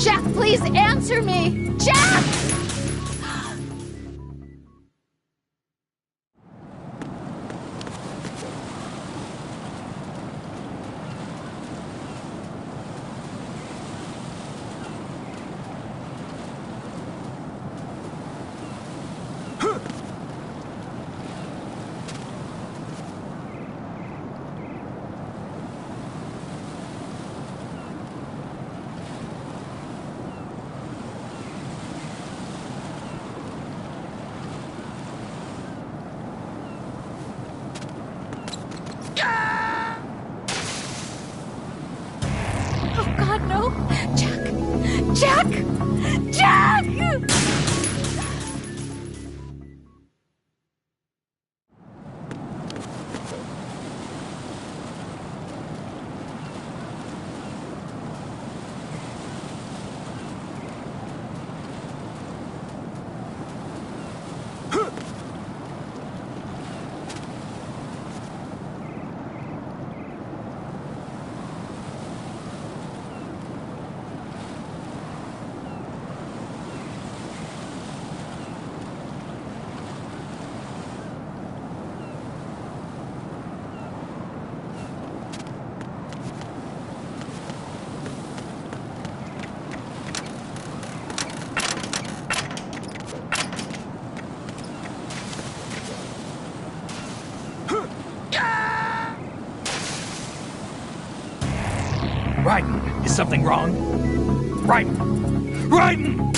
Jack, please answer me! Jack! Oh God, no! Jack! Jack! Jack! Raiden, is something wrong? Raiden! Raiden!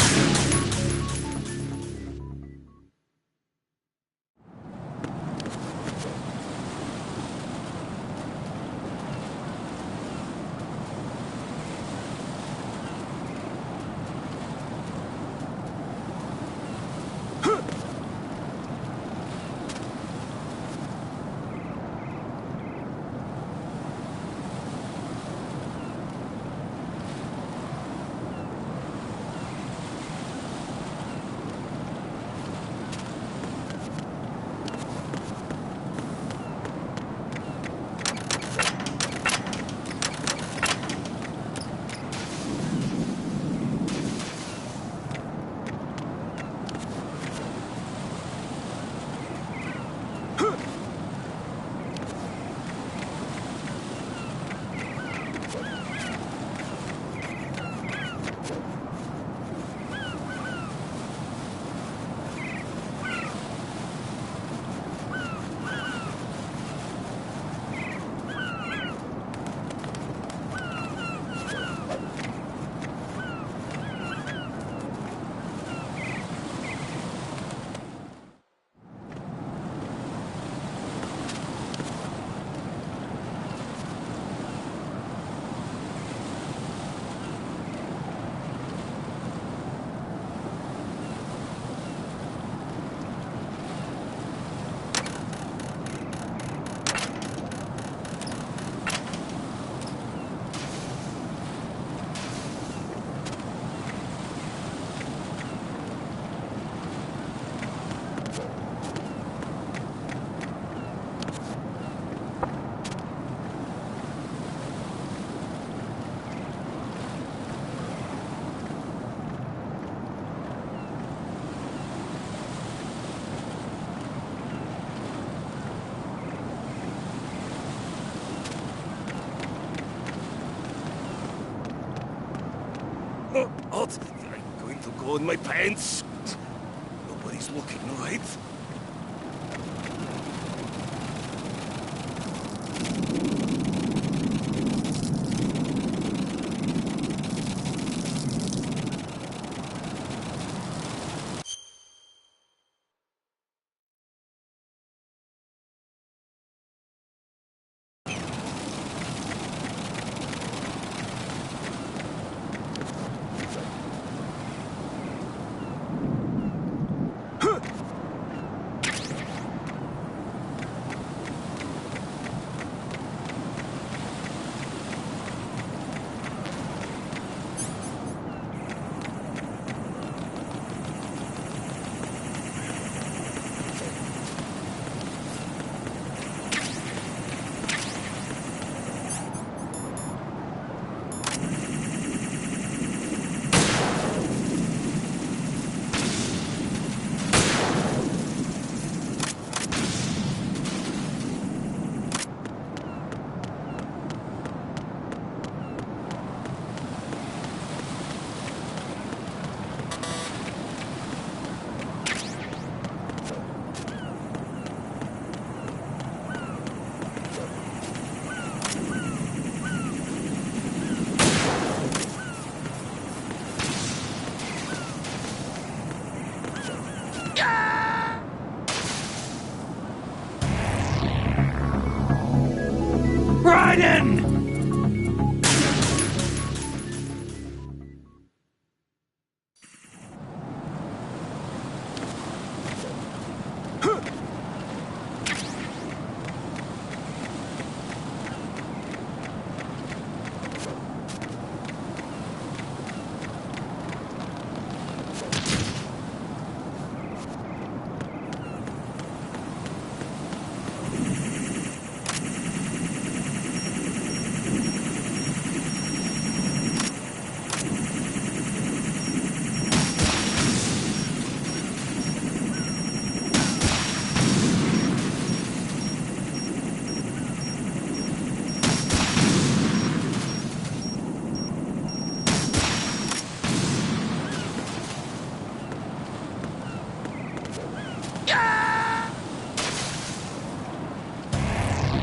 What? I'm going to go in my pants. Nobody's looking, right? Right in!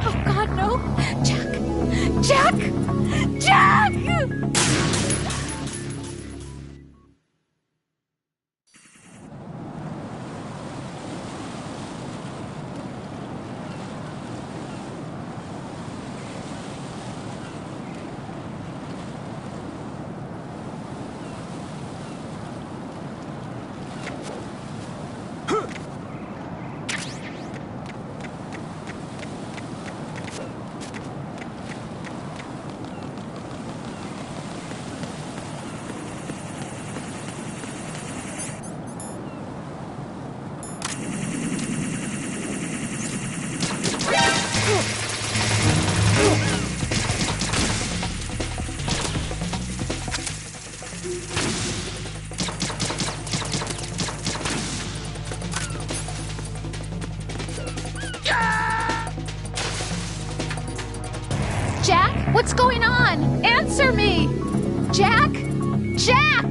Oh God, no! Jack! Jack! Jack! Jack, what's going on? Answer me! Jack! Jack!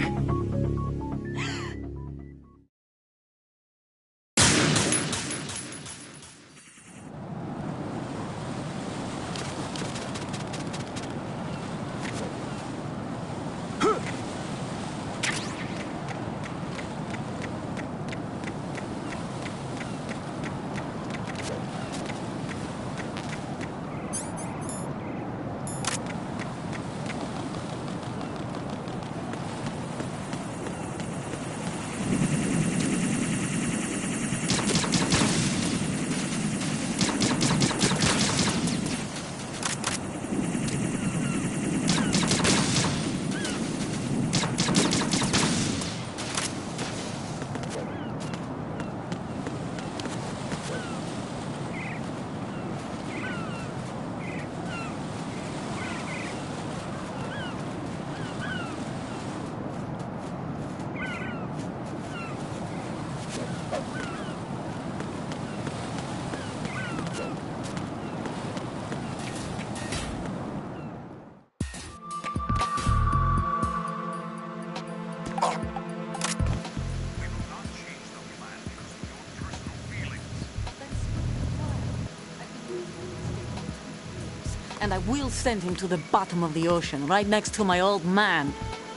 And I will send him to the bottom of the ocean, right next to my old man.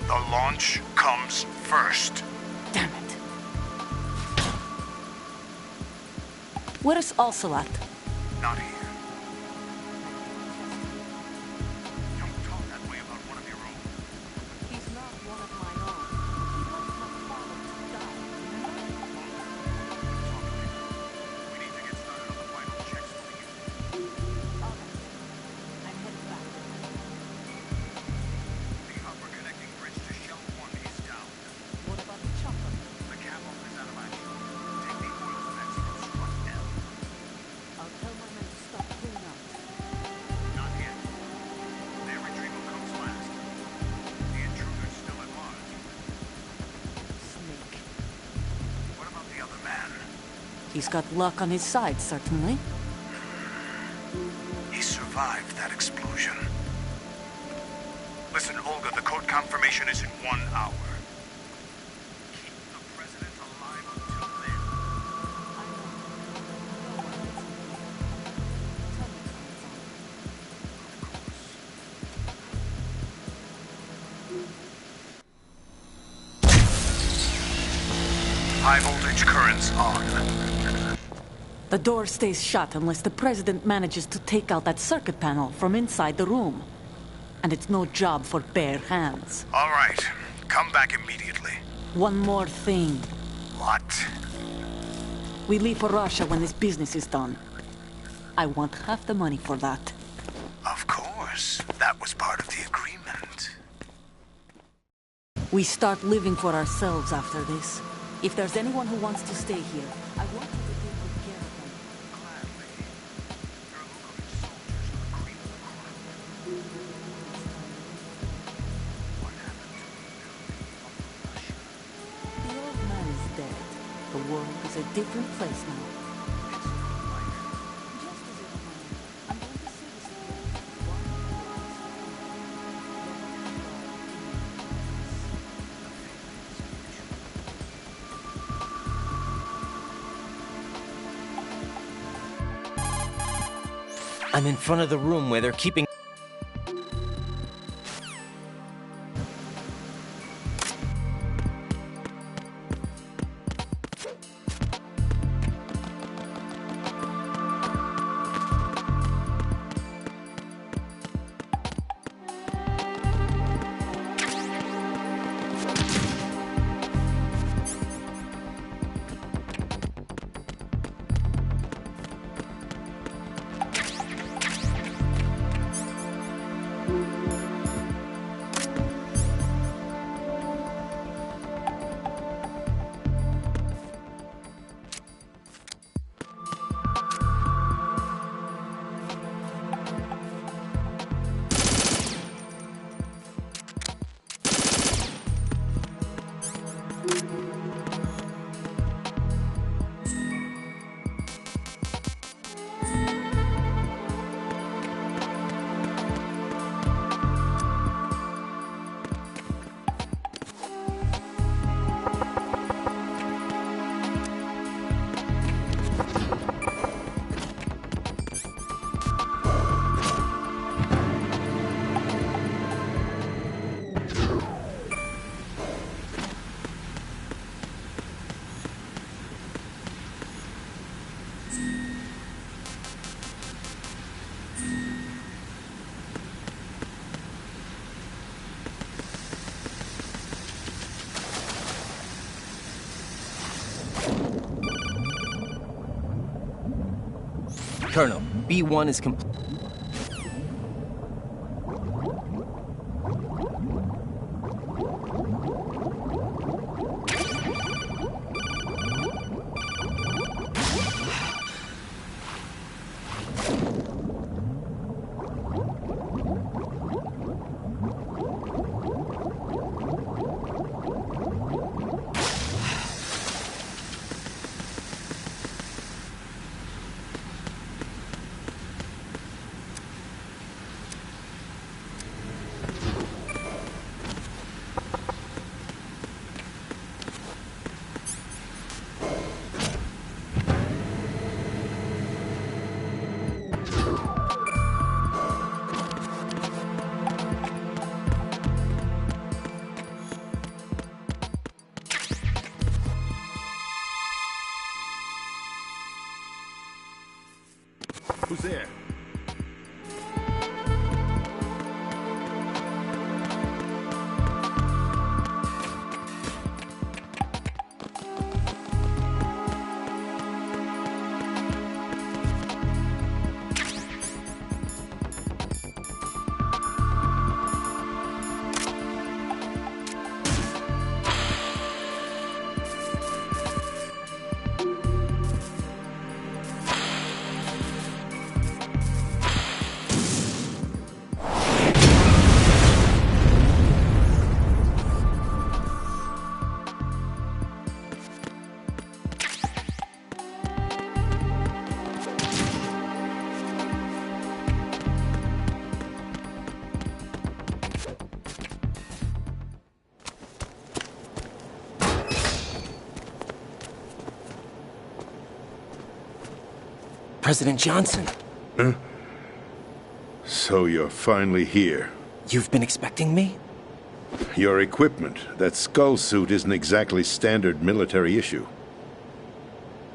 The launch comes first. Damn it. Where's Ocelot? Not here. Don't talk that way about one of your own. He's not one of my own. He wants my father to die. We need to get started on the final checks for the unit. All right. I'm headed back. The upper connecting bridge to Shell 1 is down. What about the chopper? The camo is out of action. Take the oil vents from strut L. I'll tell my men to stop pulling out. Not yet. Their retrieval comes last. The intruder's still at Mars. Snake. What about the other man? He's got luck on his side, certainly. He survived that explosion. Listen, Olga, the code confirmation is in 1 hour. Keep the president alive until then. I know. No one gets me. Tell me when it's on. High voltage currents on. The door stays shut unless the President manages to take out that circuit panel from inside the room. And it's no job for bare hands. All right. Come back immediately. One more thing. What? We leave for Russia when this business is done. I want half the money for that. Of course. That was part of the agreement. We start living for ourselves after this. If there's anyone who wants to stay here, I want you to take good care of them. Gladly. Your Lukovich soldiers are the cream of the crop. What happened to rebuilding Upper Russia? The old man is dead. The world is a different place now. It's not like Just as it might. I'm going to say this again. One I'm in front of the room where they're keeping... Colonel, B1 is complete. Who's there? President Johnson. Huh? So you're finally here. You've been expecting me? Your equipment, that skull suit isn't exactly standard military issue.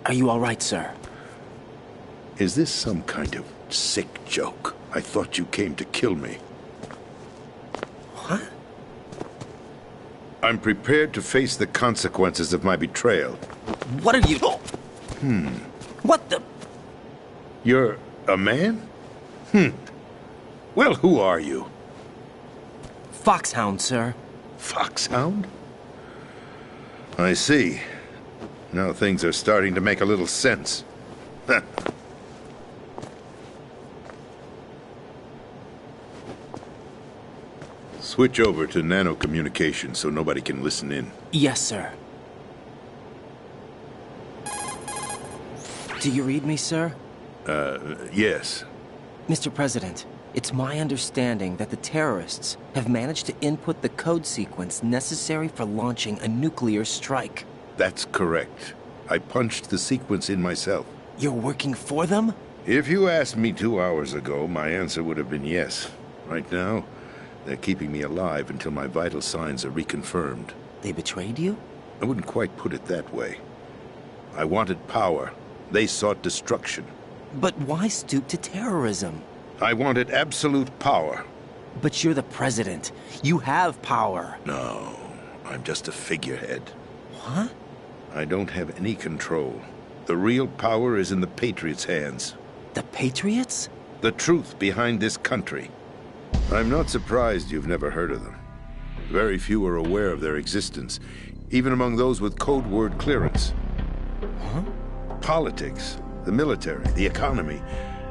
Are you all right, sir? Is this some kind of sick joke? I thought you came to kill me. What? I'm prepared to face the consequences of my betrayal. What are you... What the... You're a man? Well, who are you? Foxhound, sir. Foxhound? I see. Now things are starting to make a little sense. Switch over to nano-communication so nobody can listen in. Yes, sir. Do you read me, sir? Yes. Mr. President, it's my understanding that the terrorists have managed to input the code sequence necessary for launching a nuclear strike. That's correct. I punched the sequence in myself. You're working for them? If you asked me 2 hours ago, my answer would have been yes. Right now, they're keeping me alive until my vital signs are reconfirmed. They betrayed you? I wouldn't quite put it that way. I wanted power. They sought destruction. But why stoop to terrorism? I wanted absolute power. But you're the president. You have power. No, I'm just a figurehead. What? I don't have any control. The real power is in the Patriots' hands. The Patriots? The truth behind this country. I'm not surprised you've never heard of them. Very few are aware of their existence, even among those with code word clearance. Huh? Politics, the military, the economy,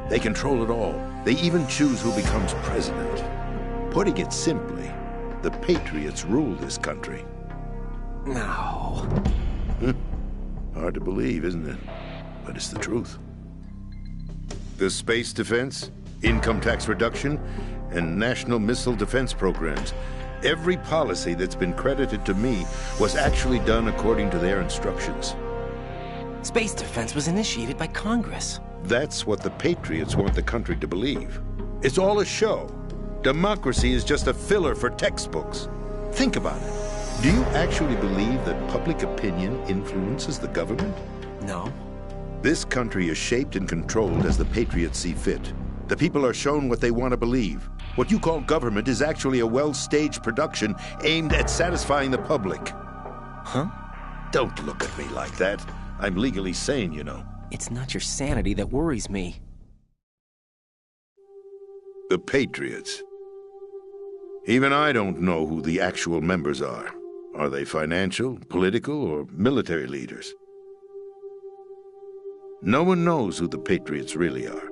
they control it all. They even choose who becomes president. Putting it simply, the Patriots rule this country. No. Hard to believe, isn't it? But it's the truth. The space defense, income tax reduction, and national missile defense programs. Every policy that's been credited to me was actually done according to their instructions. Space defense was initiated by Congress. That's what the Patriots want the country to believe. It's all a show. Democracy is just a filler for textbooks. Think about it. Do you actually believe that public opinion influences the government? No. This country is shaped and controlled as the Patriots see fit. The people are shown what they want to believe. What you call government is actually a well-staged production aimed at satisfying the public. Huh? Don't look at me like that. I'm legally sane, you know. It's not your sanity that worries me. The Patriots. Even I don't know who the actual members are. Are they financial, political, or military leaders? No one knows who the Patriots really are.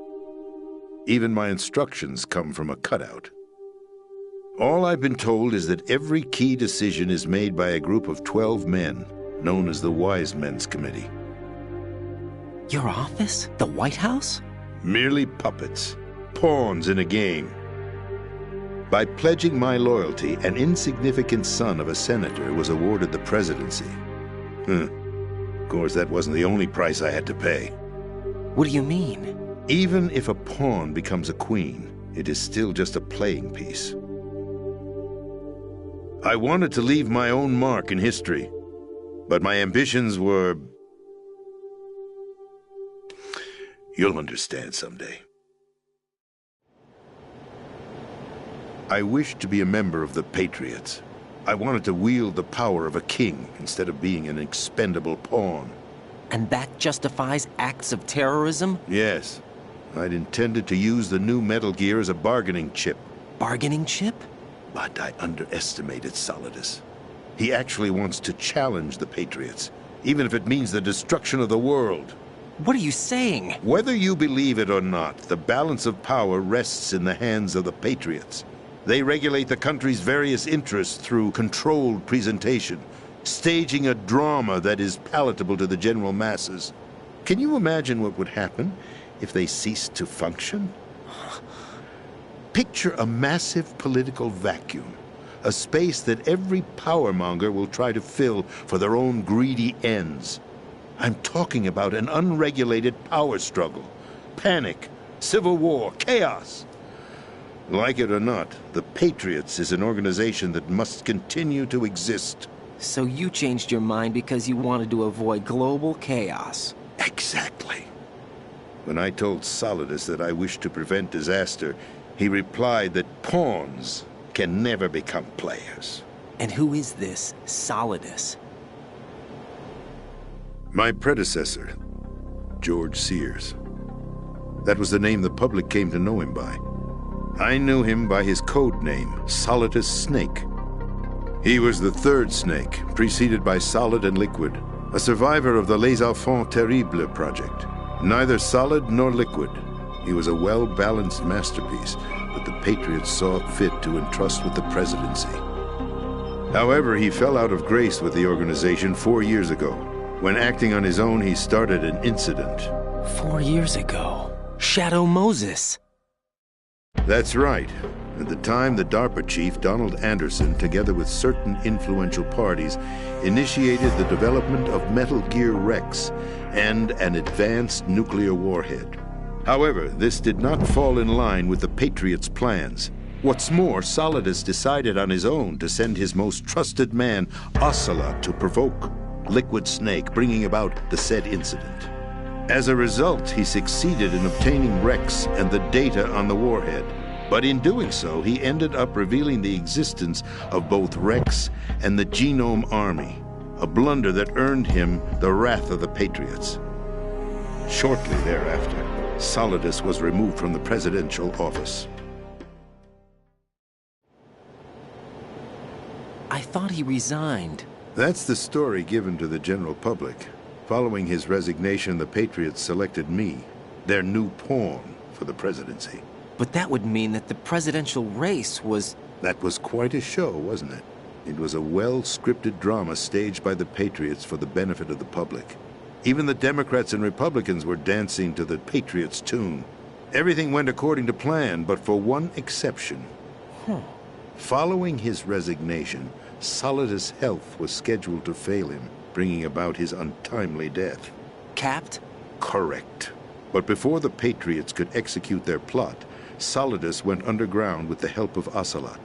Even my instructions come from a cutout. All I've been told is that every key decision is made by a group of 12 men, known as the Wise Men's Committee. Your office? The White House? Merely puppets, pawns in a game. By pledging my loyalty, an insignificant son of a senator was awarded the presidency. Of course, that wasn't the only price I had to pay. What do you mean? Even if a pawn becomes a queen, it is still just a playing piece. I wanted to leave my own mark in history, but my ambitions were... You'll understand someday. I wished to be a member of the Patriots. I wanted to wield the power of a king instead of being an expendable pawn. And that justifies acts of terrorism? Yes. I'd intended to use the new Metal Gear as a bargaining chip. Bargaining chip? But I underestimated Solidus. He actually wants to challenge the Patriots, even if it means the destruction of the world. What are you saying? Whether you believe it or not, the balance of power rests in the hands of the Patriots. They regulate the country's various interests through controlled presentation, staging a drama that is palatable to the general masses. Can you imagine what would happen if they ceased to function? Picture a massive political vacuum, a space that every powermonger will try to fill for their own greedy ends. I'm talking about an unregulated power struggle, panic, civil war, chaos. Like it or not, the Patriots is an organization that must continue to exist. So you changed your mind because you wanted to avoid global chaos. Exactly. When I told Solidus that I wished to prevent disaster, he replied that pawns can never become players. And who is this Solidus? My predecessor, George Sears. That was the name the public came to know him by. I knew him by his code name, Solidus Snake. He was the third Snake, preceded by Solid and Liquid, a survivor of the Les Enfants Terribles project. Neither solid nor liquid, he was a well-balanced masterpiece that the Patriots saw fit to entrust with the presidency. However, he fell out of grace with the organization 4 years ago. When acting on his own, he started an incident. 4 years ago. Shadow Moses. That's right. At the time, the DARPA chief, Donald Anderson, together with certain influential parties, initiated the development of Metal Gear Rex and an advanced nuclear warhead. However, this did not fall in line with the Patriots' plans. What's more, Solidus decided on his own to send his most trusted man, Ocelot, to provoke Liquid Snake, bringing about the said incident. As a result, he succeeded in obtaining Rex and the data on the warhead. But in doing so, he ended up revealing the existence of both Rex and the Genome Army, a blunder that earned him the wrath of the Patriots. Shortly thereafter, Solidus was removed from the presidential office. I thought he resigned. That's the story given to the general public. Following his resignation, the Patriots selected me, their new pawn, for the presidency. But that would mean that the presidential race was... That was quite a show, wasn't it? It was a well-scripted drama staged by the Patriots for the benefit of the public. Even the Democrats and Republicans were dancing to the Patriots' tune. Everything went according to plan, but for one exception. Following his resignation, Solidus' health was scheduled to fail him, bringing about his untimely death. Capped? Correct. But before the Patriots could execute their plot, Solidus went underground with the help of Ocelot.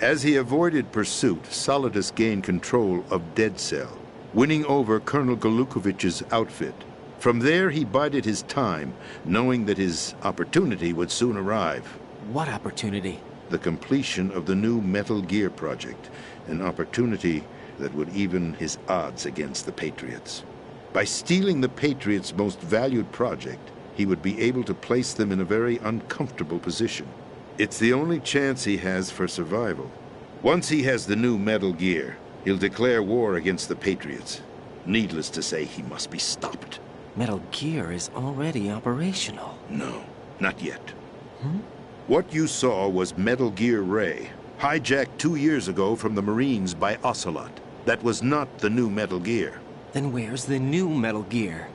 As he avoided pursuit, Solidus gained control of Dead Cell, winning over Colonel Golukovich's outfit. From there, he bided his time, knowing that his opportunity would soon arrive. What opportunity? The completion of the new Metal Gear project, an opportunity that would even his odds against the Patriots. By stealing the Patriots' most valued project, he would be able to place them in a very uncomfortable position. It's the only chance he has for survival. Once he has the new Metal Gear, he'll declare war against the Patriots. Needless to say, he must be stopped. Metal Gear is already operational. No, not yet. What you saw was Metal Gear Ray, hijacked 2 years ago from the Marines by Ocelot. That was not the new Metal Gear. Then where's the new Metal Gear?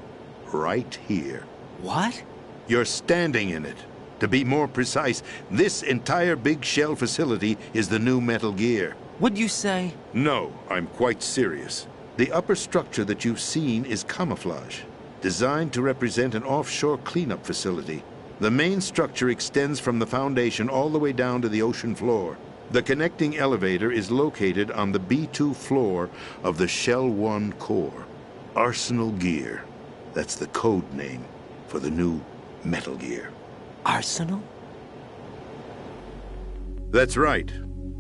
Right here. What? You're standing in it. To be more precise, this entire big shell facility is the new Metal Gear. What'd you say? No, I'm quite serious. The upper structure that you've seen is camouflage, designed to represent an offshore cleanup facility. The main structure extends from the foundation all the way down to the ocean floor. The connecting elevator is located on the B2 floor of the Shell 1 core. Arsenal Gear. That's the code name for the new Metal Gear. Arsenal? That's right.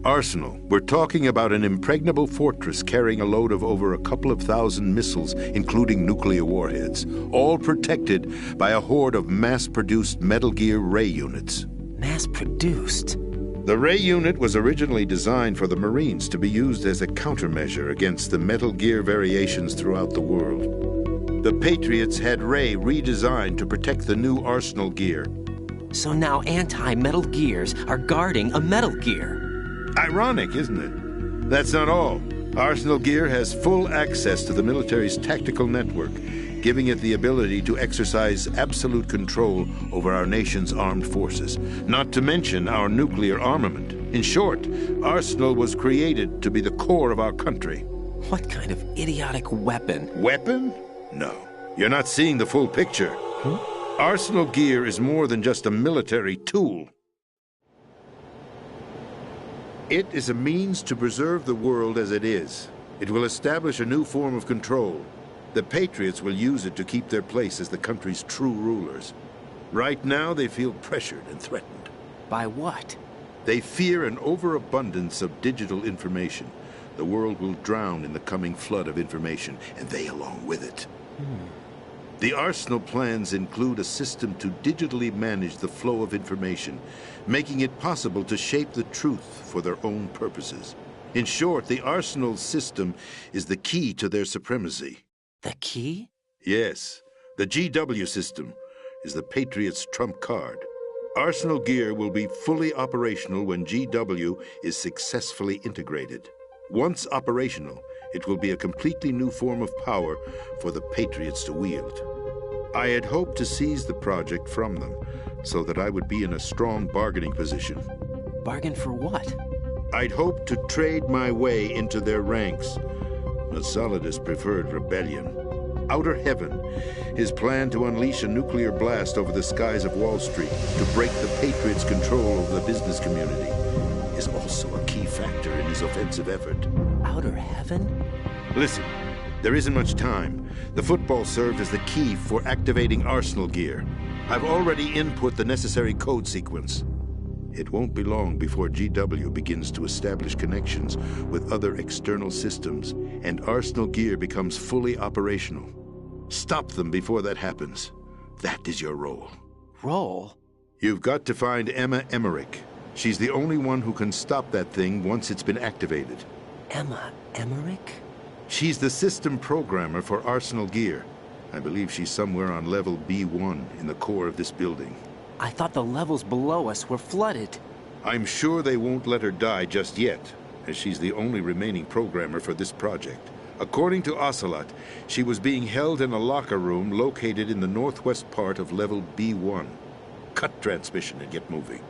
Arsenal. We're talking about an impregnable fortress carrying a load of over a couple of thousand missiles, including nuclear warheads, all protected by a horde of mass-produced Metal Gear Ray units. Mass-produced? The Ray unit was originally designed for the Marines to be used as a countermeasure against the Metal Gear variations throughout the world. The Patriots had Ray redesigned to protect the new Arsenal Gear. So now anti-Metal Gears are guarding a Metal Gear. Ironic, isn't it? That's not all. Arsenal Gear has full access to the military's tactical network, giving it the ability to exercise absolute control over our nation's armed forces, not to mention our nuclear armament. In short, Arsenal was created to be the core of our country. What kind of idiotic weapon? Weapon? No. You're not seeing the full picture. Arsenal Gear is more than just a military tool. It is a means to preserve the world as it is. It will establish a new form of control. The Patriots will use it to keep their place as the country's true rulers. Right now, they feel pressured and threatened. By what? They fear an overabundance of digital information. The world will drown in the coming flood of information, and they along with it. The Arsenal plans include a system to digitally manage the flow of information, making it possible to shape the truth for their own purposes. In short, the Arsenal system is the key to their supremacy. The key? Yes, the GW system is the Patriots' trump card. Arsenal gear will be fully operational when GW is successfully integrated. Once operational, it will be a completely new form of power for the Patriots to wield. I had hoped to seize the project from them so that I would be in a strong bargaining position. Bargain for what? I'd hoped to trade my way into their ranks, but Solidus preferred rebellion. Outer Heaven, his plan to unleash a nuclear blast over the skies of Wall Street to break the Patriots' control over the business community, is also a key factor in his offensive effort. Outer Heaven? Listen, there isn't much time. The football served as the key for activating Arsenal gear. I've already input the necessary code sequence. It won't be long before GW begins to establish connections with other external systems, and Arsenal gear becomes fully operational. Stop them before that happens. That is your role. Role? You've got to find Emma Emmerich. She's the only one who can stop that thing once it's been activated. Emma Emmerich? She's the system programmer for Arsenal gear. I believe she's somewhere on level B1 in the core of this building. I thought the levels below us were flooded. I'm sure they won't let her die just yet, as she's the only remaining programmer for this project. According to Ocelot, she was being held in a locker room located in the northwest part of level B1. Cut transmission and get moving.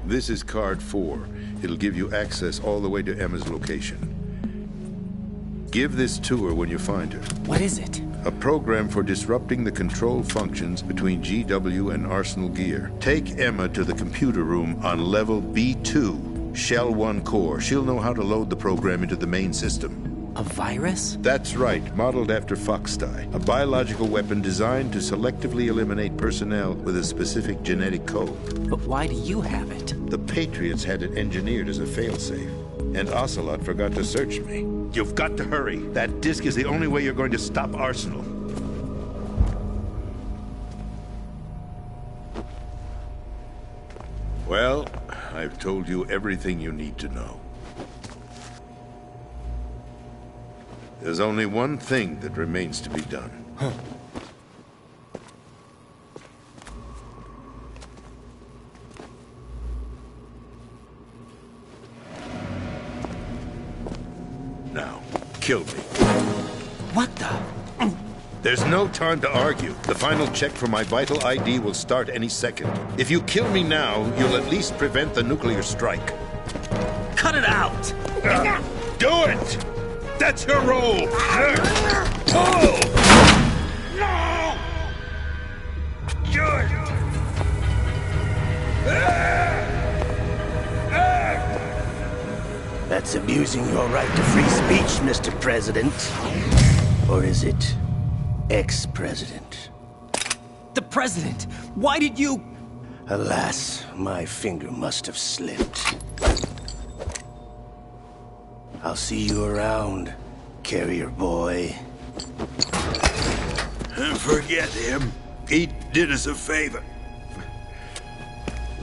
This is card 4. It'll give you access all the way to Emma's location. Give this to her when you find her. What is it? A program for disrupting the control functions between GW and Arsenal gear. Take Emma to the computer room on level B2, Shell 1 core. She'll know how to load the program into the main system. A virus? That's right, modeled after Foxdie, a biological weapon designed to selectively eliminate personnel with a specific genetic code. But why do you have it? The Patriots had it engineered as a failsafe, and Ocelot forgot to search me. You've got to hurry. That disk is the only way you're going to stop Arsenal. Well, I've told you everything you need to know. There's only one thing that remains to be done. Now, kill me. What the? There's no time to argue. The final check for my vital ID will start any second. If you kill me now, you'll at least prevent the nuclear strike. Cut it out! Do it! That's your role! Pull! No! That's abusing your right to free speech, Mr. President. Or is it ex-president? The president! Why did you... Alas, my finger must have slipped. I'll see you around, carrier boy. Forget him. He did us a favor.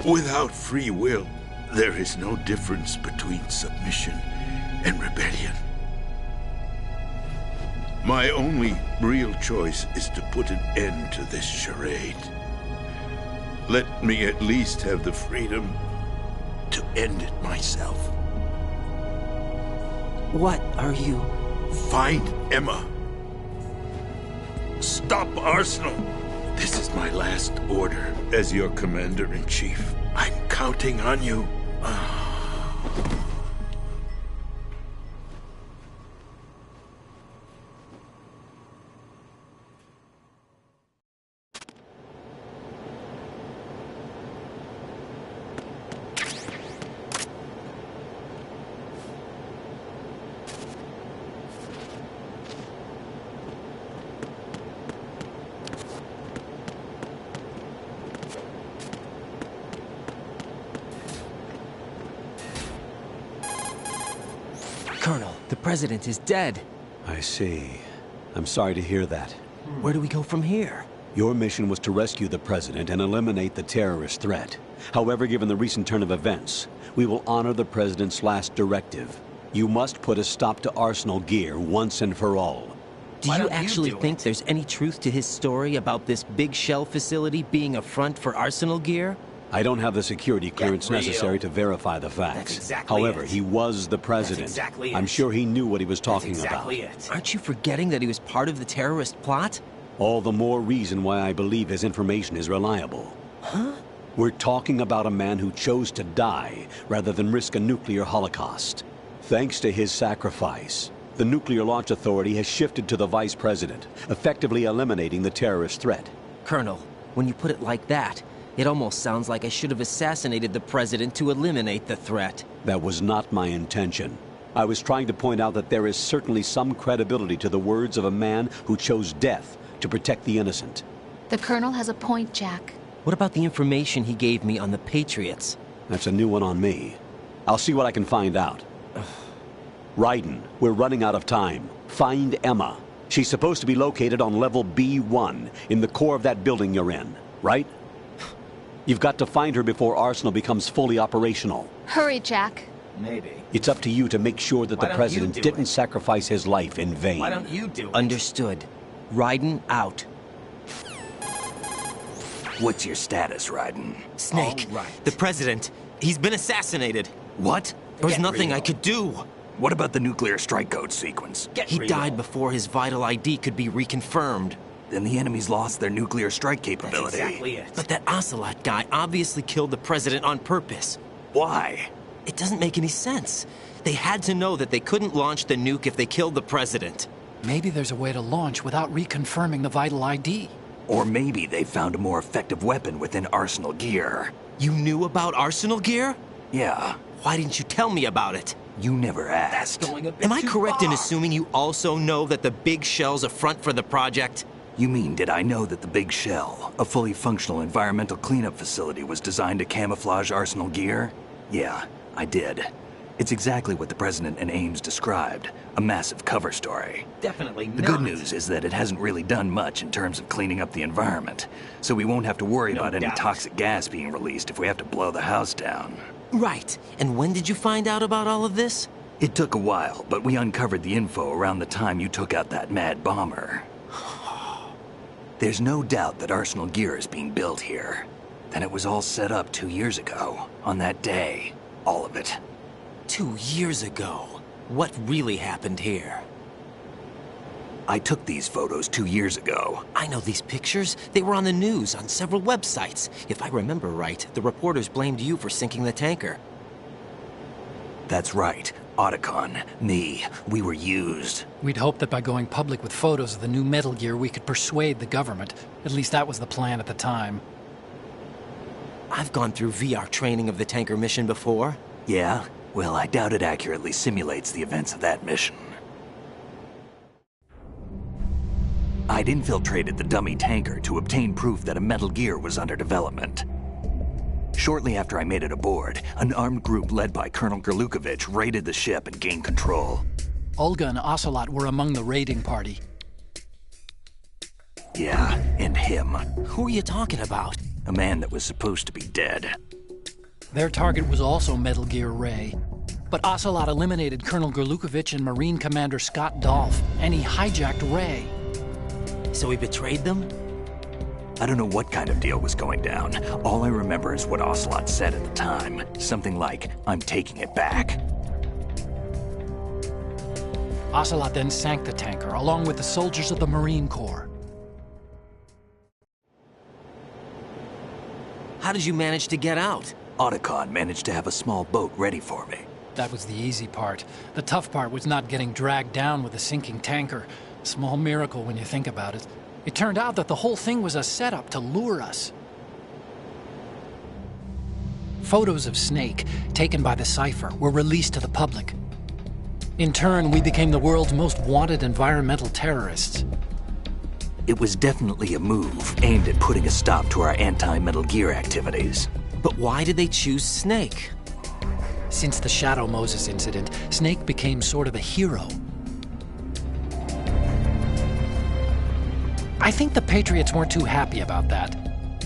Without free will, there is no difference between submission and rebellion. My only real choice is to put an end to this charade. Let me at least have the freedom to end it myself. What are you... Find Emma. Stop Arsenal. This is my last order as your commander-in-chief. I'm counting on you. Colonel, the President is dead. I see. I'm sorry to hear that. Where do we go from here? Your mission was to rescue the President and eliminate the terrorist threat. However, given the recent turn of events, we will honor the President's last directive. You must put a stop to Arsenal Gear once and for all. Do you actually think there's any truth to his story about this big shell facility being a front for Arsenal Gear? I don't have the security clearance necessary to verify the facts. However, he was the President. I'm sure he knew what he was talking about. Aren't you forgetting that he was part of the terrorist plot? All the more reason why I believe his information is reliable. Huh? We're talking about a man who chose to die rather than risk a nuclear holocaust. Thanks to his sacrifice, the Nuclear Launch Authority has shifted to the Vice President, effectively eliminating the terrorist threat. Colonel, when you put it like that, it almost sounds like I should have assassinated the President to eliminate the threat. That was not my intention. I was trying to point out that there is certainly some credibility to the words of a man who chose death to protect the innocent. The Colonel has a point, Jack. What about the information he gave me on the Patriots? That's a new one on me. I'll see what I can find out. Raiden, we're running out of time. Find Emma. She's supposed to be located on level B1, in the core of that building you're in, right? You've got to find her before Arsenal becomes fully operational. Hurry, Jack. Maybe. It's up to you to make sure that the President didn't sacrifice his life in vain. Why don't you do it? Understood. Raiden out. What's your status, Raiden? Snake, the President, he's been assassinated. What? There was nothing I could do. What about the nuclear strike code sequence? He died before his vital ID could be reconfirmed. Then the enemy's lost their nuclear strike capability. That's exactly it. But that Ocelot guy obviously killed the President on purpose. Why? It doesn't make any sense. They had to know that they couldn't launch the nuke if they killed the President. Maybe there's a way to launch without reconfirming the vital ID. Or maybe they found a more effective weapon within Arsenal Gear. You knew about Arsenal Gear? Yeah. Why didn't you tell me about it? You never asked. Am I correct in assuming you also know that the Big Shell's a front for the project? You mean, did I know that the Big Shell, a fully functional environmental cleanup facility, was designed to camouflage Arsenal Gear? Yeah, I did. It's exactly what the President and Ames described, a massive cover story. Definitely not. The good news is that it hasn't really done much in terms of cleaning up the environment, so we won't have to worry about any toxic gas being released if we have to blow the house down. Right. And when did you find out about all of this? It took a while, but we uncovered the info around the time you took out that mad bomber. There's no doubt that Arsenal Gear is being built here. Then it was all set up 2 years ago, on that day. All of it. 2 years ago? What really happened here? I took these photos 2 years ago. I know these pictures. They were on the news, on several websites. If I remember right, the reporters blamed you for sinking the tanker. That's right. Otacon, me, we were used. We'd hoped that by going public with photos of the new Metal Gear, we could persuade the government. At least that was the plan at the time. I've gone through VR training of the tanker mission before. Yeah? Well, I doubt it accurately simulates the events of that mission. I'd infiltrated the dummy tanker to obtain proof that a Metal Gear was under development. Shortly after I made it aboard, an armed group led by Colonel Gurlukovich raided the ship and gained control. Olga and Ocelot were among the raiding party. Yeah, and him. Who are you talking about? A man that was supposed to be dead. Their target was also Metal Gear Ray. But Ocelot eliminated Colonel Gurlukovich and Marine Commander Scott Dolph, and he hijacked Ray. So he betrayed them? I don't know what kind of deal was going down. All I remember is what Ocelot said at the time. Something like, "I'm taking it back." Ocelot then sank the tanker, along with the soldiers of the Marine Corps. How did you manage to get out? Otacon managed to have a small boat ready for me. That was the easy part. The tough part was not getting dragged down with a sinking tanker. Small miracle when you think about it. It turned out that the whole thing was a setup to lure us. Photos of Snake, taken by the Cypher, were released to the public. In turn, we became the world's most wanted environmental terrorists. It was definitely a move aimed at putting a stop to our anti-Metal Gear activities. But why did they choose Snake? Since the Shadow Moses incident, Snake became sort of a hero. I think the Patriots weren't too happy about that.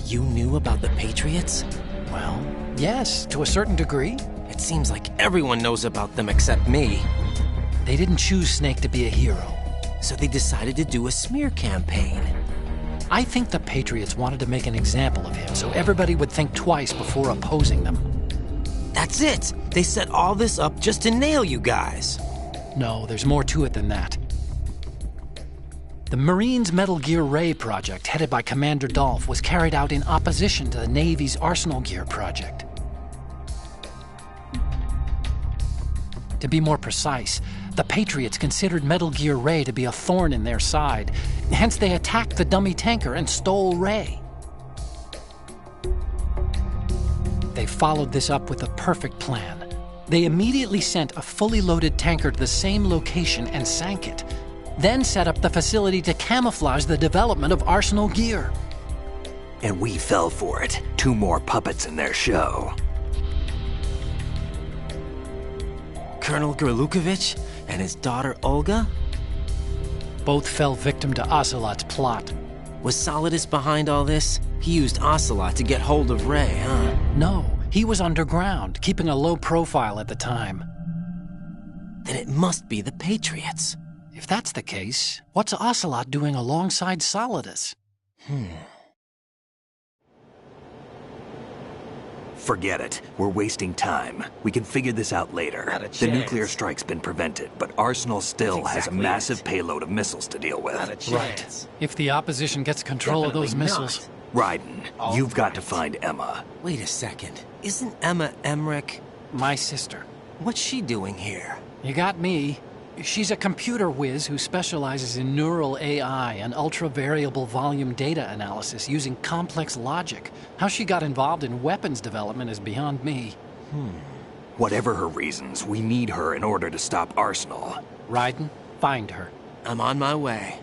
You knew about the Patriots? Well, yes, to a certain degree. It seems like everyone knows about them except me. They didn't choose Snake to be a hero. So they decided to do a smear campaign. I think the Patriots wanted to make an example of him so everybody would think twice before opposing them. That's it! They set all this up just to nail you guys. No, there's more to it than that. The Marines' Metal Gear Ray project, headed by Commander Dolph, was carried out in opposition to the Navy's Arsenal Gear project. To be more precise, the Patriots considered Metal Gear Ray to be a thorn in their side. Hence, they attacked the dummy tanker and stole Ray. They followed this up with a perfect plan. They immediately sent a fully loaded tanker to the same location and sank it, then set up the facility to camouflage the development of Arsenal Gear. And we fell for it. 2 more puppets in their show. Colonel Gurlukovich and his daughter Olga? Both fell victim to Ocelot's plot. Was Solidus behind all this? He used Ocelot to get hold of Ray, huh? No, he was underground, keeping a low profile at the time. Then it must be the Patriots. If that's the case, what's Ocelot doing alongside Solidus? Forget it. We're wasting time. We can figure this out later. Not a The chance. nuclear strike's been prevented, but Arsenal still That's has a exactly massive it. payload of missiles to deal with. Not a chance. If the opposition gets control of those Definitely missiles... Raiden, you've got to find Emma. Wait a second. Isn't Emma Emmerich? My sister. What's she doing here? You got me. She's a computer whiz who specializes in neural AI and ultra-variable volume data analysis using complex logic. How she got involved in weapons development is beyond me. Whatever her reasons, we need her in order to stop Arsenal. Raiden, find her. I'm on my way.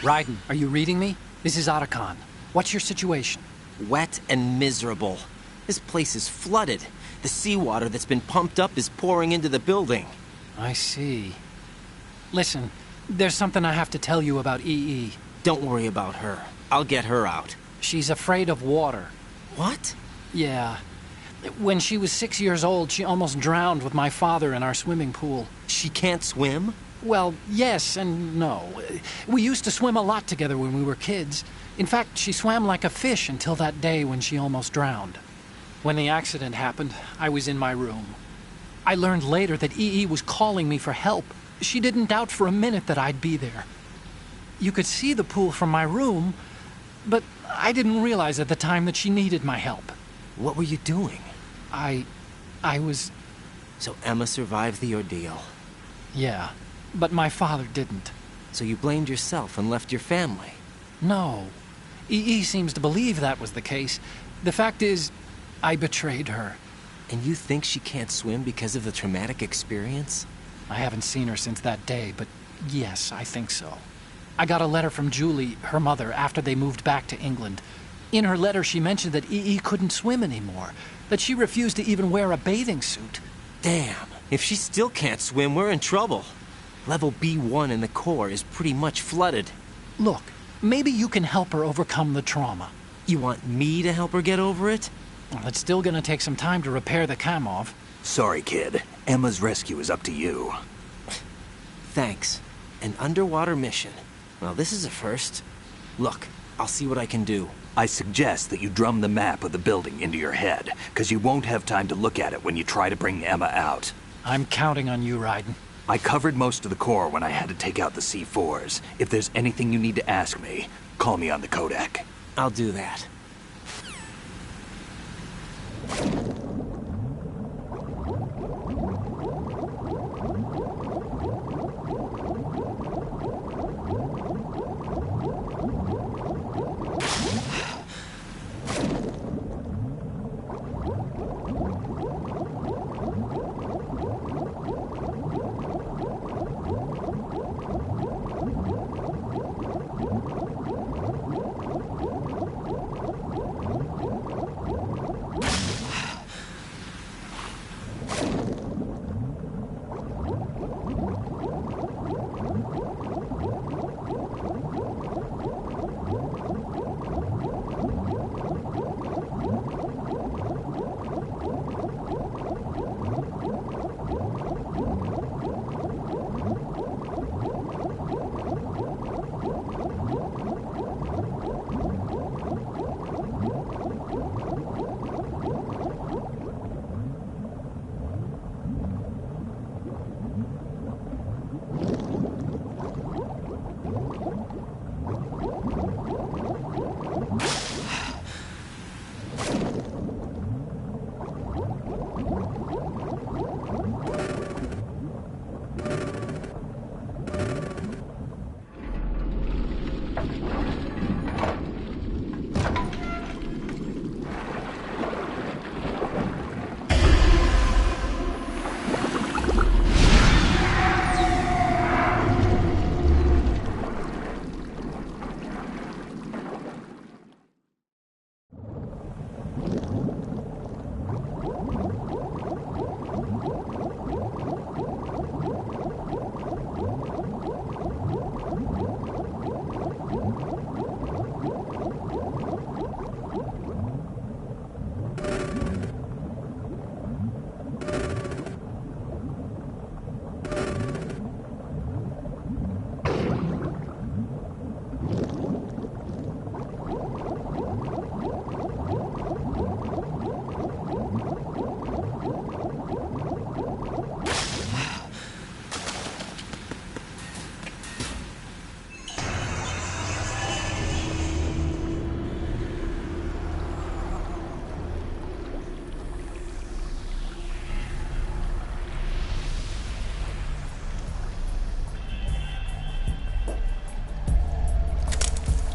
Raiden, are you reading me? This is Otacon. What's your situation? Wet and miserable. This place is flooded. The seawater that's been pumped up is pouring into the building. I see. Listen, there's something I have to tell you about EE. Don't worry about her. I'll get her out. She's afraid of water. What? Yeah. When she was 6 years old, she almost drowned with my father in our swimming pool. She can't swim? Well, yes and no. We used to swim a lot together when we were kids. In fact, she swam like a fish until that day when she almost drowned. When the accident happened, I was in my room. I learned later that EE was calling me for help. She didn't doubt for a minute that I'd be there. You could see the pool from my room, but I didn't realize at the time that she needed my help. What were you doing? I was... So Emma survived the ordeal. Yeah, but my father didn't. So you blamed yourself and left your family? No. EE seems to believe that was the case. The fact is, I betrayed her. And you think she can't swim because of the traumatic experience? I haven't seen her since that day, but yes, I think so. I got a letter from Julie, her mother, after they moved back to England. In her letter, she mentioned that EE couldn't swim anymore, that she refused to even wear a bathing suit. Damn, if she still can't swim, we're in trouble. Level B1 in the core is pretty much flooded. Look, maybe you can help her overcome the trauma. You want me to help her get over it? Well, it's still gonna take some time to repair the Kamov. Sorry, kid. Emma's rescue is up to you. Thanks. An underwater mission. Well, this is a first. Look, I'll see what I can do. I suggest that you drum the map of the building into your head, because you won't have time to look at it when you try to bring Emma out. I'm counting on you, Raiden. I covered most of the core when I had to take out the C4s. If there's anything you need to ask me, call me on the codec. I'll do that.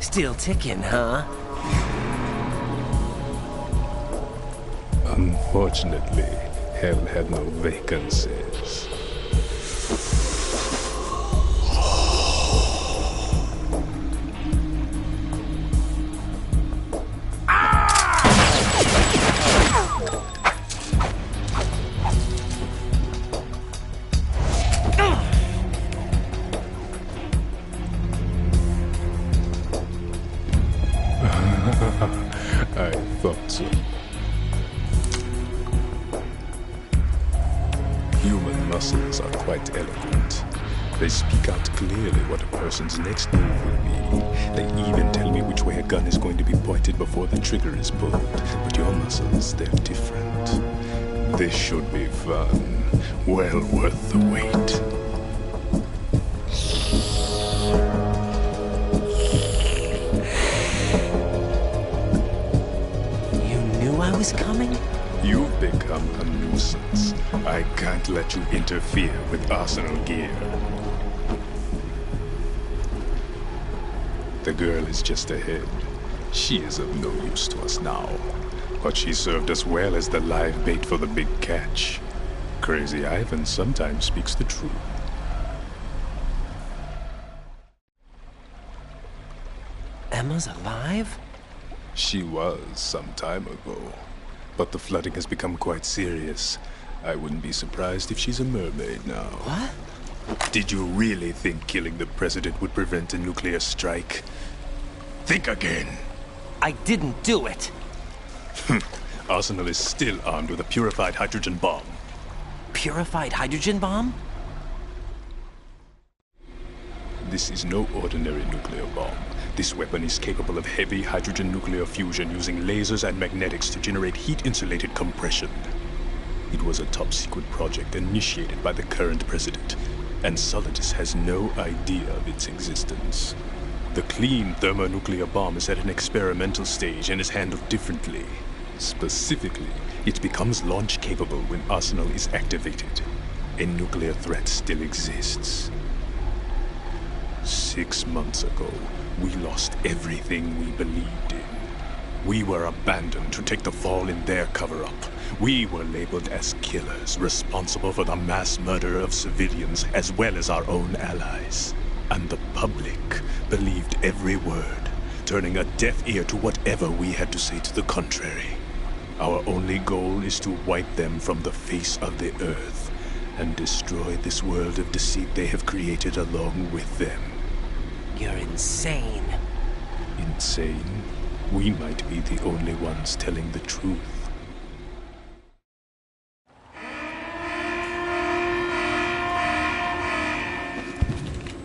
Still ticking, huh? Unfortunately, hell had no vacancies. I thought so. Human muscles are quite eloquent. They speak out clearly what a person's next move will be. They even tell me which way a gun is going to be pointed before the trigger is pulled. But your muscles, they're different. This should be fun. Well worth the wait. I was coming? You've become a nuisance. I can't let you interfere with Arsenal gear. The girl is just ahead. She is of no use to us now. But she served us well as the live bait for the big catch. Crazy Ivan sometimes speaks the truth. Emma's alive? She was some time ago. But the flooding has become quite serious. I wouldn't be surprised if she's a mermaid now. What? Did you really think killing the president would prevent a nuclear strike? Think again. I didn't do it. Arsenal is still armed with a purified hydrogen bomb. Purified hydrogen bomb? This is no ordinary nuclear bomb. This weapon is capable of heavy hydrogen nuclear fusion using lasers and magnetics to generate heat-insulated compression. It was a top-secret project initiated by the current president, and Solidus has no idea of its existence. The clean thermonuclear bomb is at an experimental stage and is handled differently. Specifically, it becomes launch-capable when Arsenal is activated. A nuclear threat still exists. 6 months ago, we lost everything we believed in. We were abandoned to take the fall in their cover-up. We were labeled as killers, responsible for the mass murder of civilians as well as our own allies. And the public believed every word, turning a deaf ear to whatever we had to say to the contrary. Our only goal is to wipe them from the face of the earth and destroy this world of deceit they have created along with them. You're insane. Insane? We might be the only ones telling the truth.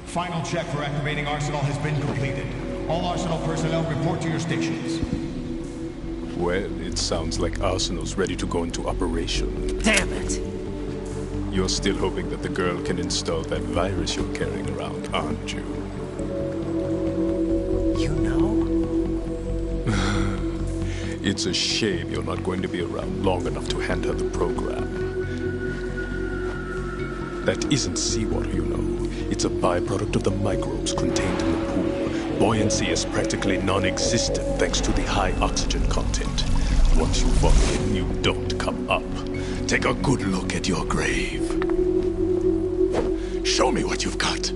Final check for activating Arsenal has been completed. All Arsenal personnel report to your stations. Well, it sounds like Arsenal's ready to go into operation. Damn it! You're still hoping that the girl can install that virus you're carrying around, aren't you? You know? It's a shame you're not going to be around long enough to hand her the program. That isn't seawater, you know. It's a byproduct of the microbes contained in the pool. Buoyancy is practically non-existent thanks to the high oxygen content. Once you fall in, you don't come up. Take a good look at your grave. Show me what you've got.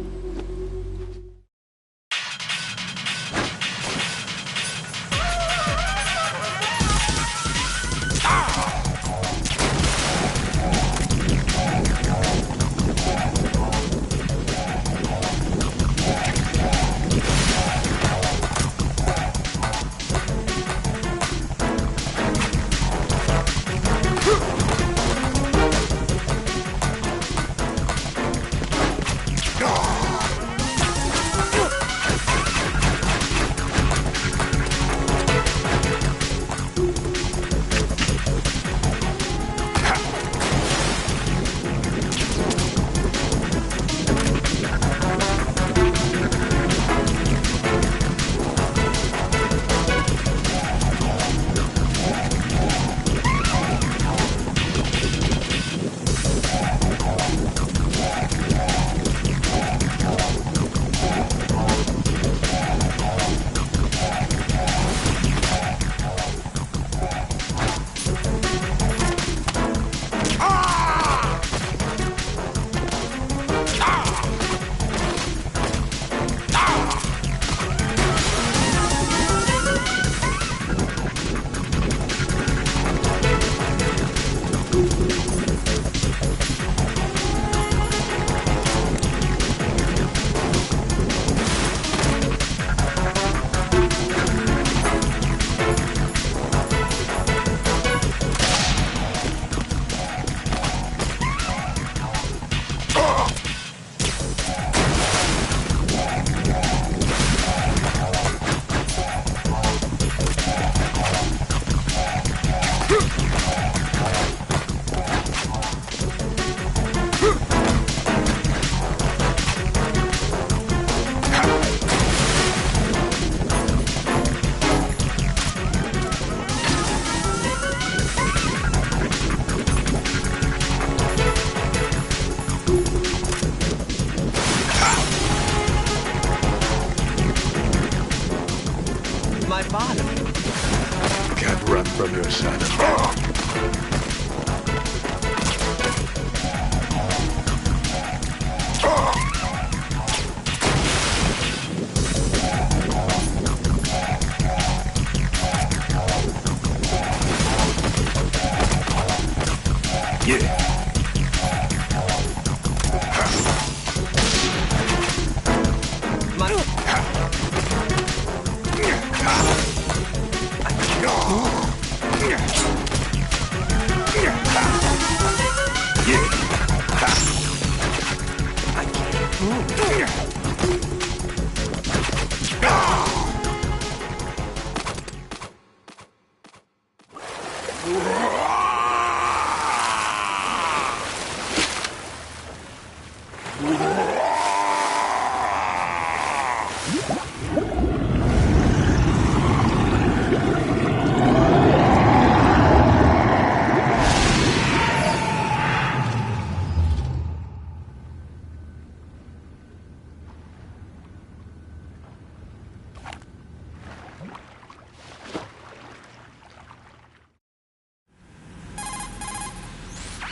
from your shadow.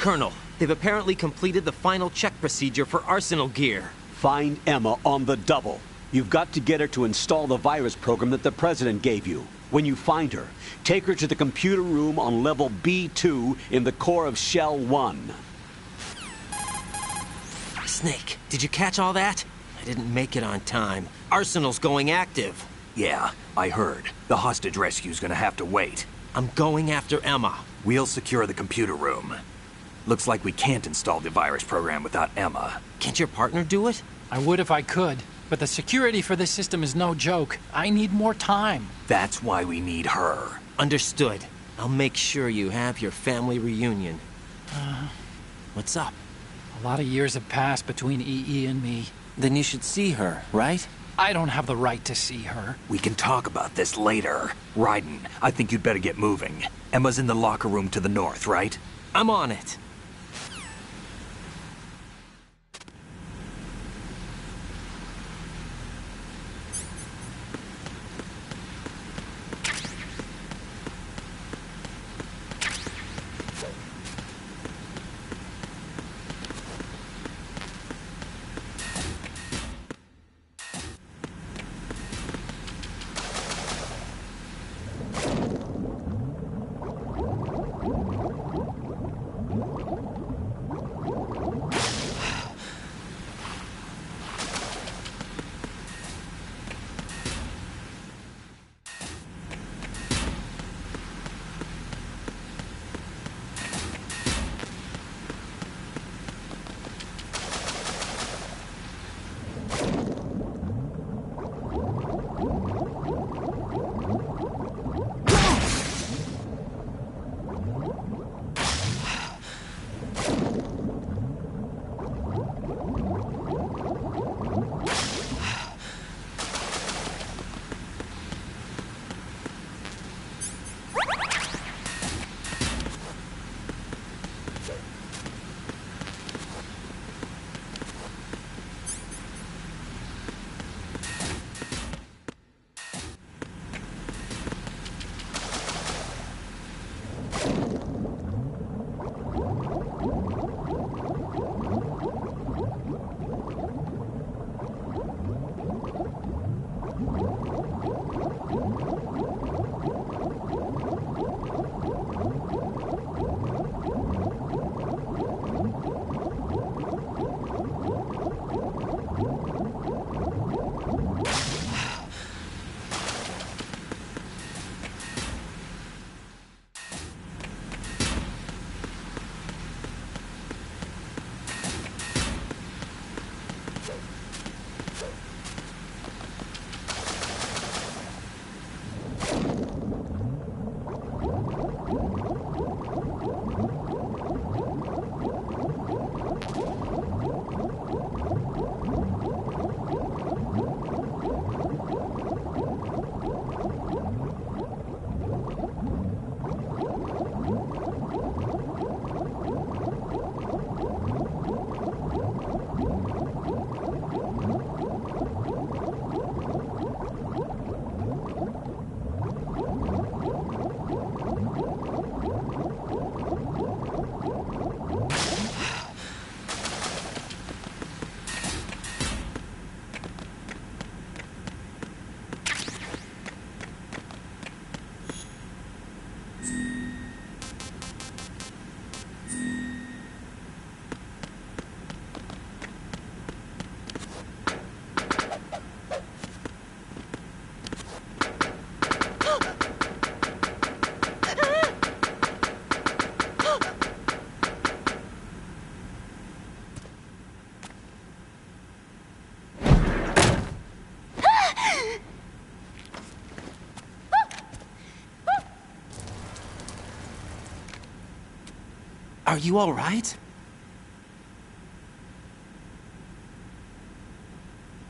Colonel, they've apparently completed the final check procedure for Arsenal gear. Find Emma on the double. You've got to get her to install the virus program that the President gave you. When you find her, take her to the computer room on level B2 in the core of Shell 1. Snake, did you catch all that? I didn't make it on time. Arsenal's going active. Yeah, I heard. The hostage rescue's gonna have to wait. I'm going after Emma. We'll secure the computer room. Looks like we can't install the virus program without Emma. Can't your partner do it? I would if I could, but the security for this system is no joke. I need more time. That's why we need her. Understood. I'll make sure you have your family reunion. What's up? A lot of years have passed between EE and me. Then you should see her, right? I don't have the right to see her. We can talk about this later. Raiden, I think you'd better get moving. Emma's in the locker room to the north, right? I'm on it. Are you all right?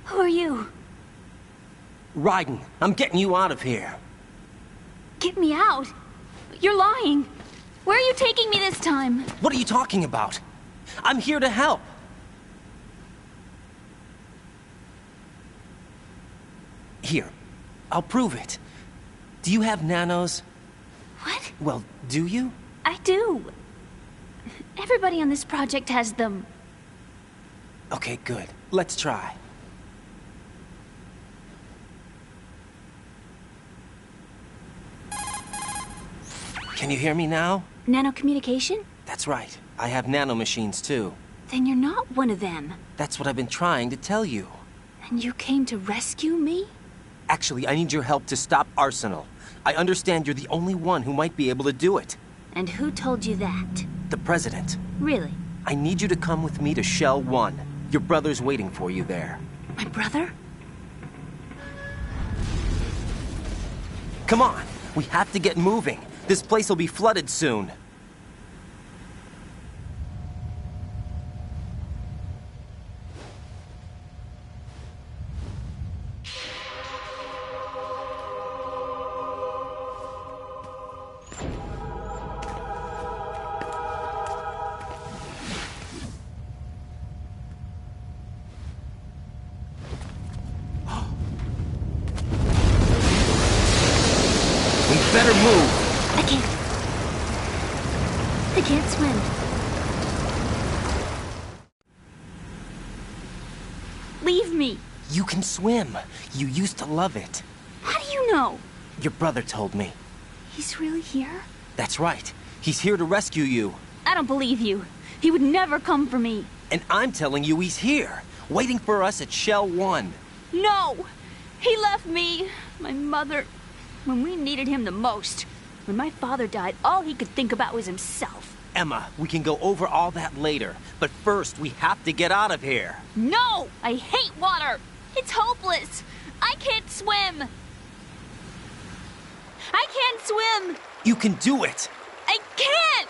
Who are you? Raiden, I'm getting you out of here. Get me out. You're lying. Where are you taking me this time? What are you talking about? I'm here to help. Here, I'll prove it. Do you have nanos? What? Well, do you? I do. Everybody on this project has them. Okay, good. Let's try. Can you hear me now? Nanocommunication? That's right. I have nanomachines too. Then you're not one of them. That's what I've been trying to tell you. And you came to rescue me? Actually, I need your help to stop Arsenal. I understand you're the only one who might be able to do it. And who told you that? The President. Really? I need you to come with me to Shell 1. Your brother's waiting for you there. My brother? Come on, we have to get moving. This place will be flooded soon. Better move. I can't swim. Leave me. You can swim. You used to love it. How do you know? Your brother told me. He's really here? That's right. He's here to rescue you. I don't believe you. He would never come for me. And I'm telling you he's here, waiting for us at Shell 1. No! He left me, my mother, when we needed him the most. When my father died, all he could think about was himself. Emma, we can go over all that later. But first, we have to get out of here. No! I hate water! It's hopeless! I can't swim! I can't swim! You can do it! I can't!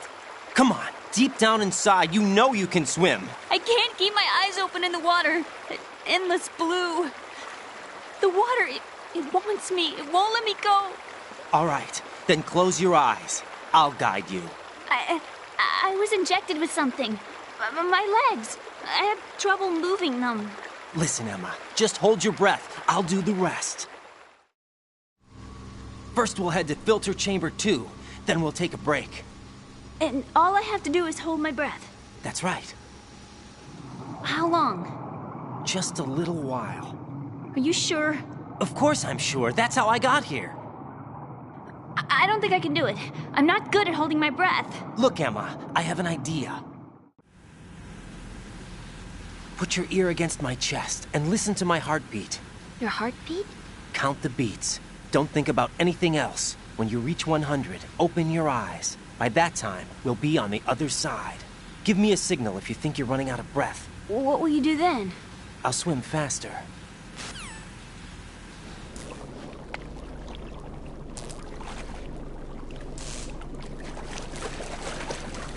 Come on, deep down inside, you know you can swim. I can't keep my eyes open in the water. That endless blue. The water, it wants me. It won't let me go. All right, then close your eyes. I'll guide you. I was injected with something. My legs. I have trouble moving them. Listen, Emma, just hold your breath. I'll do the rest. First, we'll head to filter chamber 2. Then we'll take a break. And all I have to do is hold my breath. That's right. How long? Just a little while. Are you sure? Of course I'm sure. That's how I got here. I don't think I can do it. I'm not good at holding my breath. Look, Emma, I have an idea. Put your ear against my chest and listen to my heartbeat. Your heartbeat? Count the beats. Don't think about anything else. When you reach 100, open your eyes. By that time, we'll be on the other side. Give me a signal if you think you're running out of breath. What will you do then? I'll swim faster.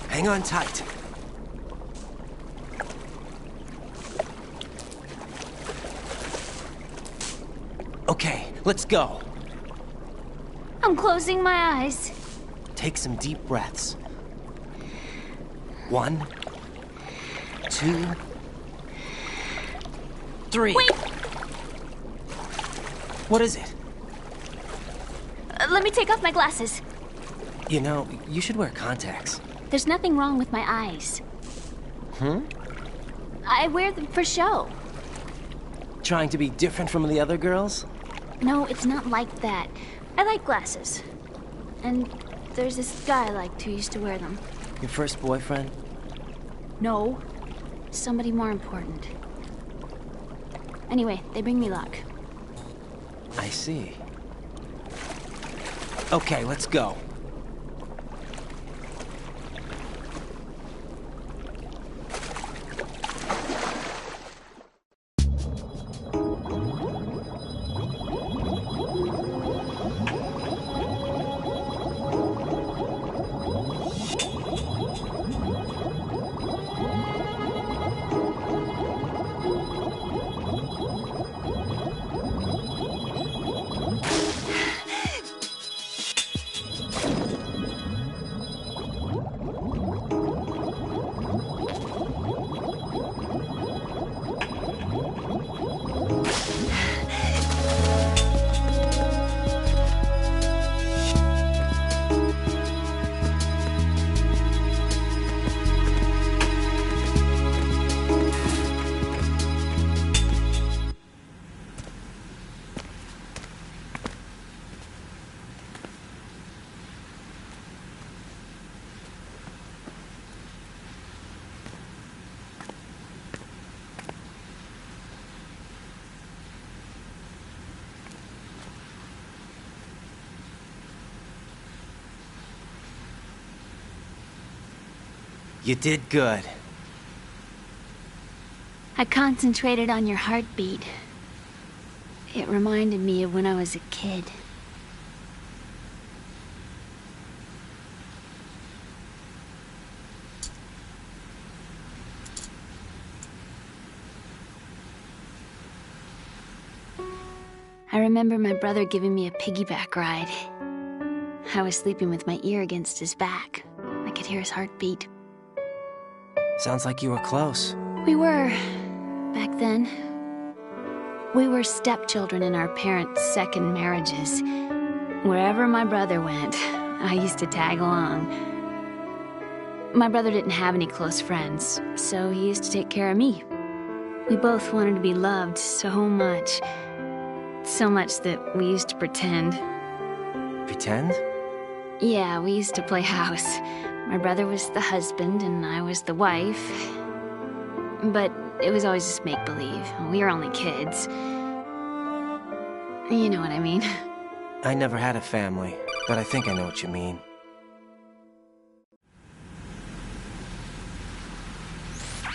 Hang on tight. Okay, let's go. I'm closing my eyes. Take some deep breaths. 1, 2, 3. Wait! What is it? Let me take off my glasses. You know, you should wear contacts. There's nothing wrong with my eyes. Hmm? I wear them for show. Trying to be different from the other girls? No, it's not like that. I like glasses. And there's this guy I liked who used to wear them. Your first boyfriend? No. Somebody more important. Anyway, they bring me luck. I see. Okay, let's go. You did good. I concentrated on your heartbeat. It reminded me of when I was a kid. I remember my brother giving me a piggyback ride. I was sleeping with my ear against his back. I could hear his heartbeat. Sounds like you were close. We were, back then. We were stepchildren in our parents' second marriages. Wherever my brother went, I used to tag along. My brother didn't have any close friends, so he used to take care of me. We both wanted to be loved so much. So much that we used to pretend. Pretend? Yeah, we used to play house. My brother was the husband and I was the wife. But it was always just make-believe. We were only kids. You know what I mean. I never had a family, but I think I know what you mean.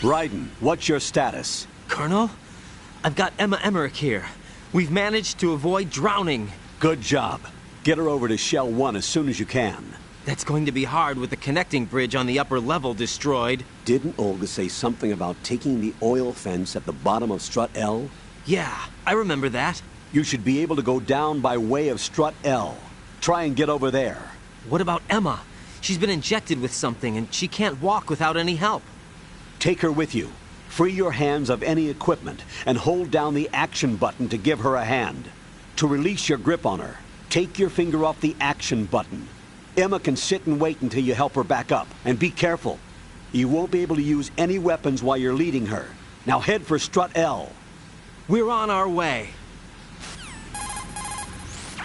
Raiden, what's your status? Colonel? I've got Emma Emmerich here. We've managed to avoid drowning. Good job. Get her over to Shell 1 as soon as you can. That's going to be hard with the connecting bridge on the upper level destroyed. Didn't Olga say something about taking the oil fence at the bottom of Strut L? Yeah, I remember that. You should be able to go down by way of Strut L. Try and get over there. What about Emma? She's been injected with something and she can't walk without any help. Take her with you. Free your hands of any equipment and hold down the action button to give her a hand. To release your grip on her, take your finger off the action button. Emma can sit and wait until you help her back up. And be careful. You won't be able to use any weapons while you're leading her. Now head for Strut L. We're on our way.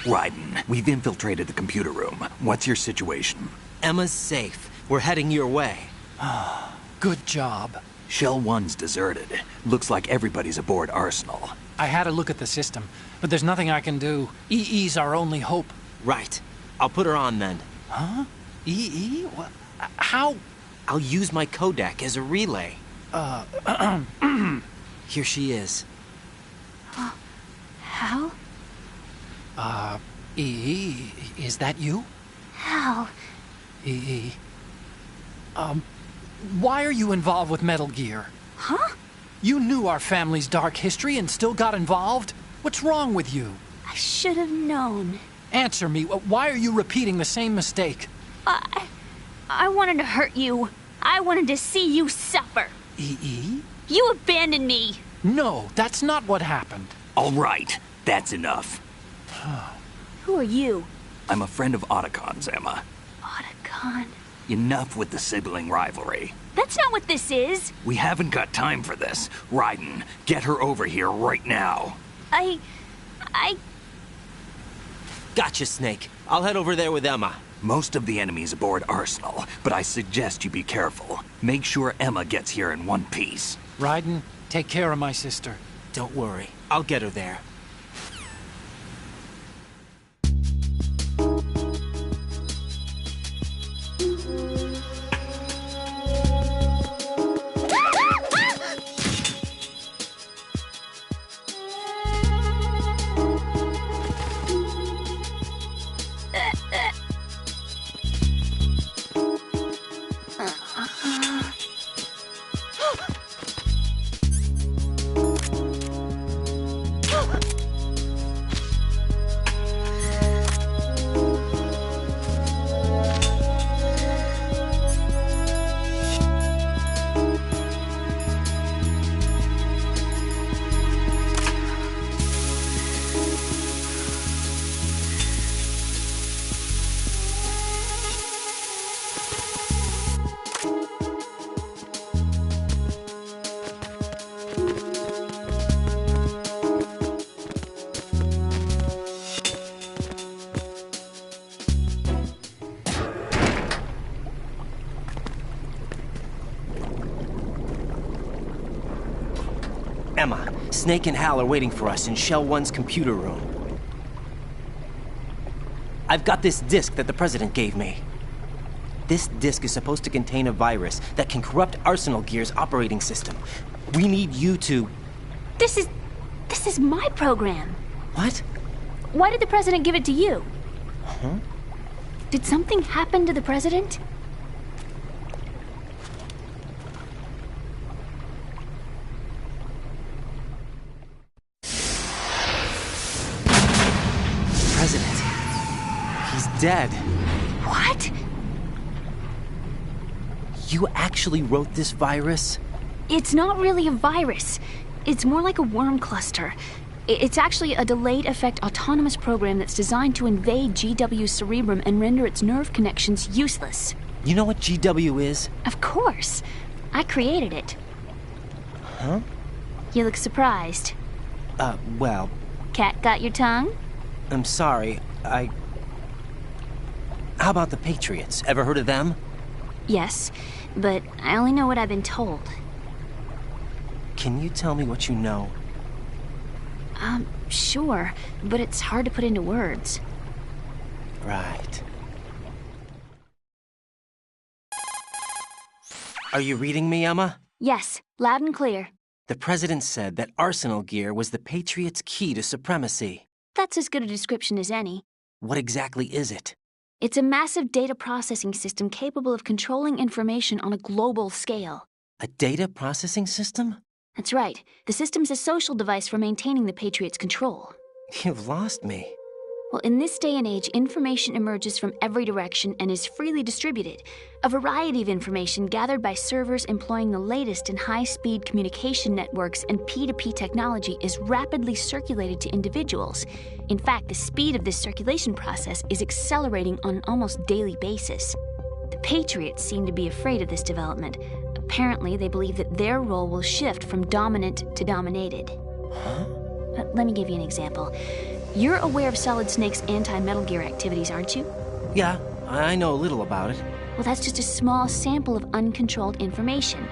Raiden, we've infiltrated the computer room. What's your situation? Emma's safe. We're heading your way. Good job. Shell 1's deserted. Looks like everybody's aboard Arsenal. I had a look at the system, but there's nothing I can do. EE's our only hope. Right. I'll put her on then. Huh? EE? What? How? I'll use my Kodak as a relay. Here she is. Hal? EE, is that you? Hal? EE. Why are you involved with Metal Gear? Huh? You knew our family's dark history and still got involved? What's wrong with you? I should have known. Answer me. Why are you repeating the same mistake? I wanted to hurt you. I wanted to see you suffer. EE? You abandoned me. No, that's not what happened. All right, that's enough. Who are you? I'm a friend of Otacon's, Emma. Otacon? Enough with the sibling rivalry. That's not what this is. We haven't got time for this. Raiden, get her over here right now. I... Gotcha, Snake. I'll head over there with Emma. Most of the enemy's aboard Arsenal, but I suggest you be careful. Make sure Emma gets here in one piece. Raiden, take care of my sister. Don't worry. I'll get her there. Emma, Snake and Hal are waiting for us in Shell 1's computer room. I've got this disk that the President gave me. This disk is supposed to contain a virus that can corrupt Arsenal Gear's operating system. We need you to... This is my program. What? Why did the president give it to you? Huh? Did something happen to the president? President. He's dead. What? You actually wrote this virus? It's not really a virus. It's more like a worm cluster. It's actually a delayed effect autonomous program that's designed to invade GW's cerebrum and render its nerve connections useless. You know what GW is? Of course. I created it. Huh? You look surprised. Well... Cat got your tongue? I'm sorry, How about the Patriots? Ever heard of them? Yes, but I only know what I've been told. Can you tell me what you know? Sure, but it's hard to put into words. Right. Are you reading me, Emma? Yes, loud and clear. The president said that Arsenal Gear was the Patriots' key to supremacy. That's as good a description as any. What exactly is it? It's a massive data processing system capable of controlling information on a global scale. A data processing system? That's right. The system's a social device for maintaining the Patriots' control. You've lost me. Well, in this day and age, information emerges from every direction and is freely distributed. A variety of information gathered by servers employing the latest in high-speed communication networks and P2P technology is rapidly circulated to individuals. In fact, the speed of this circulation process is accelerating on an almost daily basis. The Patriots seem to be afraid of this development. Apparently, they believe that their role will shift from dominant to dominated. Huh? Let me give you an example. You're aware of Solid Snake's anti-Metal Gear activities, aren't you? Yeah, I know a little about it. Well, that's just a small sample of uncontrolled information.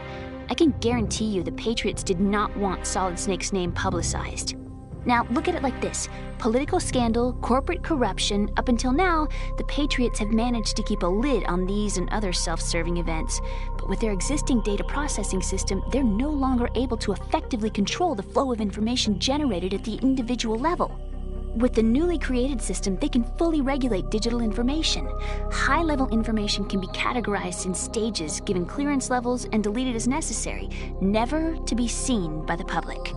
I can guarantee you the Patriots did not want Solid Snake's name publicized. Now, look at it like this. Political scandal, corporate corruption, up until now, the Patriots have managed to keep a lid on these and other self-serving events. But with their existing data processing system, they're no longer able to effectively control the flow of information generated at the individual level. With the newly created system, they can fully regulate digital information. High-level information can be categorized in stages, given clearance levels, and deleted as necessary, never to be seen by the public.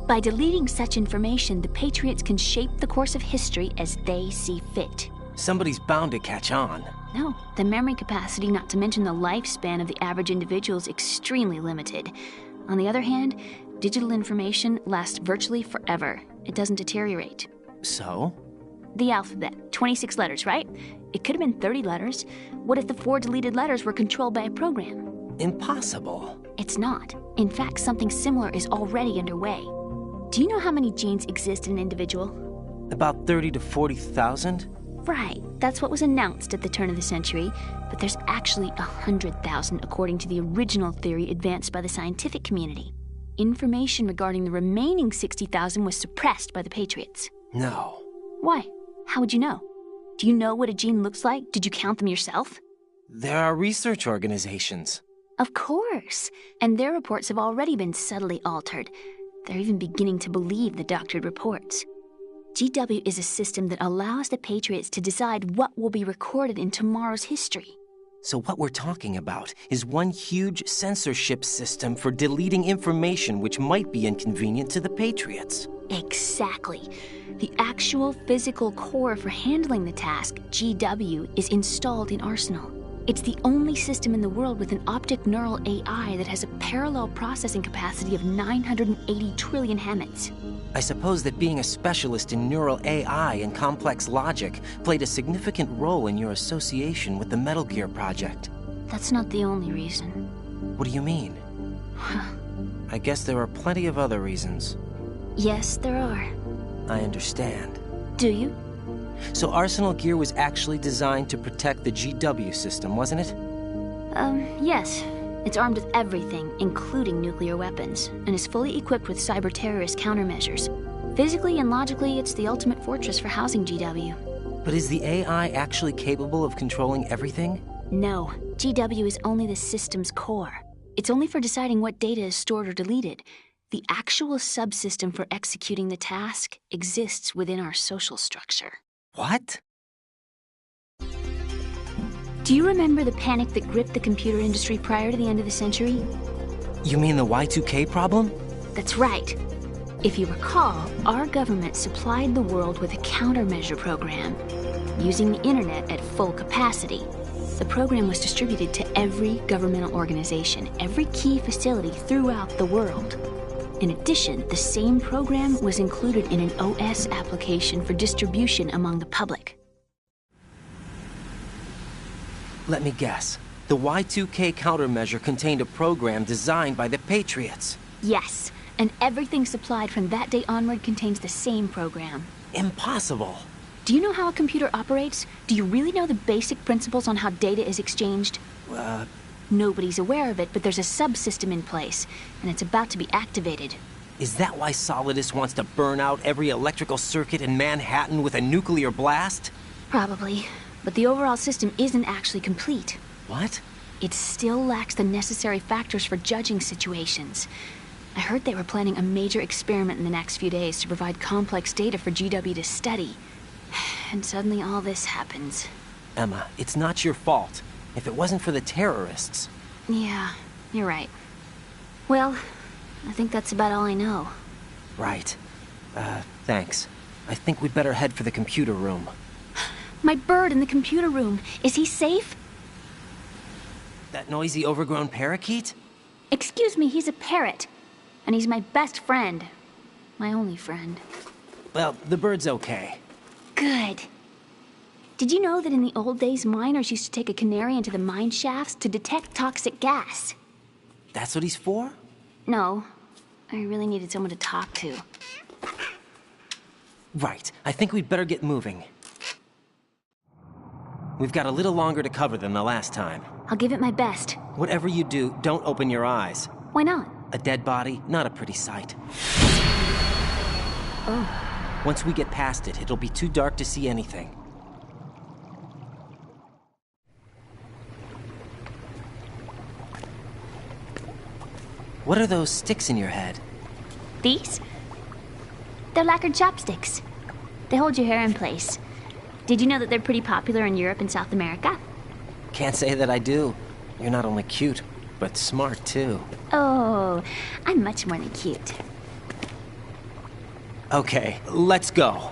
By deleting such information, the Patriots can shape the course of history as they see fit. Somebody's bound to catch on. No, the memory capacity, not to mention the lifespan of the average individual, is extremely limited. On the other hand, digital information lasts virtually forever. It doesn't deteriorate. So? The alphabet, 26 letters, right? It could have been 30 letters. What if the 4 deleted letters were controlled by a program? Impossible. It's not. In fact, something similar is already underway. Do you know how many genes exist in an individual? About 30 to 40,000? Right. That's what was announced at the turn of the century. But there's actually 100,000 according to the original theory advanced by the scientific community. Information regarding the remaining 60,000 was suppressed by the Patriots. No. Why? How would you know? Do you know what a gene looks like? Did you count them yourself? There are research organizations. Of course. And their reports have already been subtly altered. They're even beginning to believe the doctored reports. GW is a system that allows the Patriots to decide what will be recorded in tomorrow's history. So what we're talking about is one huge censorship system for deleting information which might be inconvenient to the Patriots. Exactly. The actual physical core for handling the task, GW, is installed in Arsenal. It's the only system in the world with an optic neural AI that has a parallel processing capacity of 980 trillion Hammets. I suppose that being a specialist in neural AI and complex logic played a significant role in your association with the Metal Gear project. That's not the only reason. What do you mean? I guess there are plenty of other reasons. Yes, there are. I understand. Do you? So Arsenal Gear was actually designed to protect the GW system, wasn't it? Yes. It's armed with everything, including nuclear weapons, and is fully equipped with cyber-terrorist countermeasures. Physically and logically, it's the ultimate fortress for housing GW. But is the AI actually capable of controlling everything? No, GW is only the system's core. It's only for deciding what data is stored or deleted. The actual subsystem for executing the task exists within our social structure. What? Do you remember the panic that gripped the computer industry prior to the end of the century? You mean the Y2K problem? That's right. If you recall, our government supplied the world with a countermeasure program. Using the internet at full capacity, the program was distributed to every governmental organization, every key facility throughout the world. In addition, the same program was included in an OS application for distribution among the public. Let me guess. The Y2K countermeasure contained a program designed by the Patriots. Yes, and everything supplied from that day onward contains the same program. Impossible. Do you know how a computer operates? Do you really know the basic principles on how data is exchanged? Nobody's aware of it, but there's a subsystem in place, and it's about to be activated. Is that why Solidus wants to burn out every electrical circuit in Manhattan with a nuclear blast? Probably, but the overall system isn't actually complete. What? It still lacks the necessary factors for judging situations. I heard they were planning a major experiment in the next few days to provide complex data for GW to study. And suddenly all this happens. Emma, it's not your fault. If it wasn't for the terrorists... Yeah, you're right. Well, I think that's about all I know. Right. Thanks. I think we'd better head for the computer room. My bird in the computer room. Is he safe? That noisy, overgrown parakeet? Excuse me, he's a parrot. And he's my best friend. My only friend. Well, the bird's okay. Good. Did you know that in the old days, miners used to take a canary into the mine shafts to detect toxic gas? That's what he's for? No. I really needed someone to talk to. Right. I think we'd better get moving. We've got a little longer to cover than the last time. I'll give it my best. Whatever you do, don't open your eyes. Why not? A dead body, not a pretty sight. Oh. Once we get past it, it'll be too dark to see anything. What are those sticks in your head? These? They're lacquered chopsticks. They hold your hair in place. Did you know that they're pretty popular in Europe and South America? Can't say that I do. You're not only cute, but smart too. Oh, I'm much more than cute. Okay, let's go.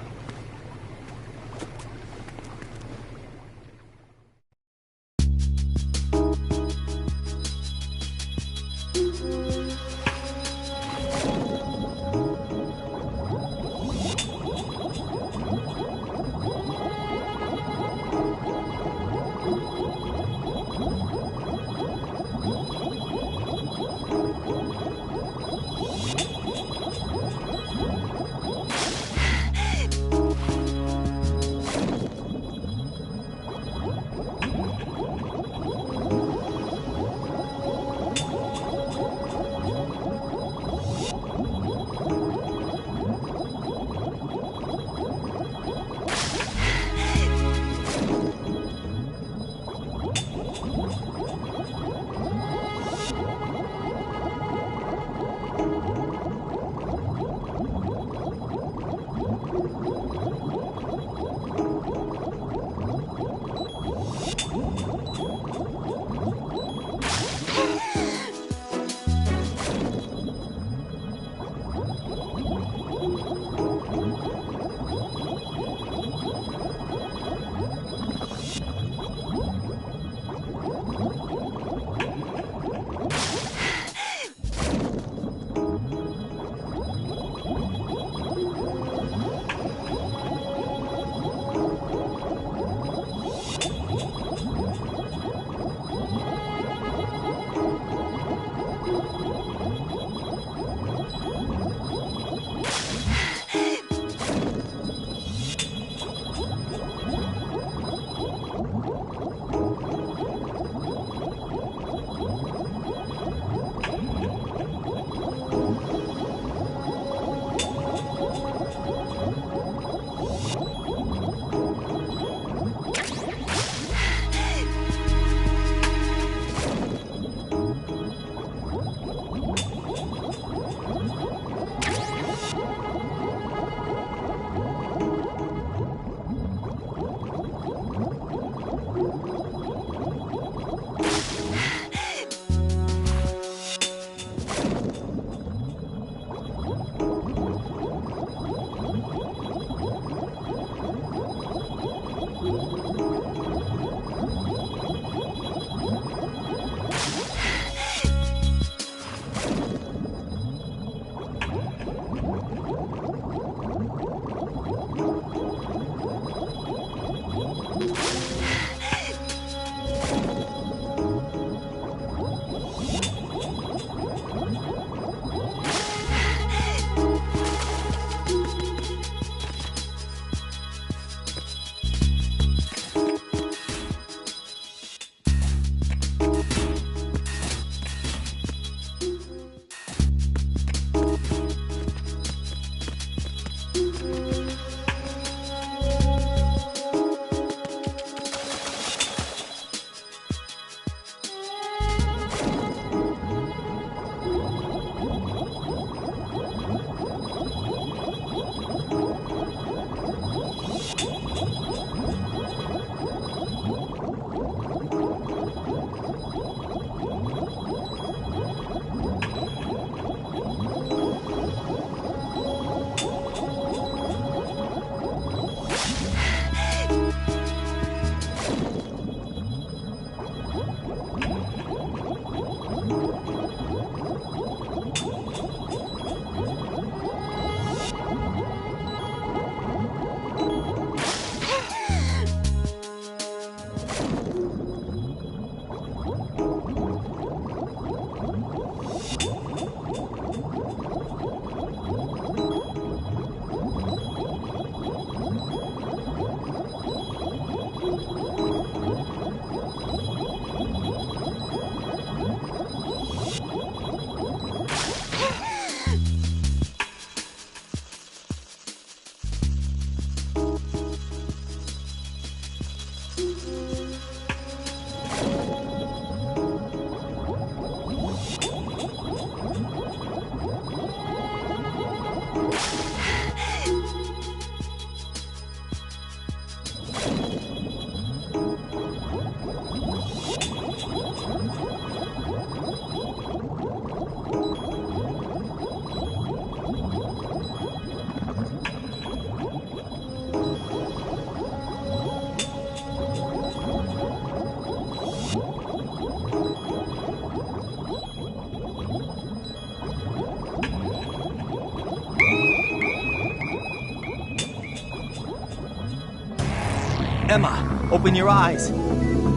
Emma, open your eyes.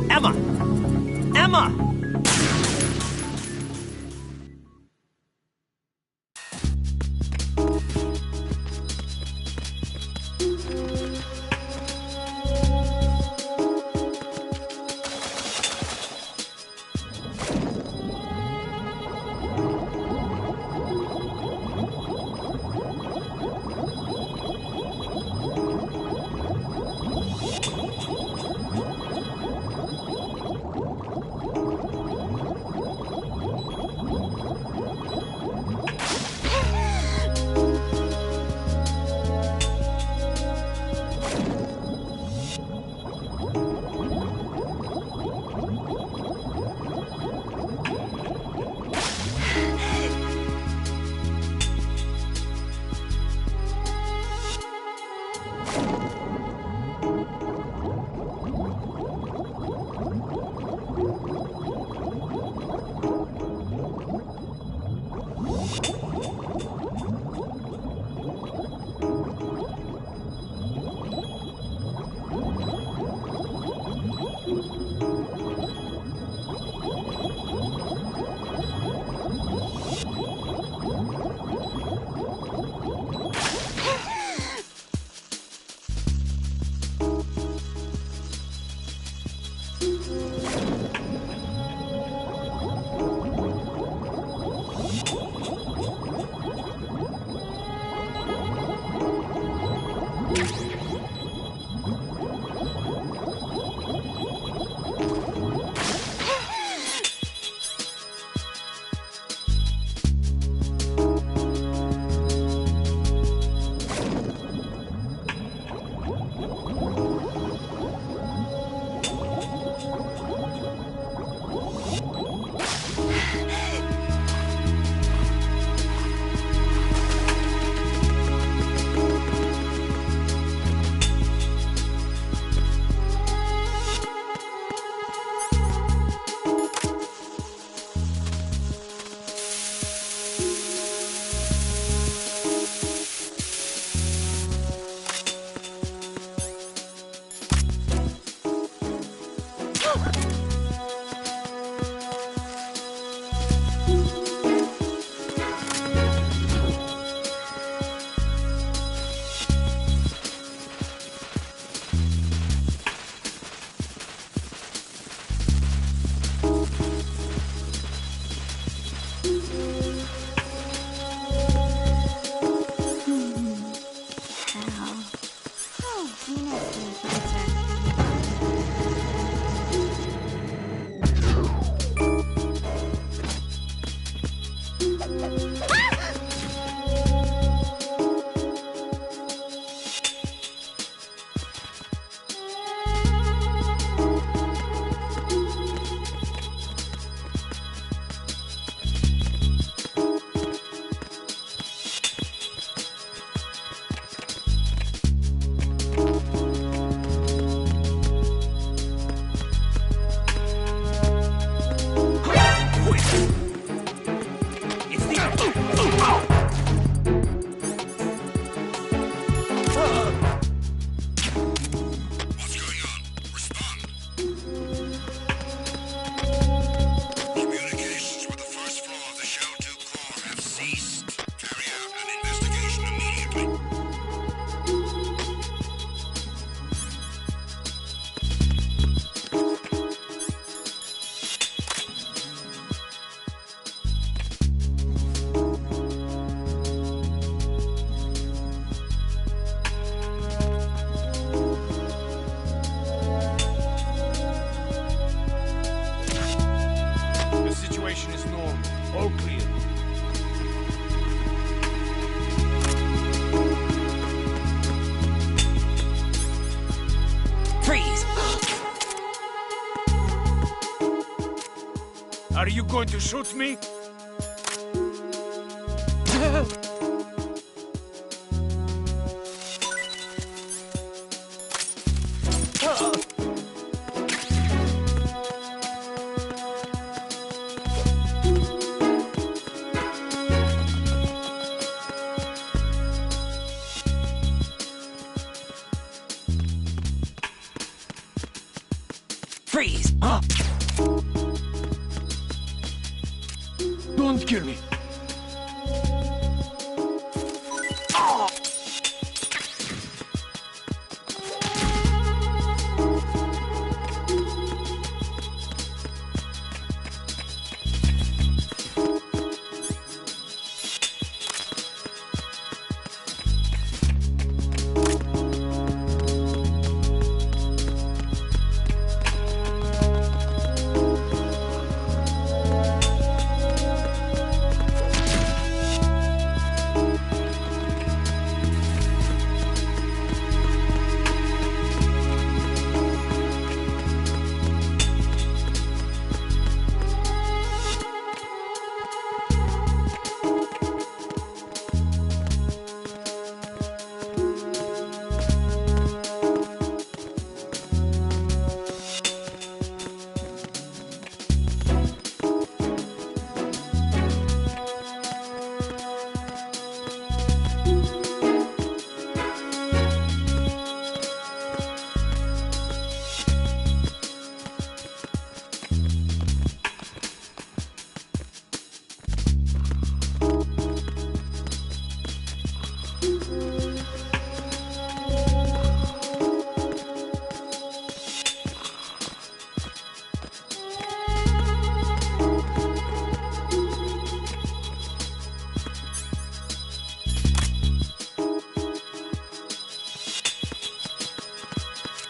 Emma! Emma! Are you going to shoot me? Don't kill me.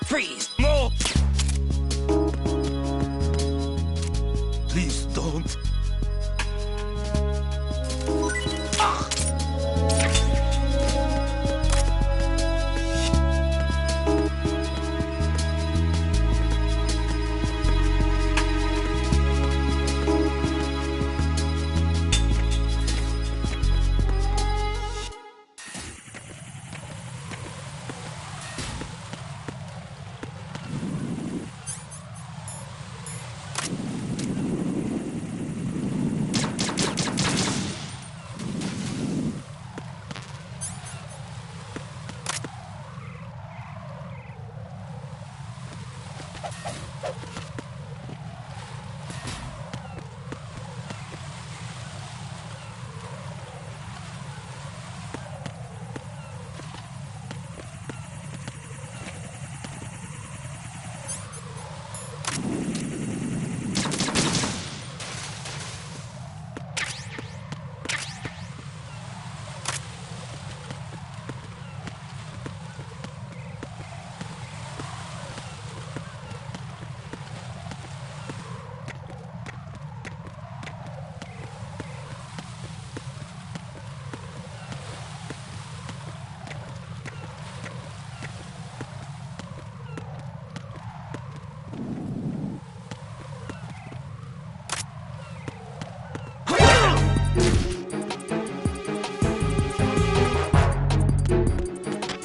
Freeze! No! Please don't.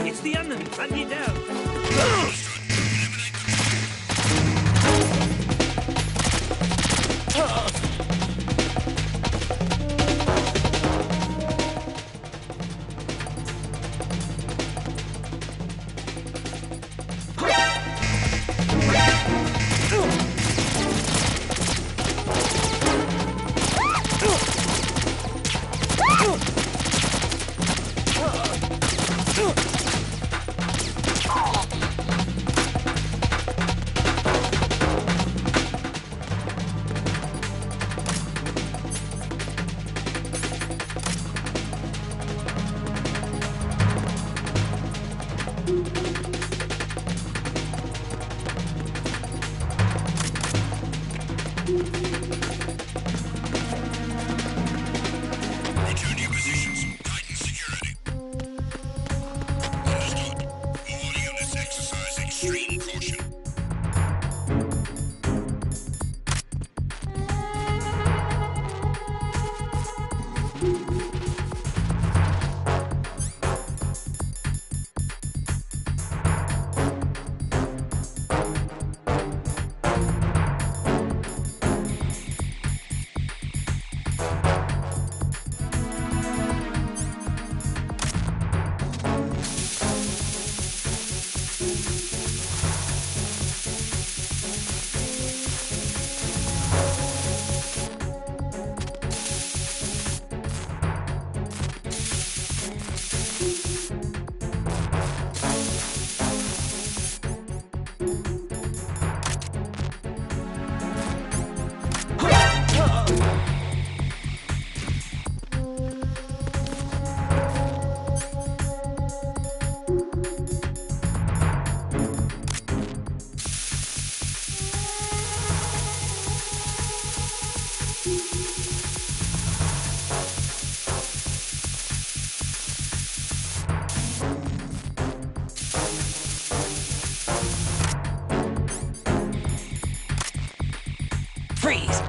It's the enemy! Run you down! Return to your positions. Titan security. Understood. All units exercise extreme caution. Freeze!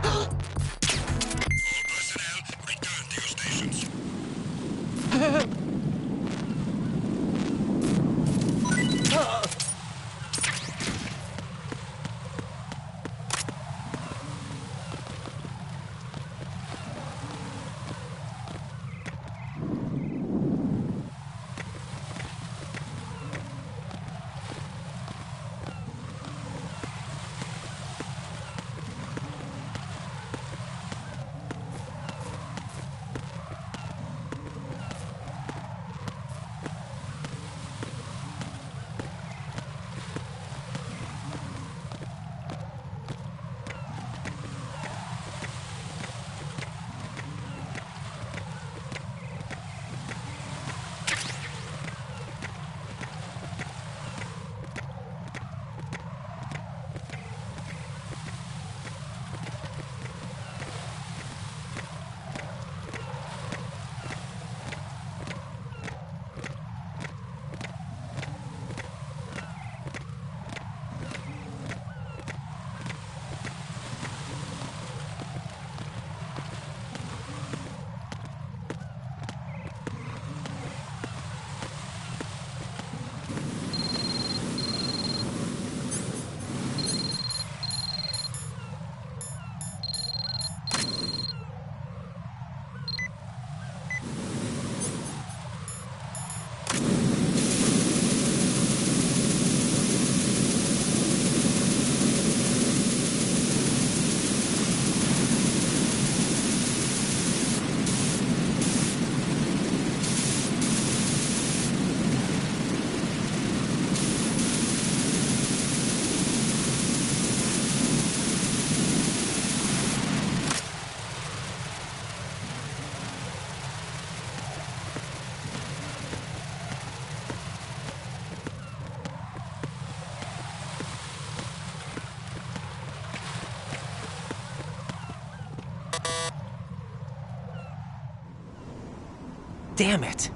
Damn it!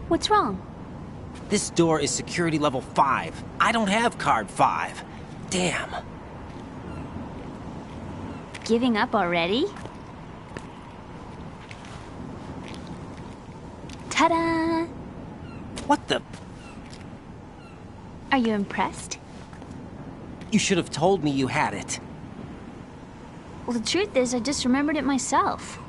What's wrong? This door is security level 5. I don't have card 5. Damn. Giving up already? Ta-da! What the? Are you impressed? You should have told me you had it. Well, the truth is, I just remembered it myself.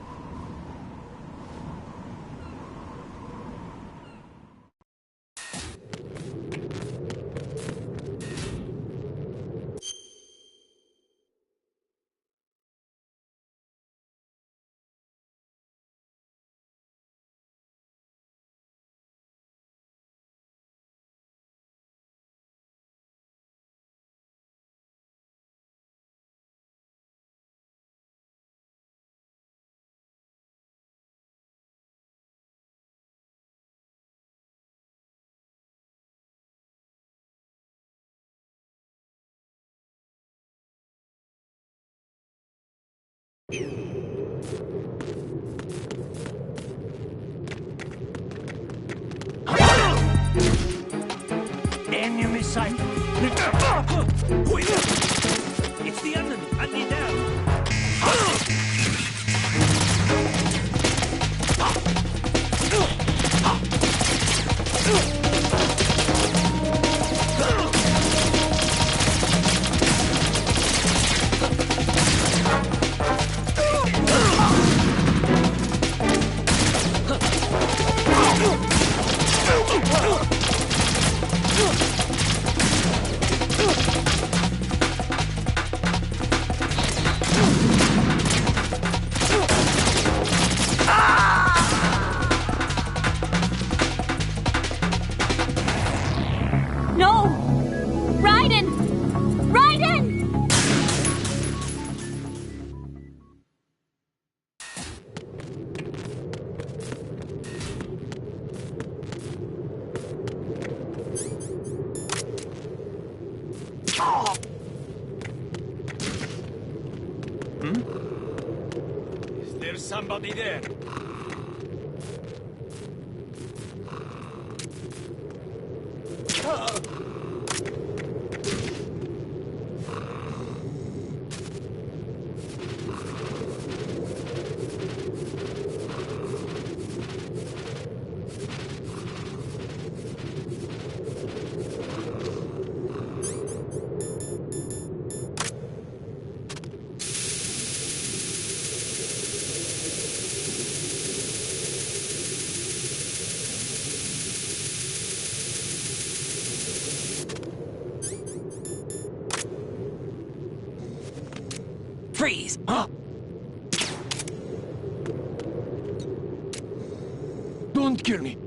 Enemy sight. It's the enemy. I need No! Raiden! Raiden! Is there somebody there? Freeze! Don't kill me.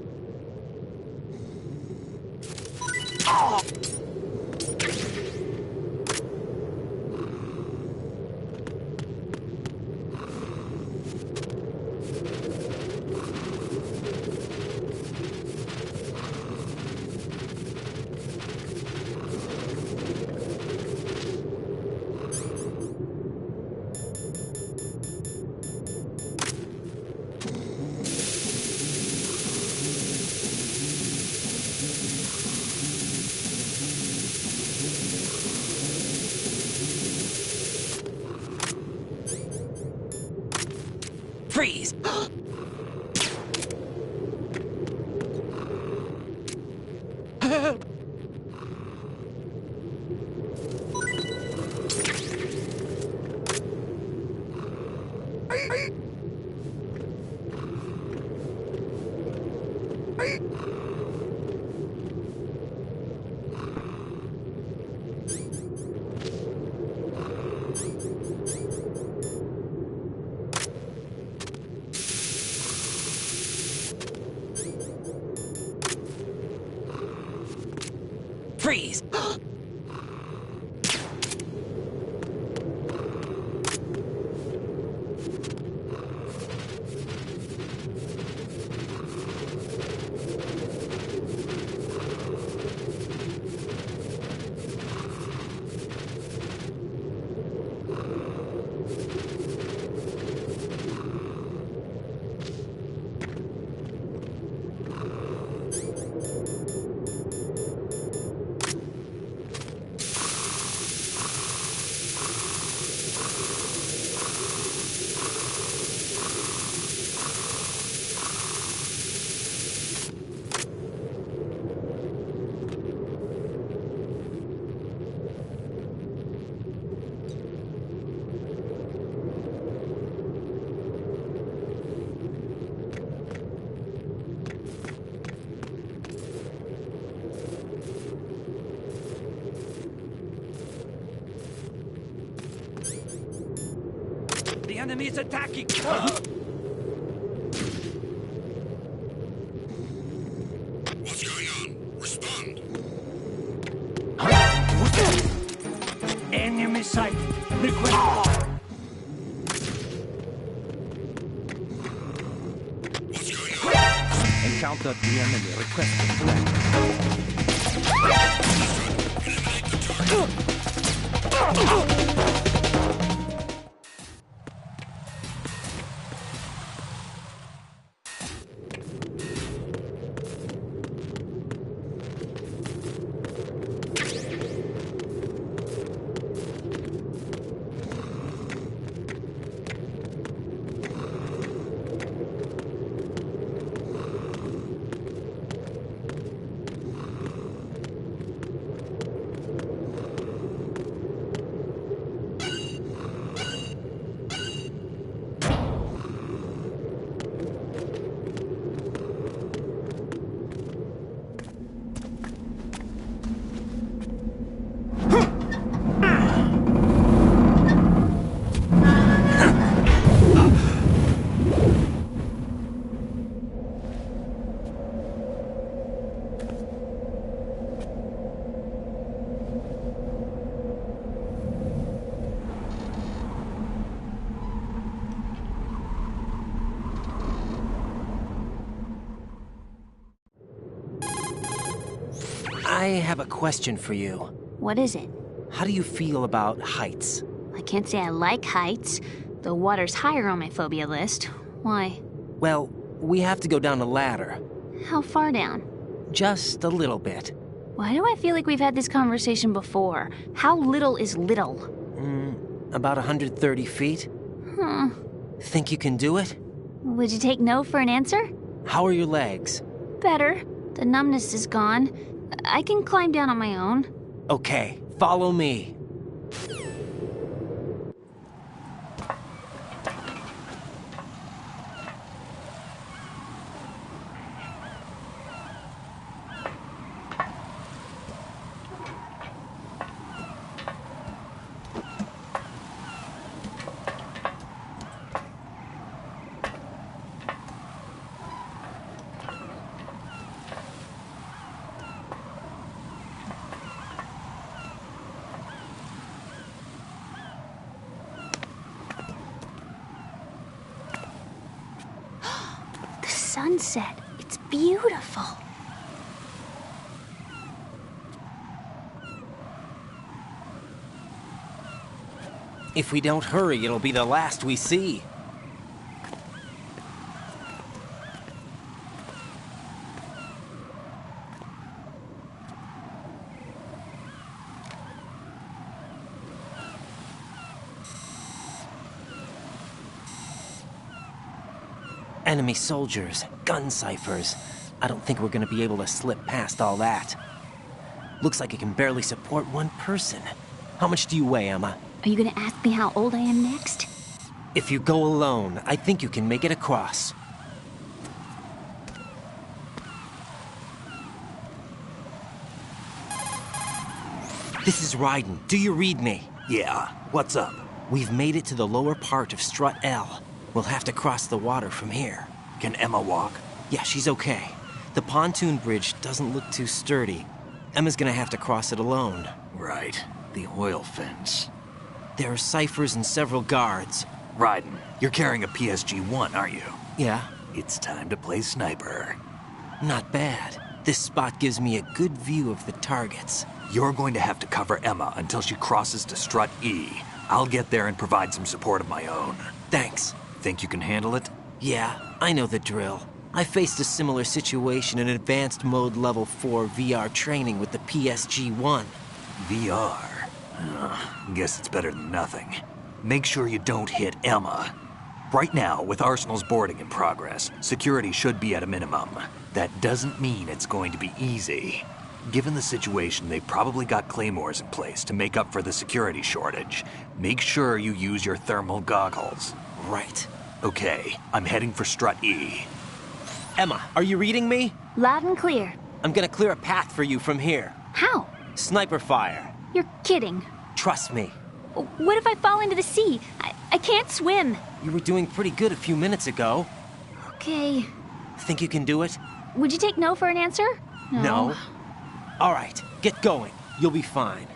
Freeze! Freeze! The enemy is attacking! What's going on? Respond. Enemy sight! Request... What's going on? Encountered the enemy. Request I have a question for you. What is it? How do you feel about heights? I can't say I like heights. The water's higher on my phobia list. Why? Well, we have to go down a ladder. How far down? Just a little bit. Why do I feel like we've had this conversation before? How little is little? About 130 feet. Think you can do it? Would you take no for an answer? How are your legs? Better. The numbness is gone. I can climb down on my own. Okay, follow me. sunset. It's beautiful. If we don't hurry, it'll be the last we see. Enemy soldiers, gun ciphers. I don't think we're gonna be able to slip past all that. Looks like it can barely support one person. How much do you weigh, Emma? Are you gonna ask me how old I am next? If you go alone, I think you can make it across. This is Raiden. Do you read me? Yeah, what's up? We've made it to the lower part of Strut L. We'll have to cross the water from here. Can Emma walk? Yeah, she's okay. The pontoon bridge doesn't look too sturdy. Emma's gonna have to cross it alone. Right. The oil fence. There are ciphers and several guards. Raiden, you're carrying a PSG-1, aren't you? Yeah. It's time to play sniper. Not bad. This spot gives me a good view of the targets. You're going to have to cover Emma until she crosses to Strut E. I'll get there and provide some support of my own. Thanks. Think you can handle it? Yeah, I know the drill. I faced a similar situation in Advanced Mode Level 4 VR training with the PSG-1. VR? Guess it's better than nothing. Make sure you don't hit Emma. Right now, with Arsenal's boarding in progress, security should be at a minimum. That doesn't mean it's going to be easy. Given the situation, they've probably got claymores in place to make up for the security shortage. Make sure you use your thermal goggles. Right. Okay, I'm heading for Strut E. Emma, are you reading me? Loud and clear. I'm gonna clear a path for you from here. How? Sniper fire. You're kidding. Trust me. What if I fall into the sea? I can't swim. You were doing pretty good a few minutes ago. Okay. Think you can do it? Would you take no for an answer? No. All right, get going. You'll be fine.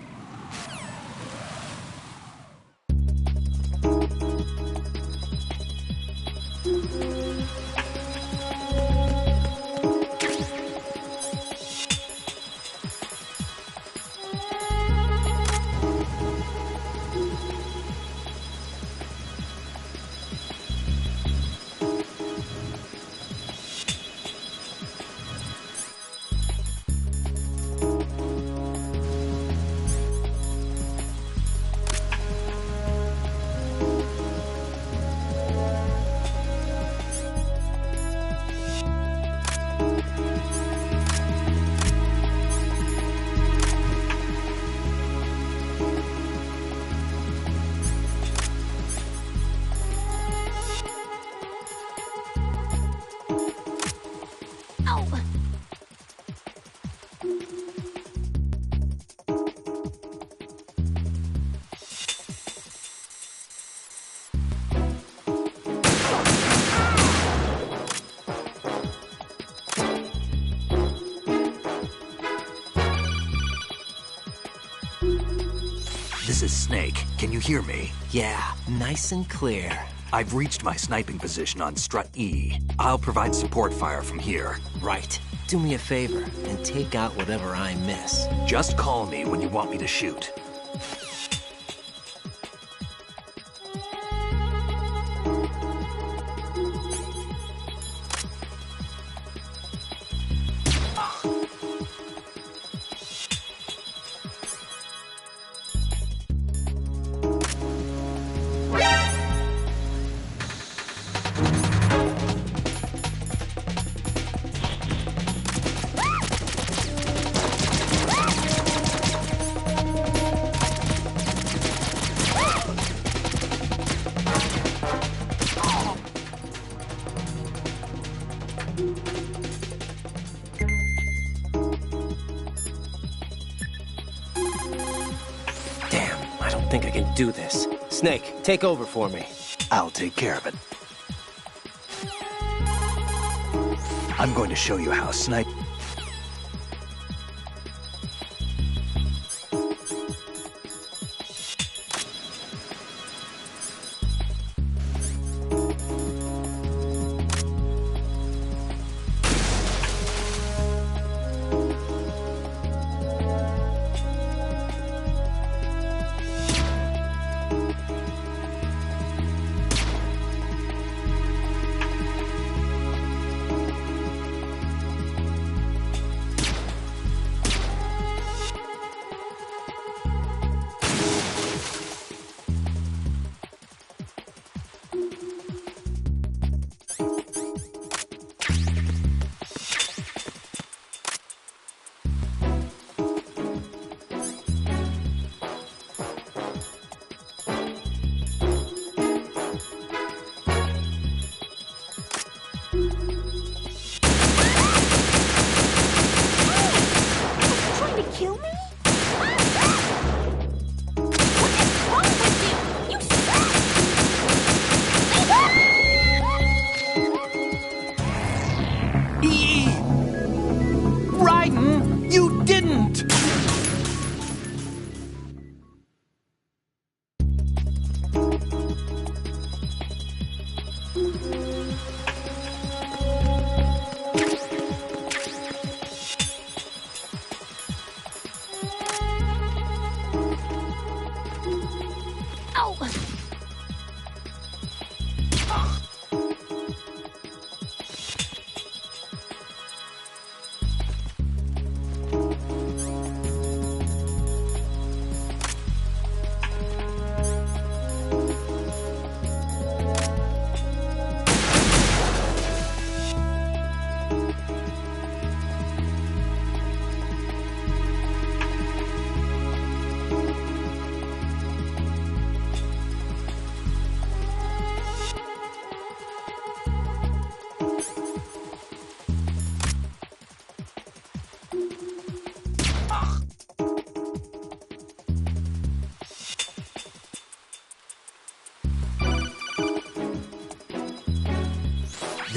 This is Snake. Can you hear me? Yeah, nice and clear. I've reached my sniping position on Strut E. I'll provide support fire from here. Right. Do me a favor and take out whatever I miss. Just call me when you want me to shoot. I don't think I can do this. Snake, take over for me. I'll take care of it. I'm going to show you how snipe...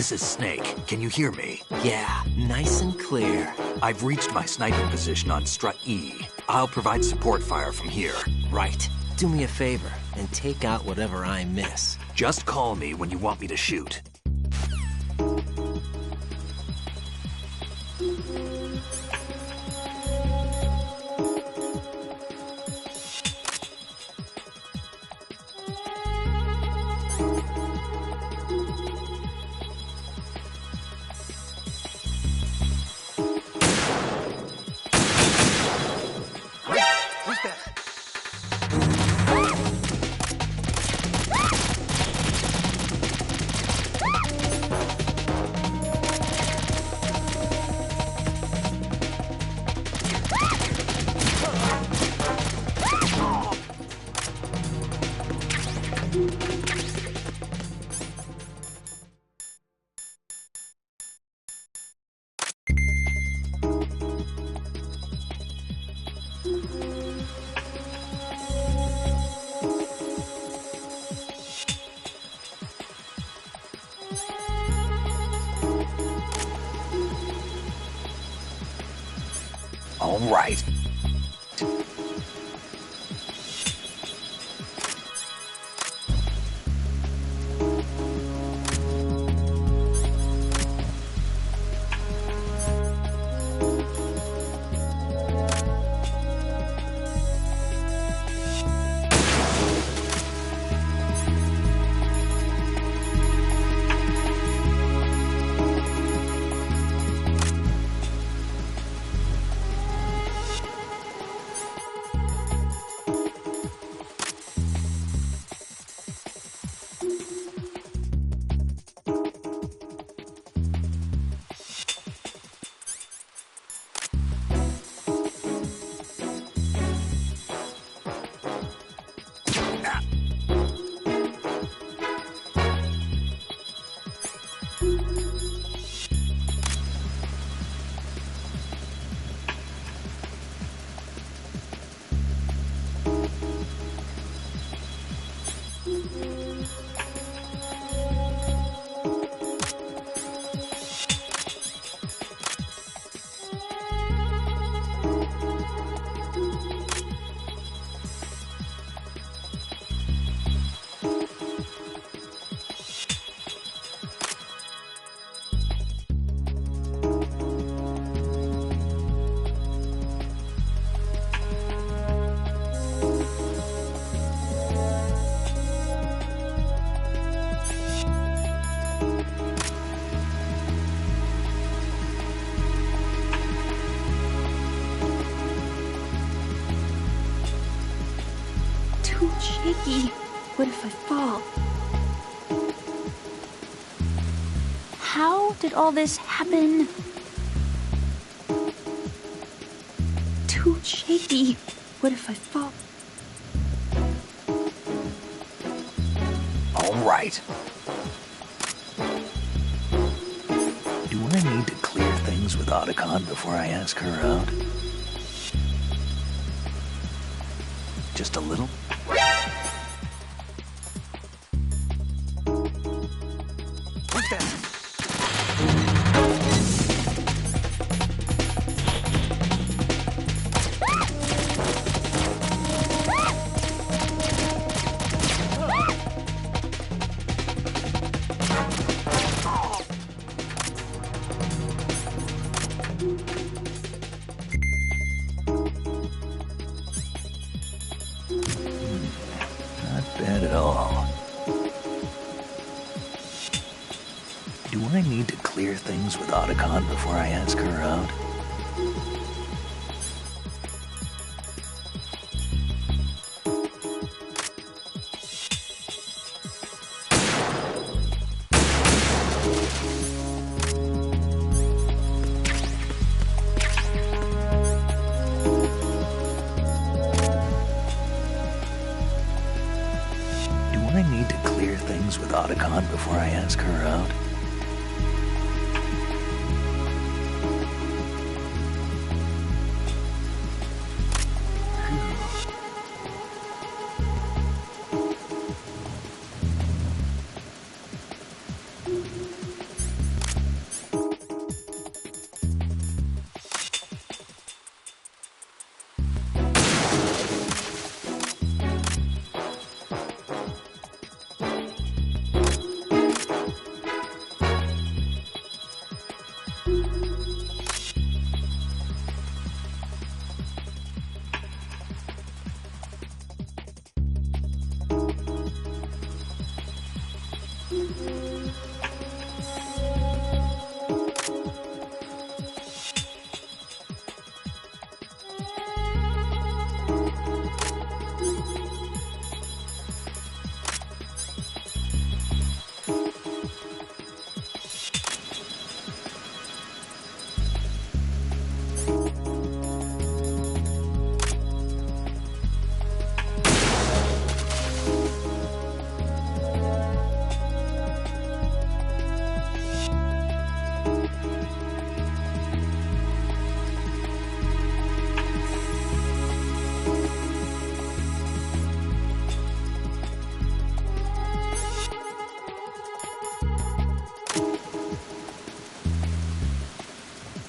This is Snake. Can you hear me? Yeah, nice and clear. I've reached my sniping position on Strut E. I'll provide support fire from here. Right. Do me a favor and take out whatever I miss. Just call me when you want me to shoot. All right. Shaky. What if I fall? How did all this happen? Too shaky. What if I fall? All right. Do I need to clear things with Otacon before I ask her out? Just a little? Bad at all. Do I need to clear things with Otacon before I ask her out? I need to clear things with Otacon before I ask her out?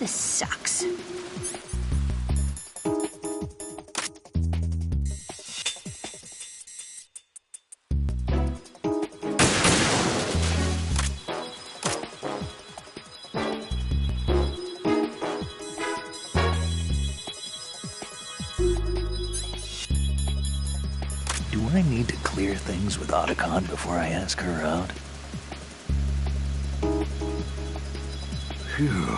This sucks. Do I need to clear things with Otacon before I ask her out? Phew.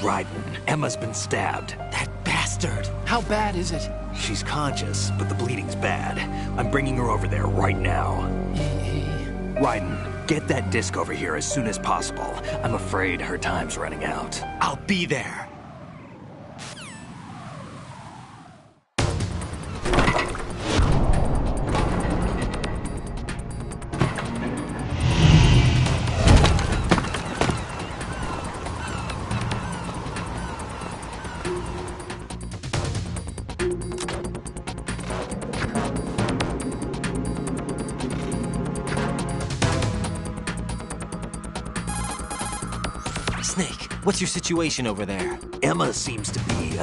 Raiden, Emma's been stabbed. That bastard! How bad is it? She's conscious, but the bleeding's bad. I'm bringing her over there right now. Raiden, get that disc over here as soon as possible. I'm afraid her time's running out. I'll be there. Snake, what's your situation over there? Emma seems to be,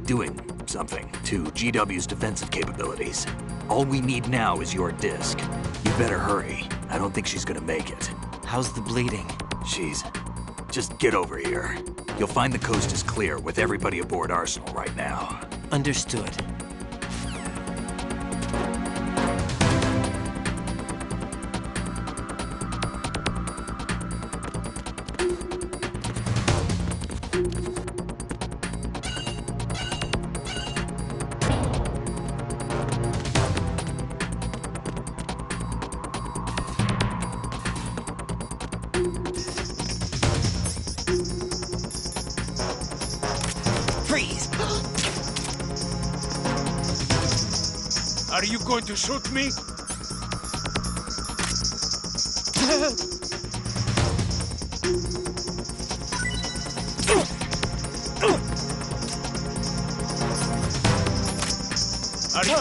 doing something to GW's defensive capabilities. All we need now is your disc. You better hurry. I don't think she's gonna make it. How's the bleeding? Just get over here. You'll find the coast is clear with everybody aboard Arsenal right now. Understood. Freeze! Are you going to shoot me? Are you...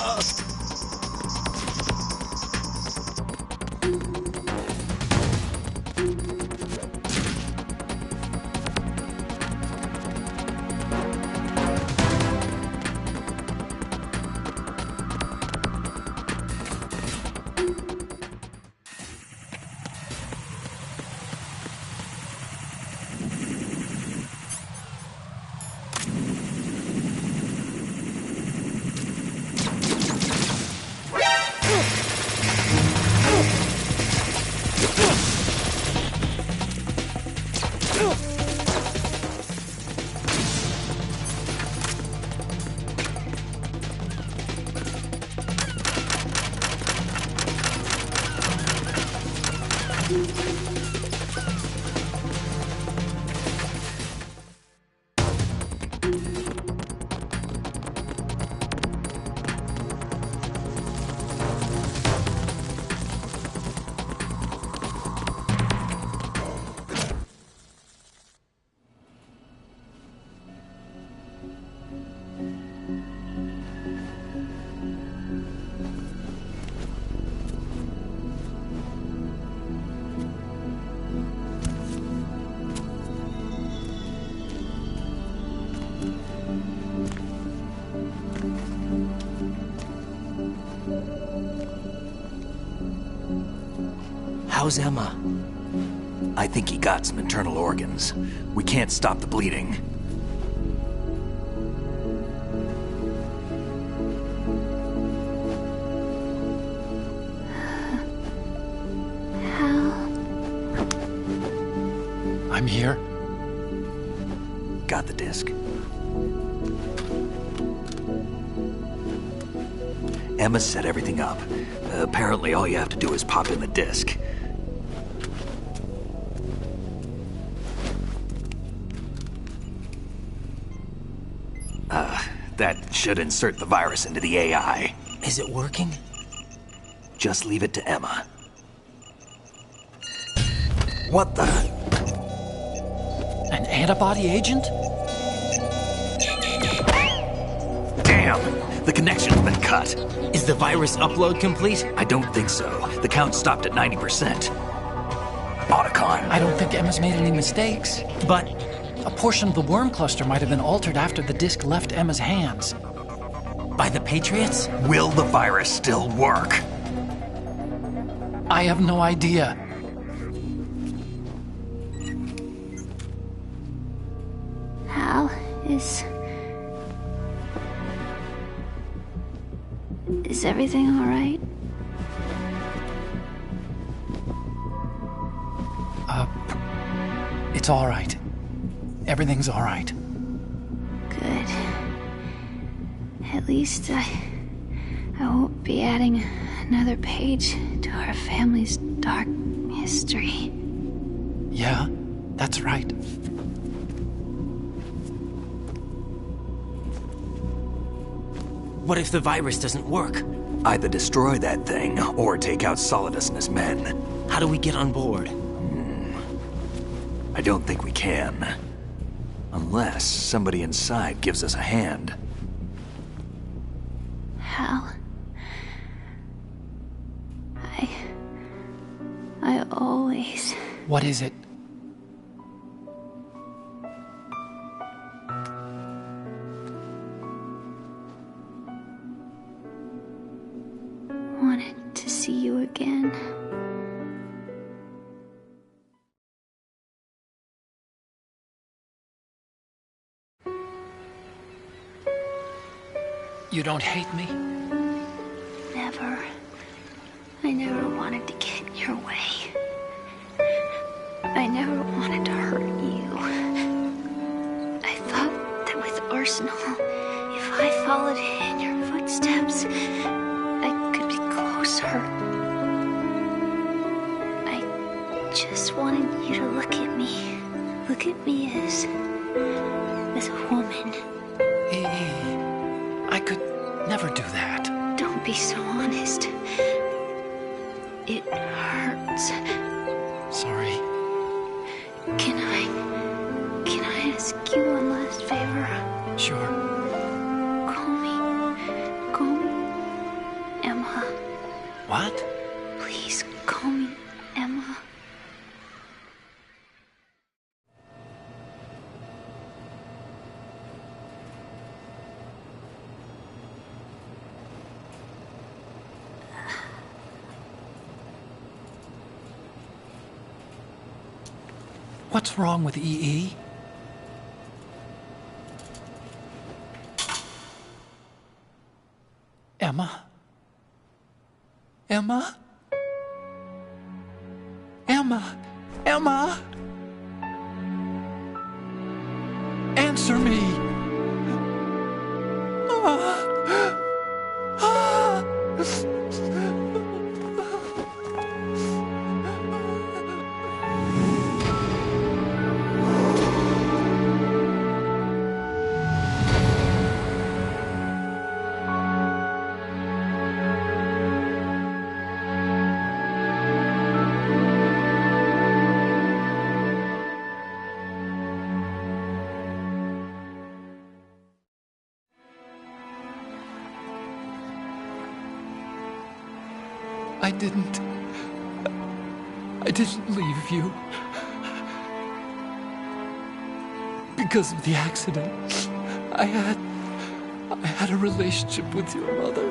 How's Emma? I think he got some internal organs. We can't stop the bleeding. I'm here. Got the disc. Emma set everything up. Apparently all you have to do is pop in the disc. That should insert the virus into the AI. Is it working? Just leave it to Emma. What the? An antibody agent? Damn! The connection's been cut. Is the virus upload complete? I don't think so. The count stopped at 90%. Otacon. I don't think Emma's made any mistakes. But a portion of the worm cluster might have been altered after the disc left Emma's hands. By the Patriots? Will the virus still work? I have no idea. Hal, is everything all right? It's all right. Everything's all right. Good. At least I won't be adding another page to our family's dark history. Yeah, that's right. What if the virus doesn't work? Either destroy that thing, or take out Solidus and his men. How do we get on board? I don't think we can. Unless somebody inside gives us a hand. Hal, I always... What is it? wanted to see you again. You don't hate me? Never. I never wanted to get in your way. I never wanted to hurt you. I thought that with Arsenal, if I followed in your footsteps, I could be closer. I just wanted you to look at me. Look at me as a woman. I could never do that. Don't be so honest. It hurts. Sorry. Can I ask you one last favor? Sure. Call me Emma. What? Please call me Emma. What's wrong with EE? Emma? Emma? Emma? Emma? Answer me! I didn't leave you. Because of the accident, I had a relationship with your mother.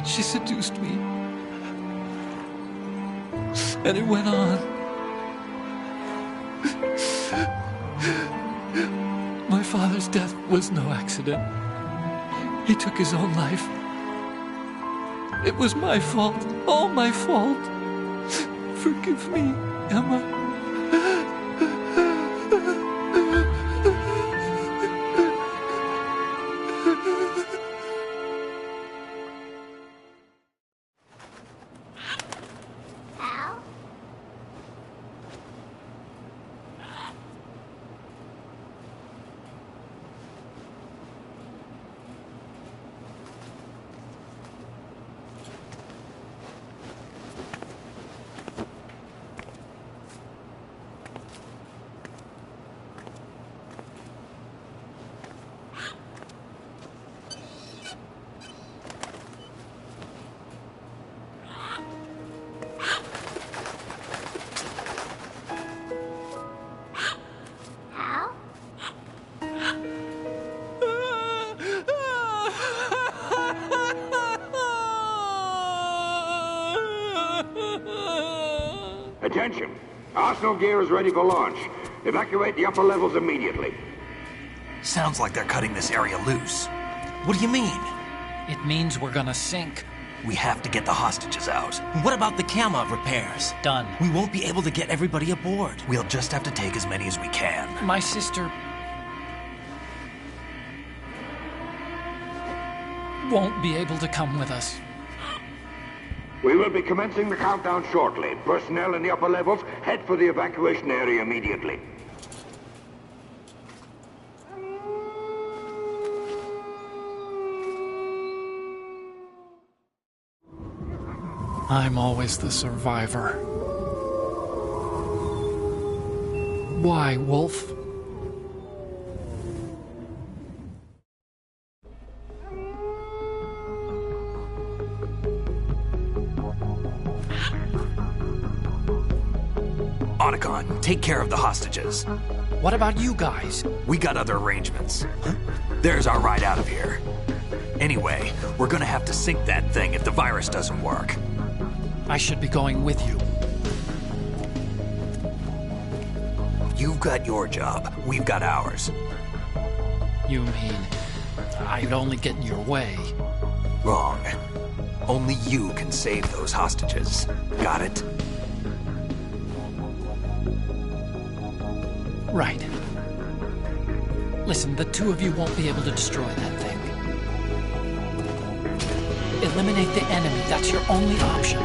She seduced me And it went on. My father's death was no accident. He took his own life. It was my fault, all my fault. Forgive me, Emma. Attention! Arsenal gear is ready for launch. Evacuate the upper levels immediately. Sounds like they're cutting this area loose. What do you mean? It means we're gonna sink. We have to get the hostages out. What about the camera repairs? Done. We won't be able to get everybody aboard. We'll just have to take as many as we can. My sister won't be able to come with us. We will be commencing the countdown shortly. Personnel in the upper levels, head for the evacuation area immediately. I'm always the survivor. Why, Wolf? Otacon, take care of the hostages. What about you guys? We got other arrangements. There's our ride out of here. Anyway, we're gonna have to sink that thing if the virus doesn't work. I should be going with you. You've got your job. We've got ours. You mean I'd only get in your way? Wrong. Only you can save those hostages. Got it? Right. Listen, the two of you won't be able to destroy that thing. Eliminate the enemy. That's your only option.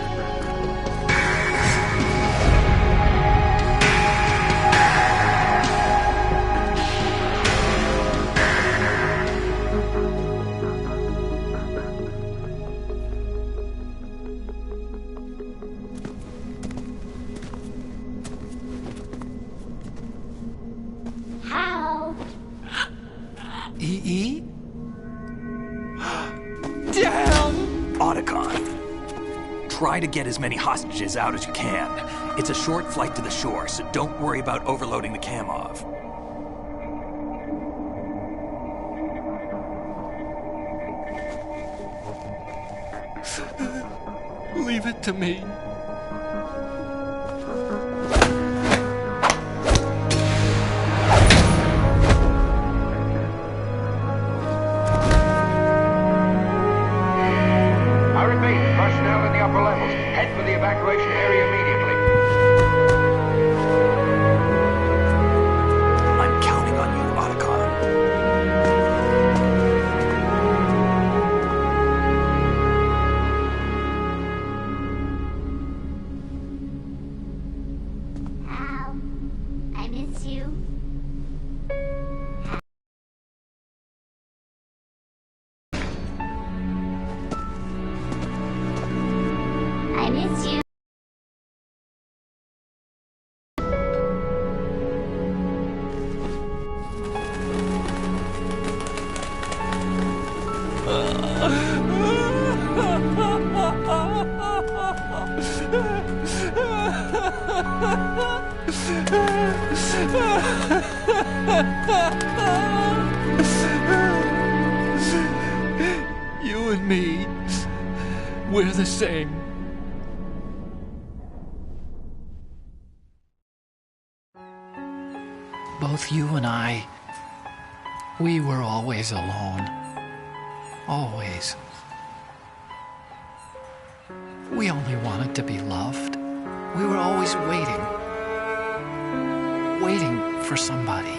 EE? Damn! Otacon, try to get as many hostages out as you can. It's a short flight to the shore, so don't worry about overloading the Kamov. Leave it to me. Personnel in the upper levels, head for the evacuation area immediately. I'm counting on you, Otacon. Al, I miss you. I miss you. You and me, we're the same. both you and I, we were always alone. Always. We only wanted to be loved. We were always waiting. Waiting for somebody.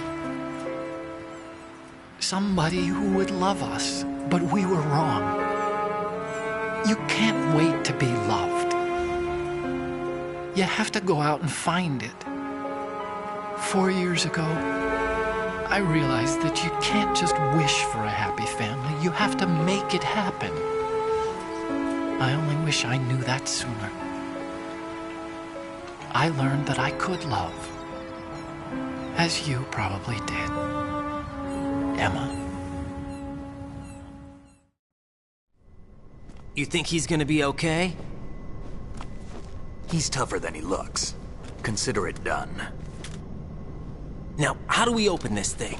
Somebody who would love us, but we were wrong. You can't wait to be loved. You have to go out and find it. 4 years ago, I realized that you can't just wish for a happy family. You have to make it happen. I only wish I knew that sooner. I learned that I could love, as you probably did, Emma. You think he's gonna be okay? He's tougher than he looks. Consider it done. Now, how do we open this thing?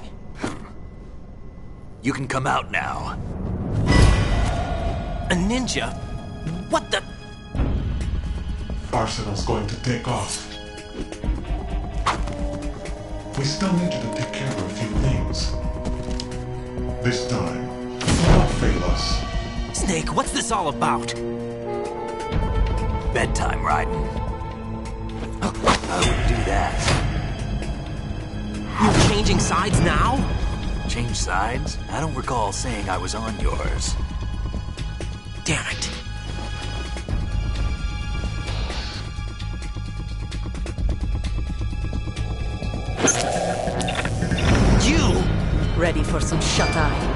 You can come out now. A ninja? What the? Arsenal's going to take off. We still need you to take care of a few things. This time, do not fail us. Snake, what's this all about? Bedtime, Raiden. I wouldn't do that. You're changing sides now? Change sides? I don't recall saying I was on yours. Damn it. You! Ready for some shut-eye?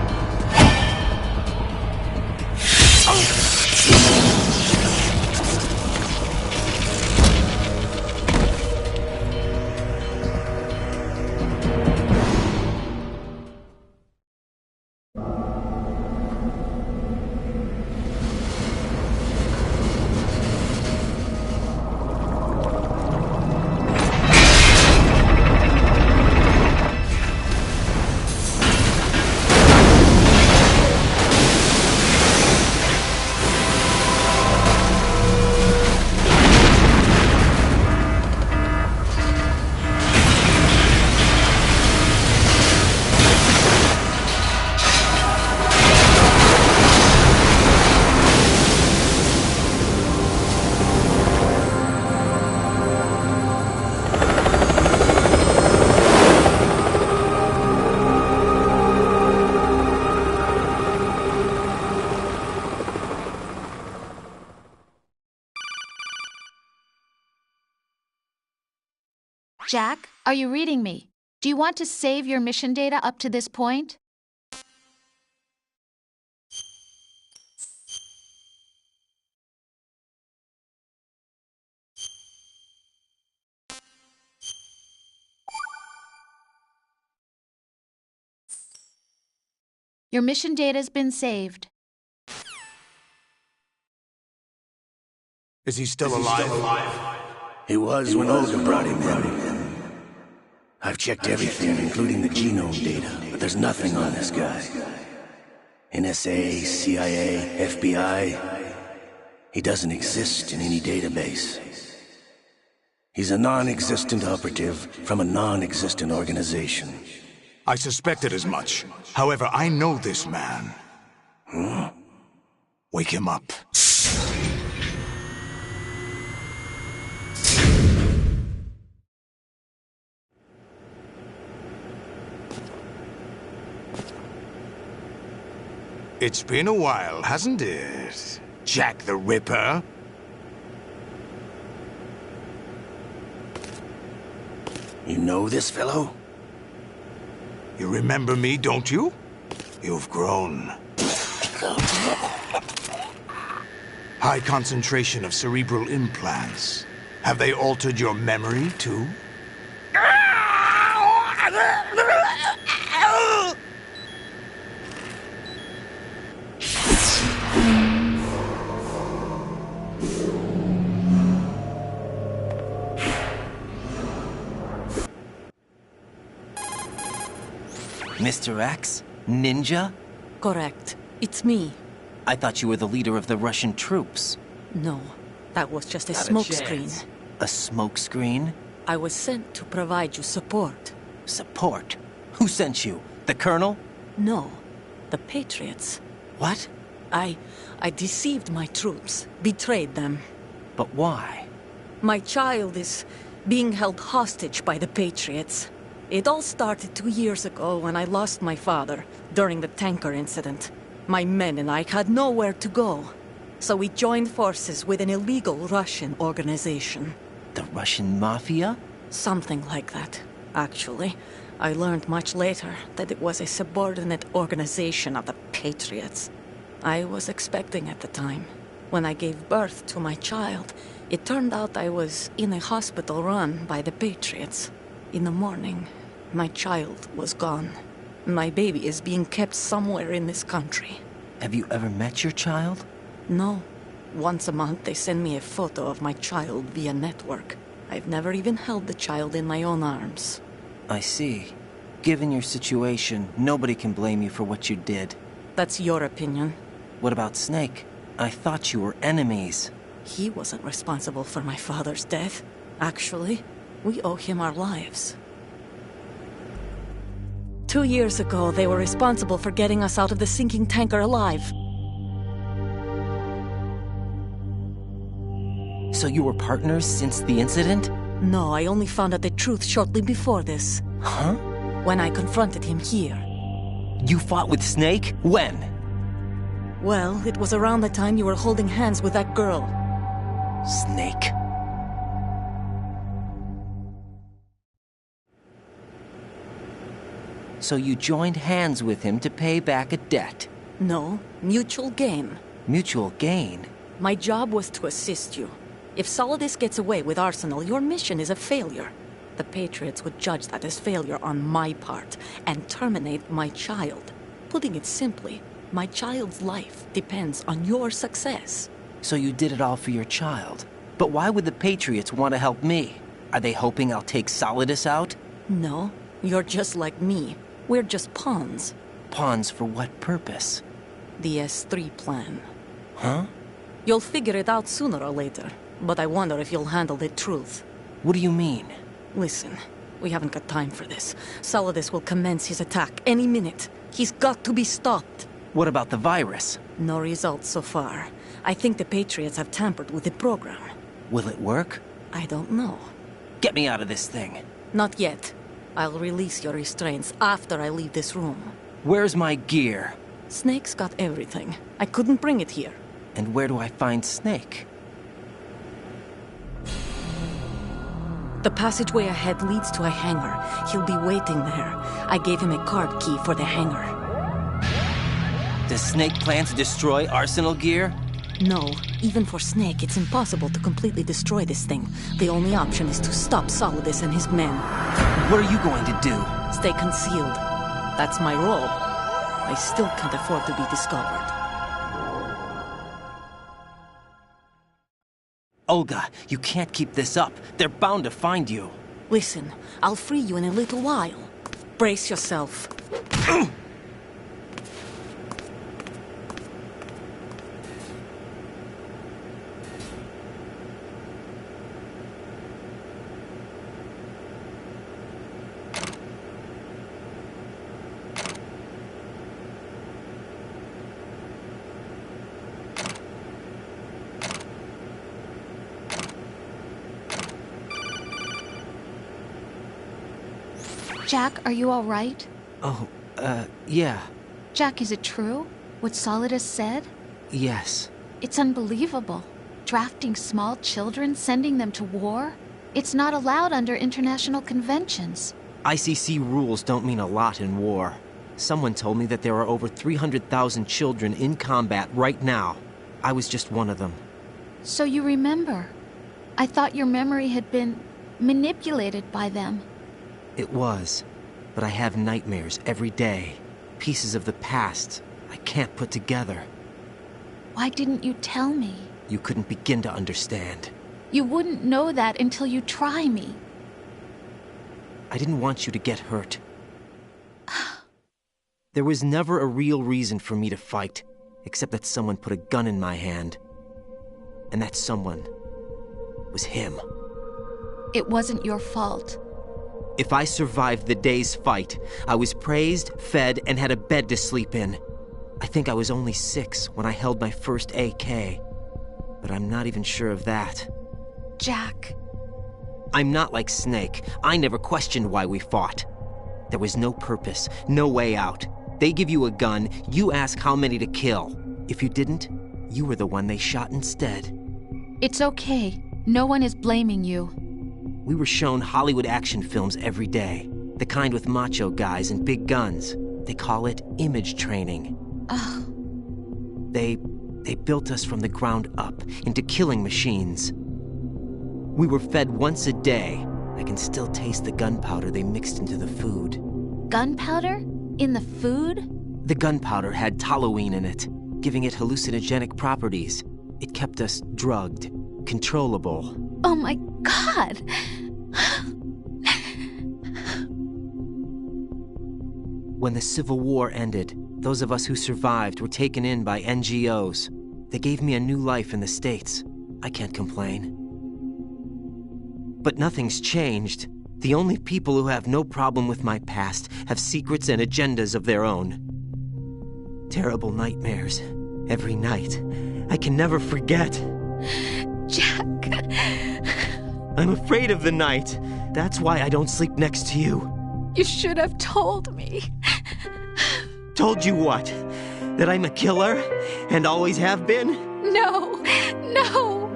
Jack, are you reading me? Do you want to save your mission data up to this point? Your mission data's been saved. Is he still alive? He was when Olga brought him in. I've checked everything, including the genome data, but there's nothing on this guy. NSA, CIA, FBI. He doesn't exist in any database. He's a non-existent operative from a non-existent organization. I suspected as much. However, I know this man. Huh? Wake him up. It's been a while, hasn't it? Jack the Ripper? You know this fellow? You remember me, don't you? You've grown. High concentration of cerebral implants. Have they altered your memory, too? Mr. X? Ninja? Correct. It's me. I thought you were the leader of the Russian troops. No, that was just a Not a smokescreen. chance. A smokescreen? I was sent to provide you support. Support? Who sent you? The Colonel? No, the Patriots. What? I deceived my troops, betrayed them. But why? My child is being held hostage by the Patriots. It all started 2 years ago when I lost my father during the tanker incident. My men and I had nowhere to go, so we joined forces with an illegal Russian organization. The Russian Mafia? Something like that, actually. I learned much later that it was a subordinate organization of the Patriots. I was expecting at the time. When I gave birth to my child, it turned out I was in a hospital run by the Patriots. In the morning, my child was gone. My baby is being kept somewhere in this country. Have you ever met your child? No. Once a month, they send me a photo of my child via network. I've never even held the child in my own arms. I see. Given your situation, nobody can blame you for what you did. That's your opinion. What about Snake? I thought you were enemies. He wasn't responsible for my father's death. Actually, we owe him our lives. 2 years ago, they were responsible for getting us out of the sinking tanker alive. So you were partners since the incident? No, I only found out the truth shortly before this. Huh? When I confronted him here. You fought with Snake? When? Well, it was around the time you were holding hands with that girl. Snake. So you joined hands with him to pay back a debt? No, mutual gain. Mutual gain? My job was to assist you. If Solidus gets away with Arsenal, your mission is a failure. The Patriots would judge that as failure on my part and terminate my child. Putting it simply, my child's life depends on your success. So you did it all for your child. But why would the Patriots want to help me? Are they hoping I'll take Solidus out? No, you're just like me. We're just pawns. Pawns for what purpose? The S3 plan. Huh? You'll figure it out sooner or later, but I wonder if you'll handle the truth. What do you mean? Listen, we haven't got time for this. Solidus will commence his attack any minute. He's got to be stopped. What about the virus? No results so far. I think the Patriots have tampered with the program. Will it work? I don't know. Get me out of this thing. Not yet. I'll release your restraints after I leave this room. Where's my gear? Snake's got everything. I couldn't bring it here. And where do I find Snake? The passageway ahead leads to a hangar. He'll be waiting there. I gave him a card key for the hangar. Does Snake plan to destroy Arsenal gear? No. Even for Snake, it's impossible to completely destroy this thing. The only option is to stop Solidus and his men. What are you going to do? Stay concealed. That's my role. I still can't afford to be discovered. Olga, you can't keep this up. They're bound to find you. Listen, I'll free you in a little while. Brace yourself. Jack, are you all right? Oh, yeah. Jack, is it true? What Solidus said? Yes. It's unbelievable. Drafting small children, sending them to war? It's not allowed under international conventions. ICC rules don't mean a lot in war. Someone told me that there are over 300,000 children in combat right now. I was just one of them. So you remember. I thought your memory had been manipulated by them. It was, but I have nightmares every day. Pieces of the past I can't put together. Why didn't you tell me? You couldn't begin to understand. You wouldn't know that until you try me. I didn't want you to get hurt. There was never a real reason for me to fight, except that someone put a gun in my hand. And that someone was him. It wasn't your fault. If I survived the day's fight, I was praised, fed, and had a bed to sleep in. I think I was only 6 when I held my first AK. But I'm not even sure of that. Jack. I'm not like Snake. I never questioned why we fought. There was no purpose, no way out. They give you a gun, you ask how many to kill. If you didn't, you were the one they shot instead. It's okay. No one is blaming you. We were shown Hollywood action films every day. The kind with macho guys and big guns. They call it image training. They built us from the ground up into killing machines. We were fed once a day. I can still taste the gunpowder they mixed into the food. Gunpowder? In the food? The gunpowder had toluene in it, giving it hallucinogenic properties. It kept us drugged, controllable. Oh my God! When the Civil War ended, those of us who survived were taken in by NGOs. They gave me a new life in the States. I can't complain. But nothing's changed. The only people who have no problem with my past have secrets and agendas of their own. Terrible nightmares. Every night. I can never forget. Jack. I'm afraid of the night. That's why I don't sleep next to you. You should have told me. Told you what? That I'm a killer? And always have been? No.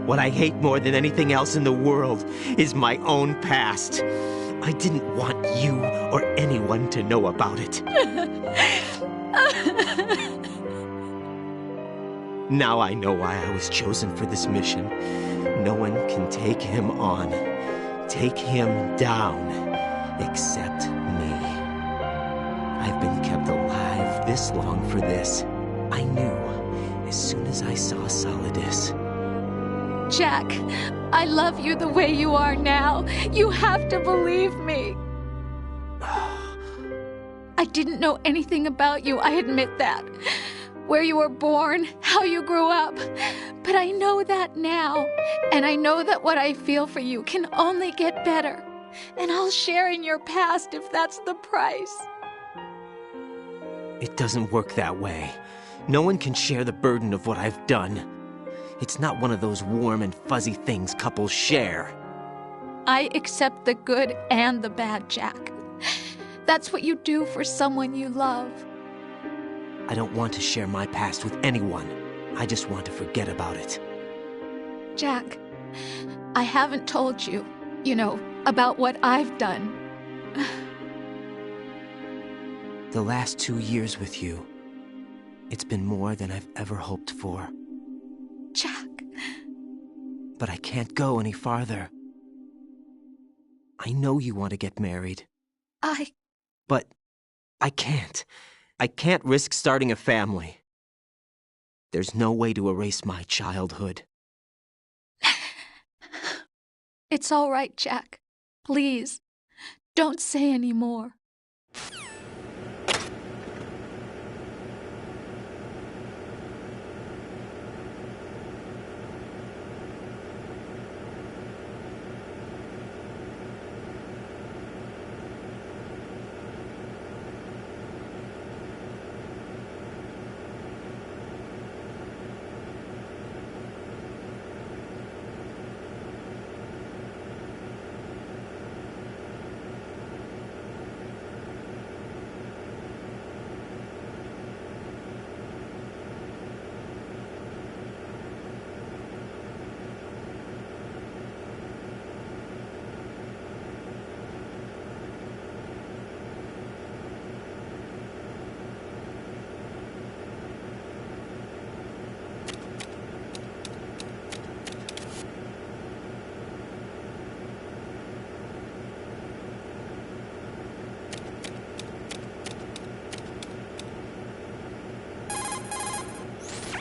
What I hate more than anything else in the world is my own past. I didn't want you or anyone to know about it. Now I know why I was chosen for this mission. No one can take him on, take him down, except me. I've been kept alive this long for this. I knew as soon as I saw Solidus. Jack, I love you the way you are now. You have to believe me. I didn't know anything about you, I admit that. Where you were born, how you grew up. But I know that now. And I know that what I feel for you can only get better. And I'll share in your past if that's the price. It doesn't work that way. No one can share the burden of what I've done. It's not one of those warm and fuzzy things couples share. I accept the good and the bad, Jack. That's what you do for someone you love. I don't want to share my past with anyone. I just want to forget about it. Jack, I haven't told you, about what I've done. The last 2 years with you, it's been more than I've ever hoped for. Jack. But I can't go any farther. I know you want to get married. But I can't. I can't risk starting a family. There's no way to erase my childhood. It's all right, Jack. Please, don't say any more.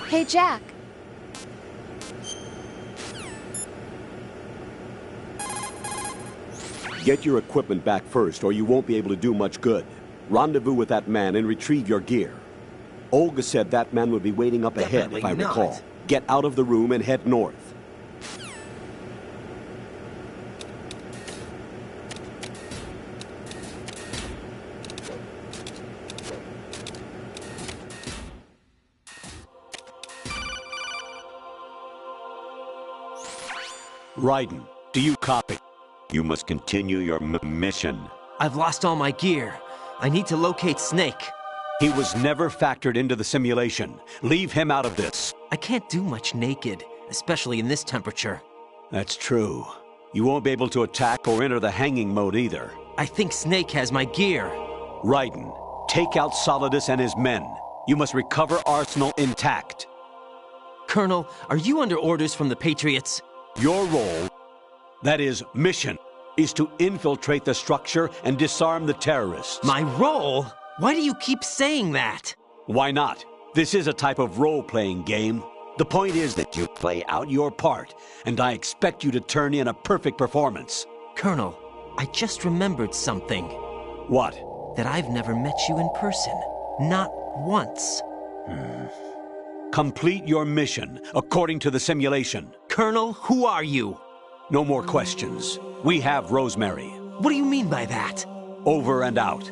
Hey, Jack. Get your equipment back first, or you won't be able to do much good. Rendezvous with that man and retrieve your gear. Olga said that man would be waiting up ahead, if I recall. Get out of the room and head north. Raiden, do you copy? You must continue your mission. I've lost all my gear. I need to locate Snake. He was never factored into the simulation. Leave him out of this. I can't do much naked, especially in this temperature. That's true. You won't be able to attack or enter the hanging mode either. I think Snake has my gear. Raiden, take out Solidus and his men. You must recover Arsenal intact. Colonel, are you under orders from the Patriots? Your role, that is, mission, is to infiltrate the structure and disarm the terrorists. My role? Why do you keep saying that? Why not? This is a type of role-playing game. The point is that you play out your part, and I expect you to turn in a perfect performance. Colonel, I just remembered something. What? That I've never met you in person. Not once. Complete your mission, according to the simulation. Colonel, who are you? No more questions. We have Rosemary. What do you mean by that? Over and out.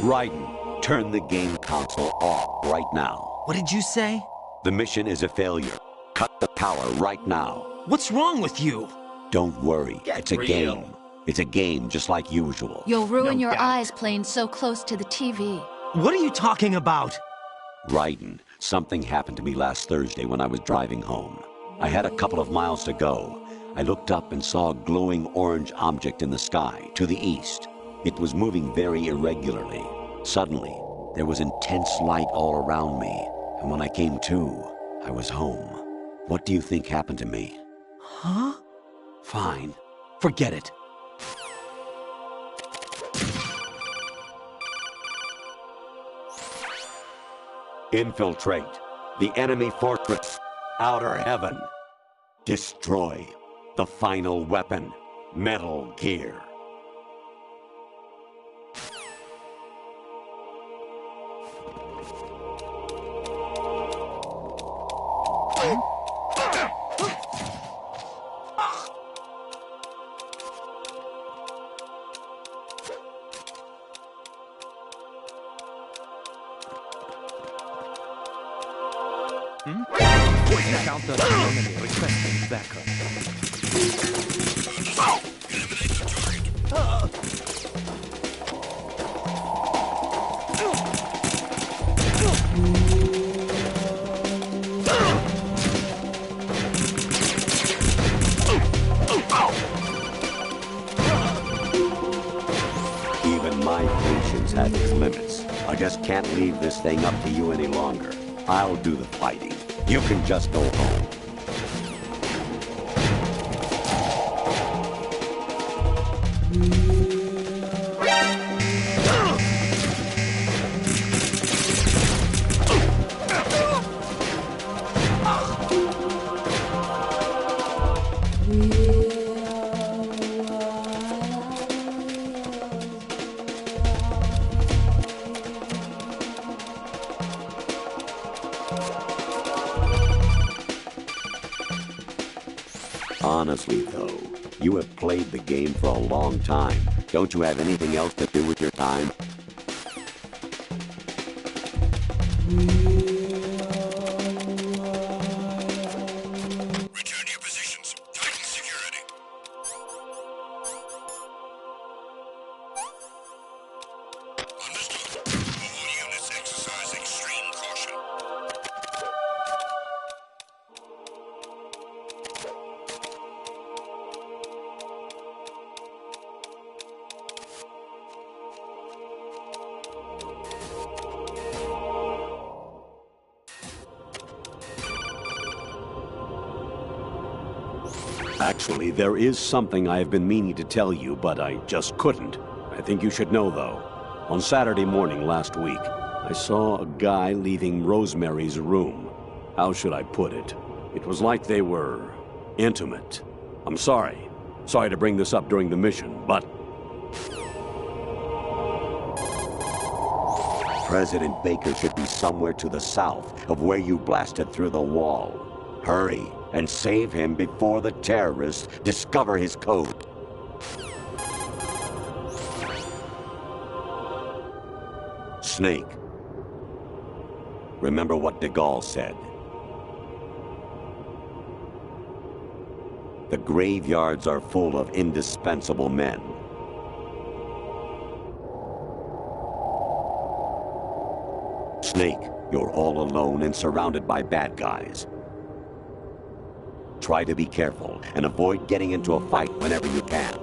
Raiden, turn the game console off right now. What did you say? The mission is a failure. Cut the power right now. What's wrong with you? Don't worry. It's a game. It's a game just like usual. You'll ruin your eyes playing so close to the TV. What are you talking about? Raiden, something happened to me last Thursday when I was driving home. I had a couple of miles to go. I looked up and saw a glowing orange object in the sky to the east. It was moving very irregularly. Suddenly, there was intense light all around me, and when I came to, I was home. What do you think happened to me? Huh? Fine. Forget it. Infiltrate the enemy fortress, Outer Heaven. Destroy the final weapon, Metal Gear. Countdown eliminated. Requesting backup. Even my patience has its limits. I just can't leave this thing up to you any longer. I'll do the fighting. You can just go home. Honestly, though, you have played the game for a long time. Don't you have anything else to do with your time? Return to your positions. Tighten security. Understood. All units exercise extreme caution. Actually, there is something I have been meaning to tell you, but I just couldn't. I think you should know, though. On Saturday morning last week, I saw a guy leaving Rosemary's room. How should I put it? It was like they were intimate. I'm sorry. Sorry to bring this up during the mission, but... President Baker should be somewhere to the south of where you blasted through the wall. Hurry, and save him before the terrorists discover his code. Snake, remember what de Gaulle said. The graveyards are full of indispensable men. Snake, you're all alone and surrounded by bad guys. Try to be careful and avoid getting into a fight whenever you can.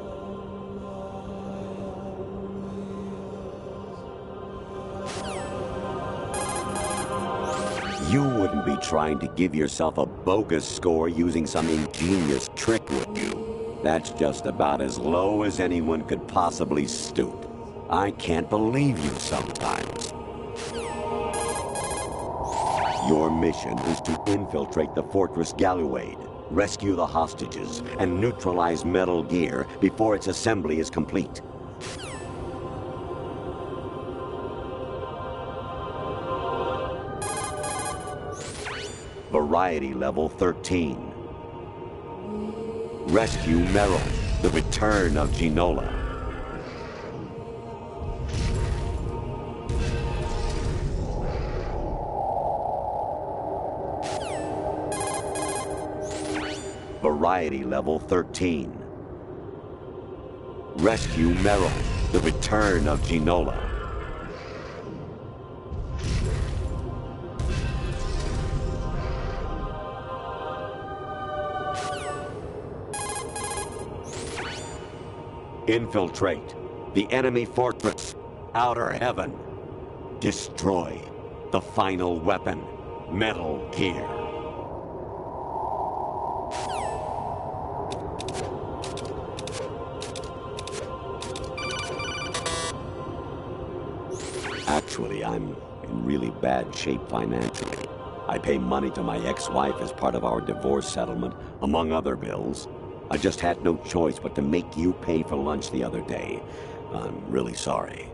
You wouldn't be trying to give yourself a bogus score using some ingenious trick, would you? That's just about as low as anyone could possibly stoop. I can't believe you sometimes. Your mission is to infiltrate the Fortress Galuade, rescue the hostages, and neutralize Metal Gear before its assembly is complete. Variety level 13. Rescue Meryl, the return of Ginola. Variety level 13. Rescue Meryl, the return of Ginola. Infiltrate the enemy fortress, Outer Heaven. Destroy the final weapon, Metal Gear. Actually, I'm in really bad shape financially. I pay money to my ex-wife as part of our divorce settlement, among other bills. I just had no choice but to make you pay for lunch the other day. I'm really sorry.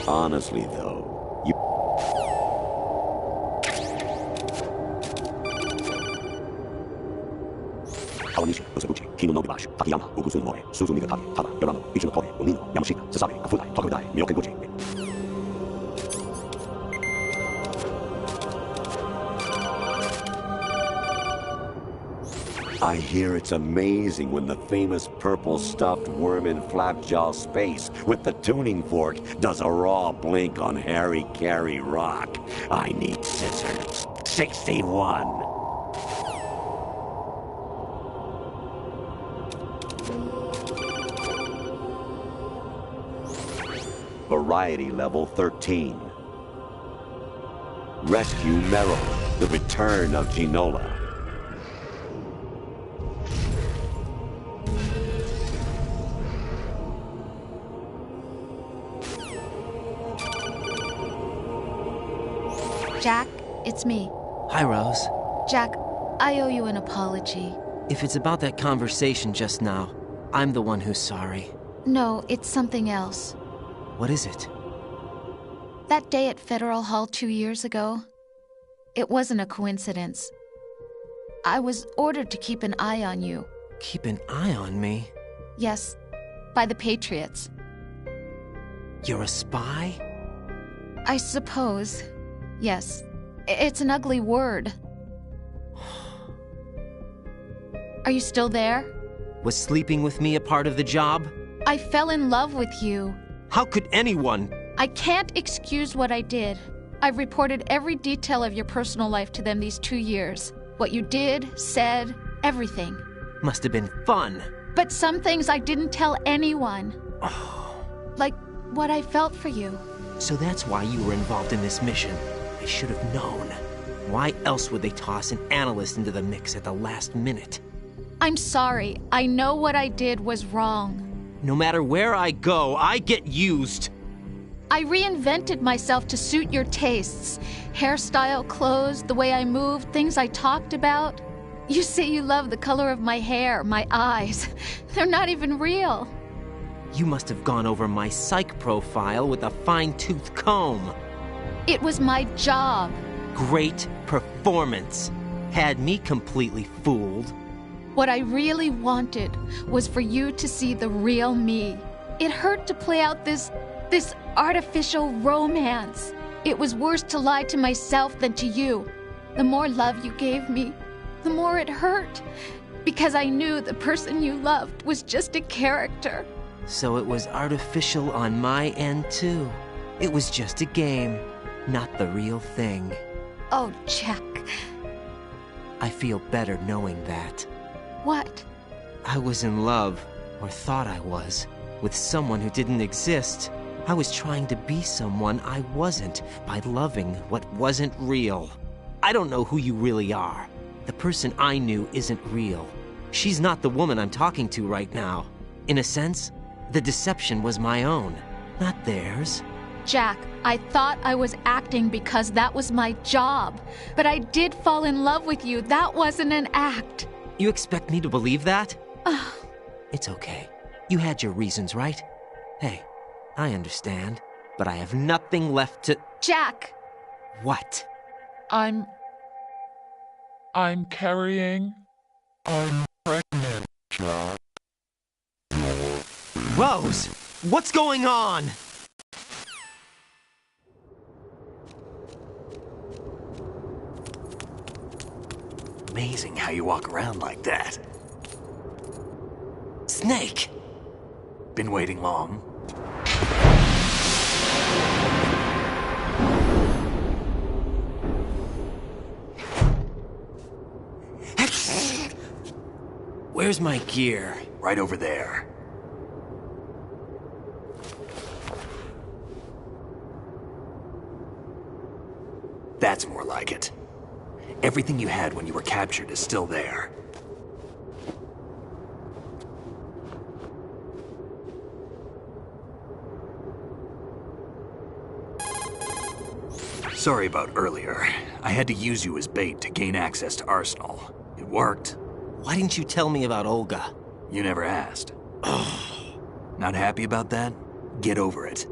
Honestly, though, you... Kawanishi, Usabuchi, Kino no Gibashi, Takayama, Ugusun More, Suzumi Gatari, Tada, Yorano, Ichino Kore, Unino, Yamashita, Sasabe, Kafudai, Tokudai, Myokenguchi. I hear it's amazing when the famous purple stuffed worm in Flapjaw Space with the tuning fork does a raw blink on Harry Carey Rock. I need scissors. 61. Variety level 13. Rescue Meryl, the return of Ginola. Jack, it's me. Hi, Rose. Jack, I owe you an apology. If it's about that conversation just now, I'm the one who's sorry. No, it's something else. What is it? That day at Federal Hall 2 years ago, it wasn't a coincidence. I was ordered to keep an eye on you. Keep an eye on me? Yes, by the Patriots. You're a spy? I suppose. Yes. It's an ugly word. Are you still there? Was sleeping with me a part of the job? I fell in love with you. How could anyone? I can't excuse what I did. I've reported every detail of your personal life to them these 2 years. What you did, said, everything. Must have been fun. But some things I didn't tell anyone. Like what I felt for you. So that's why you were involved in this mission. I should have known. Why else would they toss an analyst into the mix at the last minute? I'm sorry. I know what I did was wrong. No matter where I go, I get used. I reinvented myself to suit your tastes. Hairstyle, clothes, the way I moved, things I talked about. You say you love the color of my hair, my eyes. They're not even real. You must have gone over my psych profile with a fine-tooth comb. It was my job. Great performance. Had me completely fooled. What I really wanted was for you to see the real me. It hurt to play out this artificial romance. It was worse to lie to myself than to you. The more love you gave me, the more it hurt. Because I knew the person you loved was just a character. So it was artificial on my end, too. It was just a game, not the real thing. Oh, Jack. I feel better knowing that. What? I was in love, or thought I was, with someone who didn't exist. I was trying to be someone I wasn't by loving what wasn't real. I don't know who you really are. The person I knew isn't real. She's not the woman I'm talking to right now. In a sense, the deception was my own, not theirs. Jack, I thought I was acting because that was my job. But I did fall in love with you. That wasn't an act. You expect me to believe that? It's okay. You had your reasons, right? Hey, I understand. But I have nothing left to... Jack! What? I'm carrying... I'm pregnant, Jack. Rose! What's going on? Amazing how you walk around like that. Snake! Been waiting long? Where's my gear? Right over there. That's more like it. Everything you had when you were captured is still there. Sorry about earlier. I had to use you as bait to gain access to Arsenal. It worked. Why didn't you tell me about Olga? You never asked. Not happy about that? Get over it.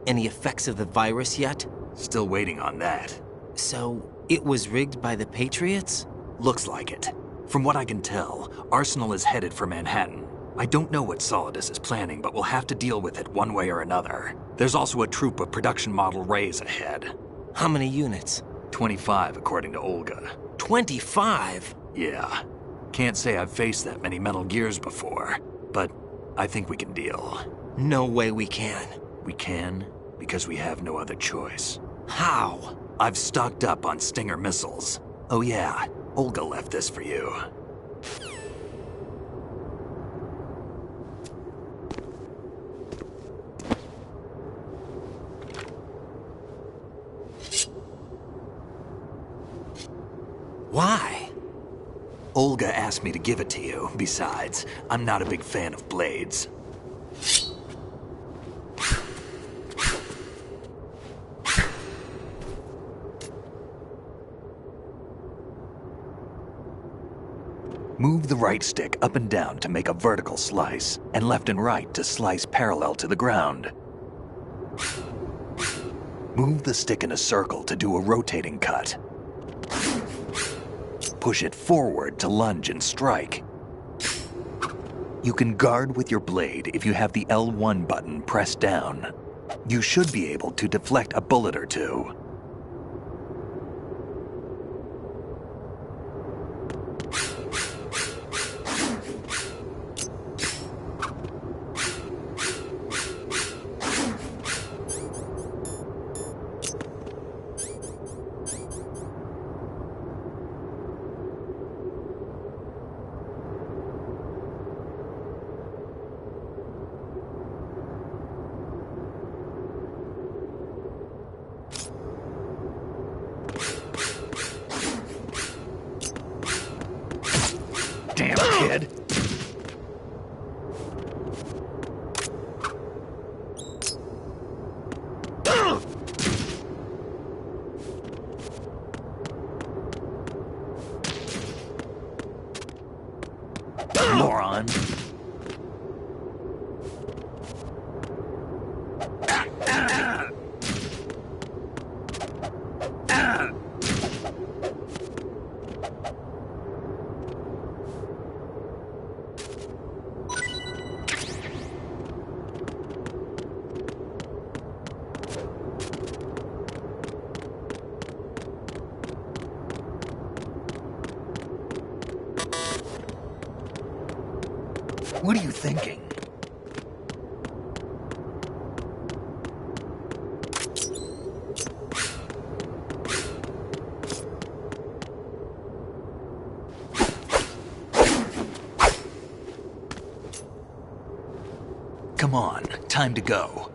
Any effects of the virus yet? Still waiting on that. So, it was rigged by the Patriots? Looks like it. From what I can tell, Arsenal is headed for Manhattan. I don't know what Solidus is planning, but we'll have to deal with it one way or another. There's also a troop of production model Rays ahead. How many units? 25, according to Olga. 25? Yeah. Can't say I've faced that many Metal Gears before, but I think we can deal. No way we can. We can, because we have no other choice. How? I've stocked up on Stinger missiles. Oh yeah, Olga left this for you. Why? Olga asked me to give it to you. Besides, I'm not a big fan of blades. Move the right stick up and down to make a vertical slice, and left and right to slice parallel to the ground. Move the stick in a circle to do a rotating cut. Push it forward to lunge and strike. You can guard with your blade if you have the L1 button pressed down. You should be able to deflect a bullet or two. thinking? Come on, time to go.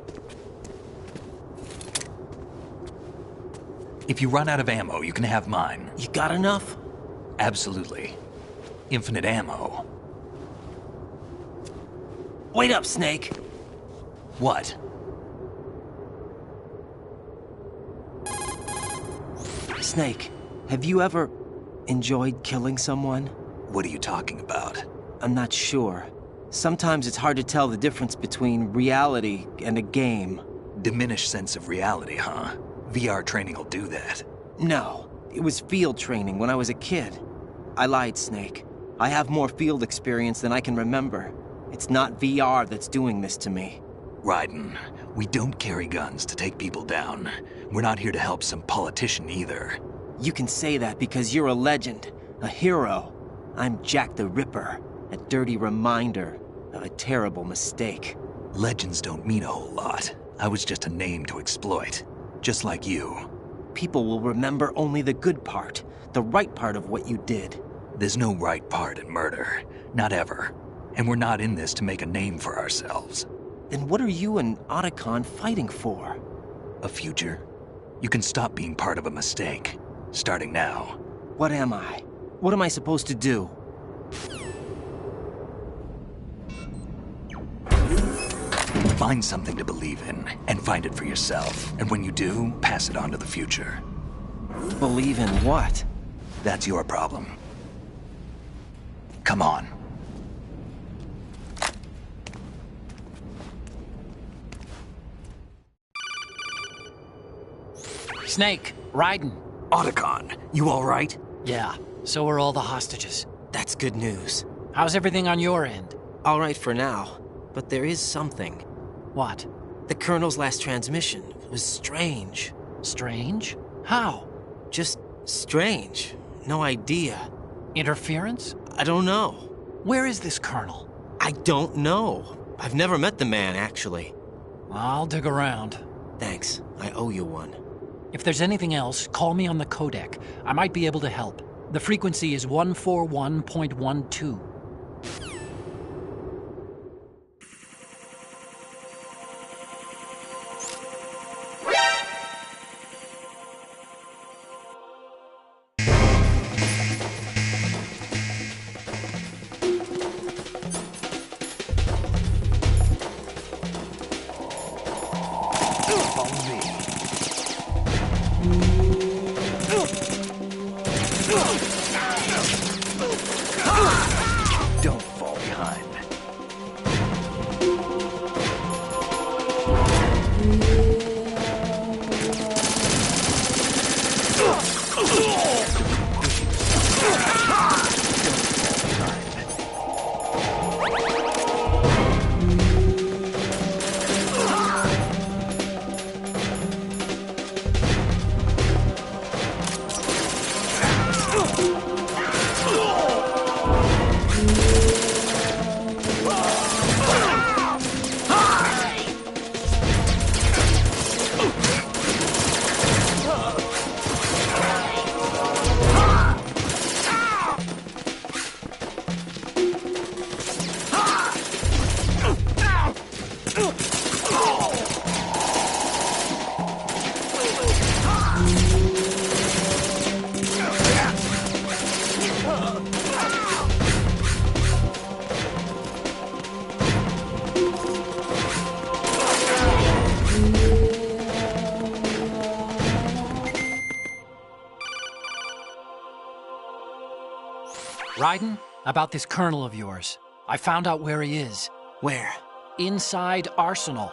If you run out of ammo, you can have mine. You got enough? Absolutely. Infinite ammo. Wait up, Snake. What? Snake, have you ever enjoyed killing someone? What are you talking about? I'm not sure. Sometimes it's hard to tell the difference between reality and a game. Diminished sense of reality, huh? VR training will do that. No, it was field training when I was a kid. I lied, Snake. I have more field experience than I can remember. It's not VR that's doing this to me. Raiden, we don't carry guns to take people down. We're not here to help some politician either. You can say that because you're a legend, a hero. I'm Jack the Ripper, a dirty reminder of a terrible mistake. Legends don't mean a whole lot. I was just a name to exploit. Just like you. People will remember only the good part, the right part of what you did. There's no right part in murder. Not ever. And we're not in this to make a name for ourselves. Then what are you and Otacon fighting for? A future? You can stop being part of a mistake. Starting now. What am I? What am I supposed to do? Find something to believe in, and find it for yourself. And when you do, pass it on to the future. Believe in what? That's your problem. Come on. Snake, Raiden. Otacon, you all right? Yeah, so are all the hostages. That's good news. How's everything on your end? All right for now, but there is something. What? The Colonel's last transmission was strange. Strange? How? Just strange. No idea. Interference? I don't know. Where is this Colonel? I don't know. I've never met the man, actually. I'll dig around. Thanks. I owe you one. If there's anything else, call me on the codec. I might be able to help. The frequency is 141.12. Don't fall behind. Raiden, about this Colonel of yours. I found out where he is. Where? Inside Arsenal.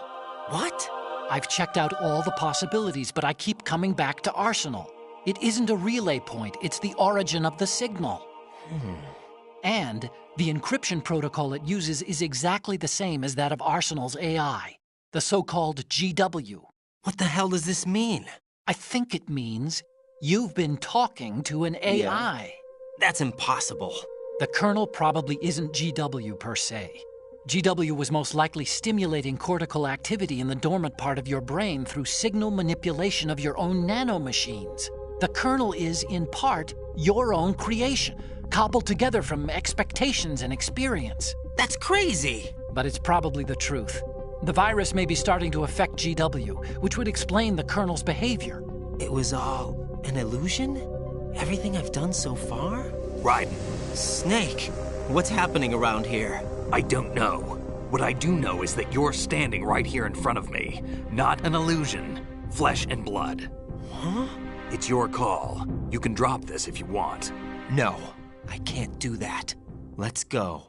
What? I've checked out all the possibilities, but I keep coming back to Arsenal. It isn't a relay point, it's the origin of the signal. And the encryption protocol it uses is exactly the same as that of Arsenal's AI, the so-called GW. What the hell does this mean? I think it means you've been talking to an AI. That's impossible. The Colonel probably isn't GW per se. GW was most likely stimulating cortical activity in the dormant part of your brain through signal manipulation of your own nanomachines. The kernel is, in part, your own creation, cobbled together from expectations and experience. That's crazy! But it's probably the truth. The virus may be starting to affect GW, which would explain the kernel's behavior. It was all an illusion? Everything I've done so far? Raiden. Snake, what's happening around here? I don't know. What I do know is that you're standing right here in front of me. Not an illusion. Flesh and blood. Huh? It's your call. You can drop this if you want. No, I can't do that. Let's go.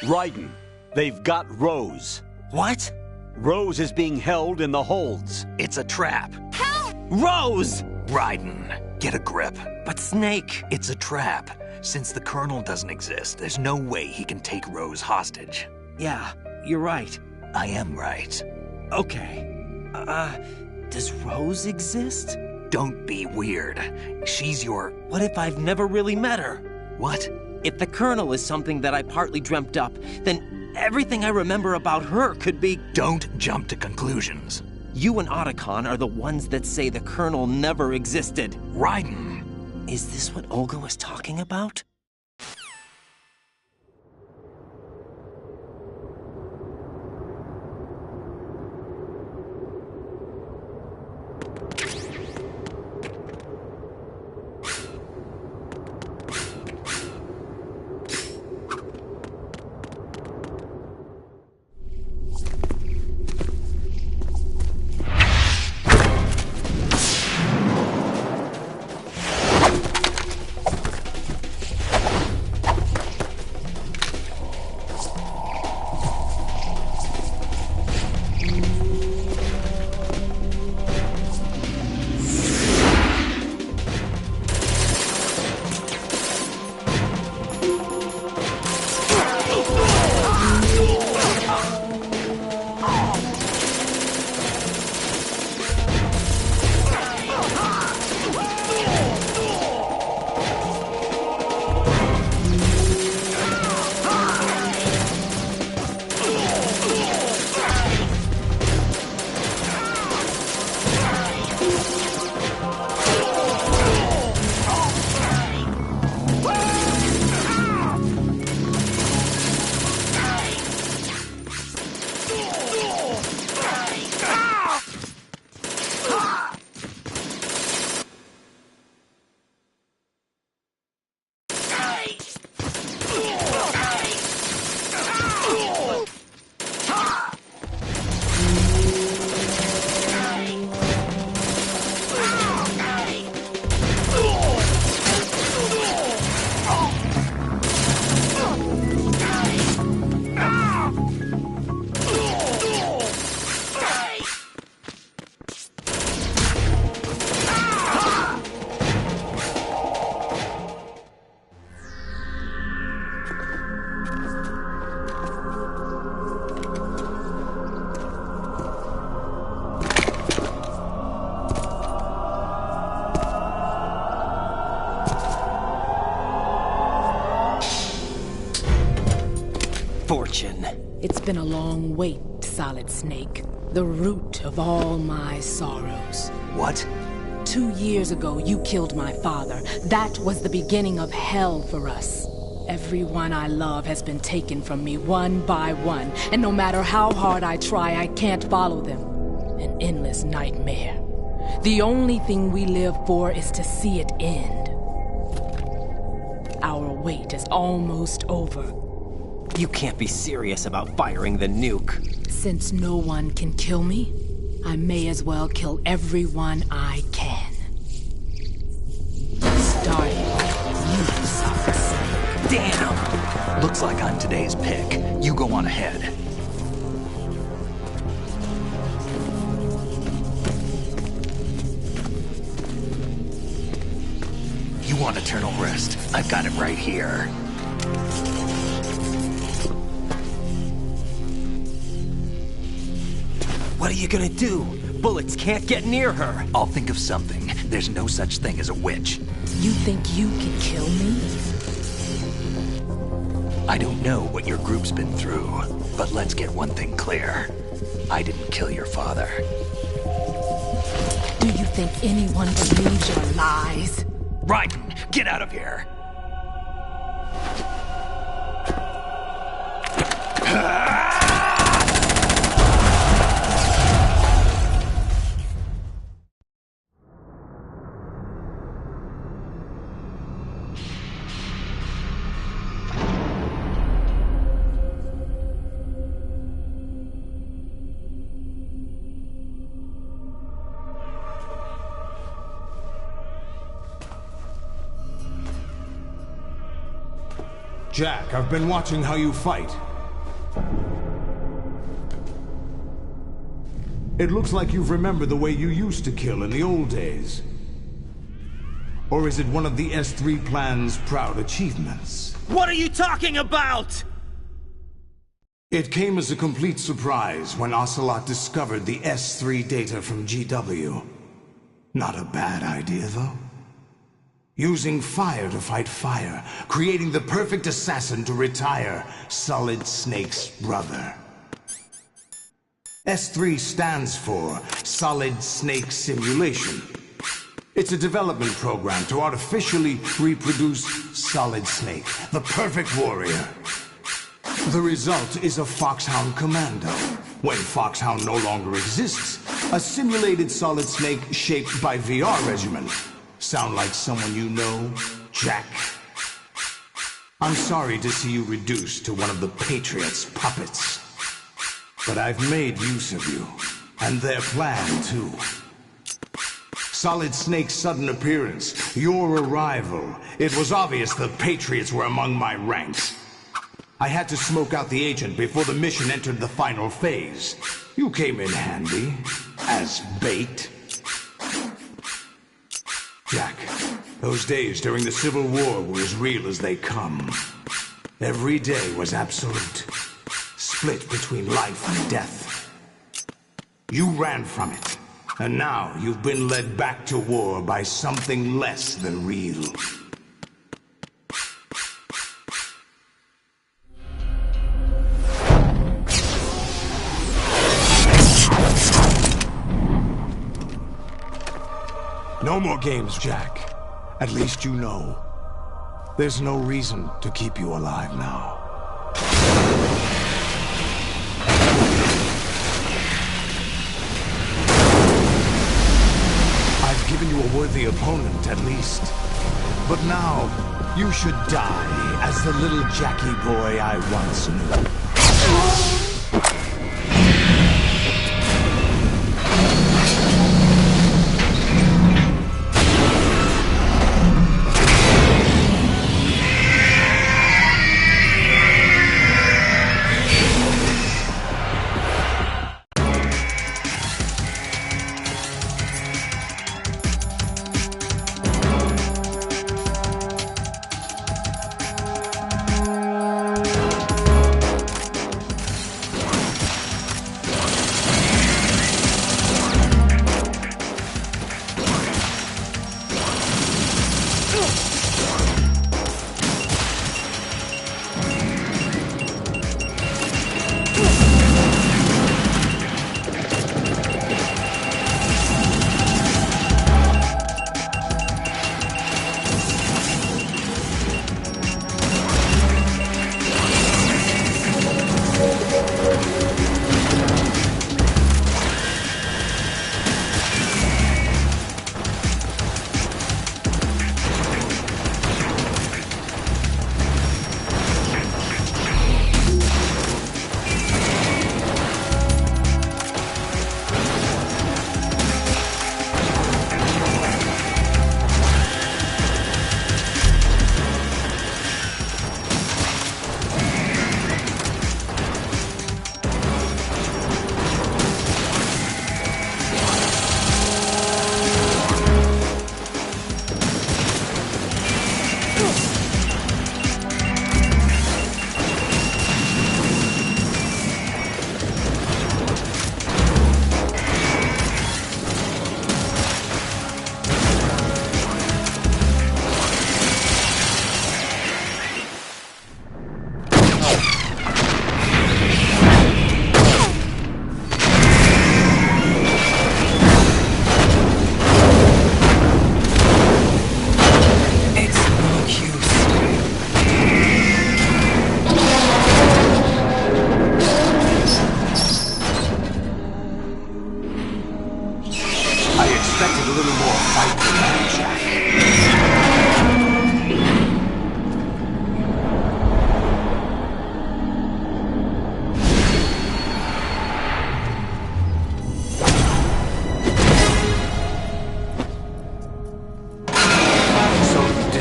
Raiden, they've got Rose. What? Rose is being held in the holds. It's a trap. Help! Rose! Raiden, get a grip. But Snake... It's a trap. Since the Colonel doesn't exist, there's no way he can take Rose hostage. Yeah, you're right. I am right. Okay. Does Rose exist? Don't be weird. She's your... What if I've never really met her? What? If the Colonel is something that I partly dreamt up, then everything I remember about her could be... Don't jump to conclusions. You and Otacon are the ones that say the Colonel never existed. Raiden! Is this what Olga was talking about? Fortune. It's been a long wait, Solid Snake. The root of all my sorrows. What? 2 years ago, you killed my father. That was the beginning of hell for us. Everyone I love has been taken from me one by one, and no matter how hard I try, I can't follow them. An endless nightmare. The only thing we live for is to see it end. Our wait is almost over. You can't be serious about firing the nuke. Since no one can kill me, I may as well kill everyone I can. Starting you, Solid Snake. Damn! Looks like I'm today's pick. You go on ahead. You want eternal rest? I've got it right here. What are you gonna do? Bullets can't get near her. I'll think of something. There's no such thing as a witch. You think you can kill me? I don't know what your group's been through, but let's get one thing clear. I didn't kill your father. Do you think anyone believes your lies? Raiden, get out of here! Jack, I've been watching how you fight. It looks like you've remembered the way you used to kill in the old days. Or is it one of the S3 plan's proud achievements? What are you talking about? It came as a complete surprise when Ocelot discovered the S3 data from GW. Not a bad idea, though. Using fire to fight fire, creating the perfect assassin to retire Solid Snake's brother. S3 stands for Solid Snake Simulation. It's a development program to artificially reproduce Solid Snake, the perfect warrior. The result is a Foxhound Commando. When Foxhound no longer exists, a simulated Solid Snake shaped by VR regimen. Sound like someone you know, Jack? I'm sorry to see you reduced to one of the Patriots' puppets. But I've made use of you, and their plan too. Solid Snake's sudden appearance, your arrival. It was obvious the Patriots were among my ranks. I had to smoke out the agent before the mission entered the final phase. You came in handy, as bait. Jack, those days during the Civil War were as real as they come. Every day was absolute, split between life and death. You ran from it, and now you've been led back to war by something less than real. No more games, Jack. At least you know. There's no reason to keep you alive now. I've given you a worthy opponent, at least. But now, you should die as the little Jackie boy I once knew.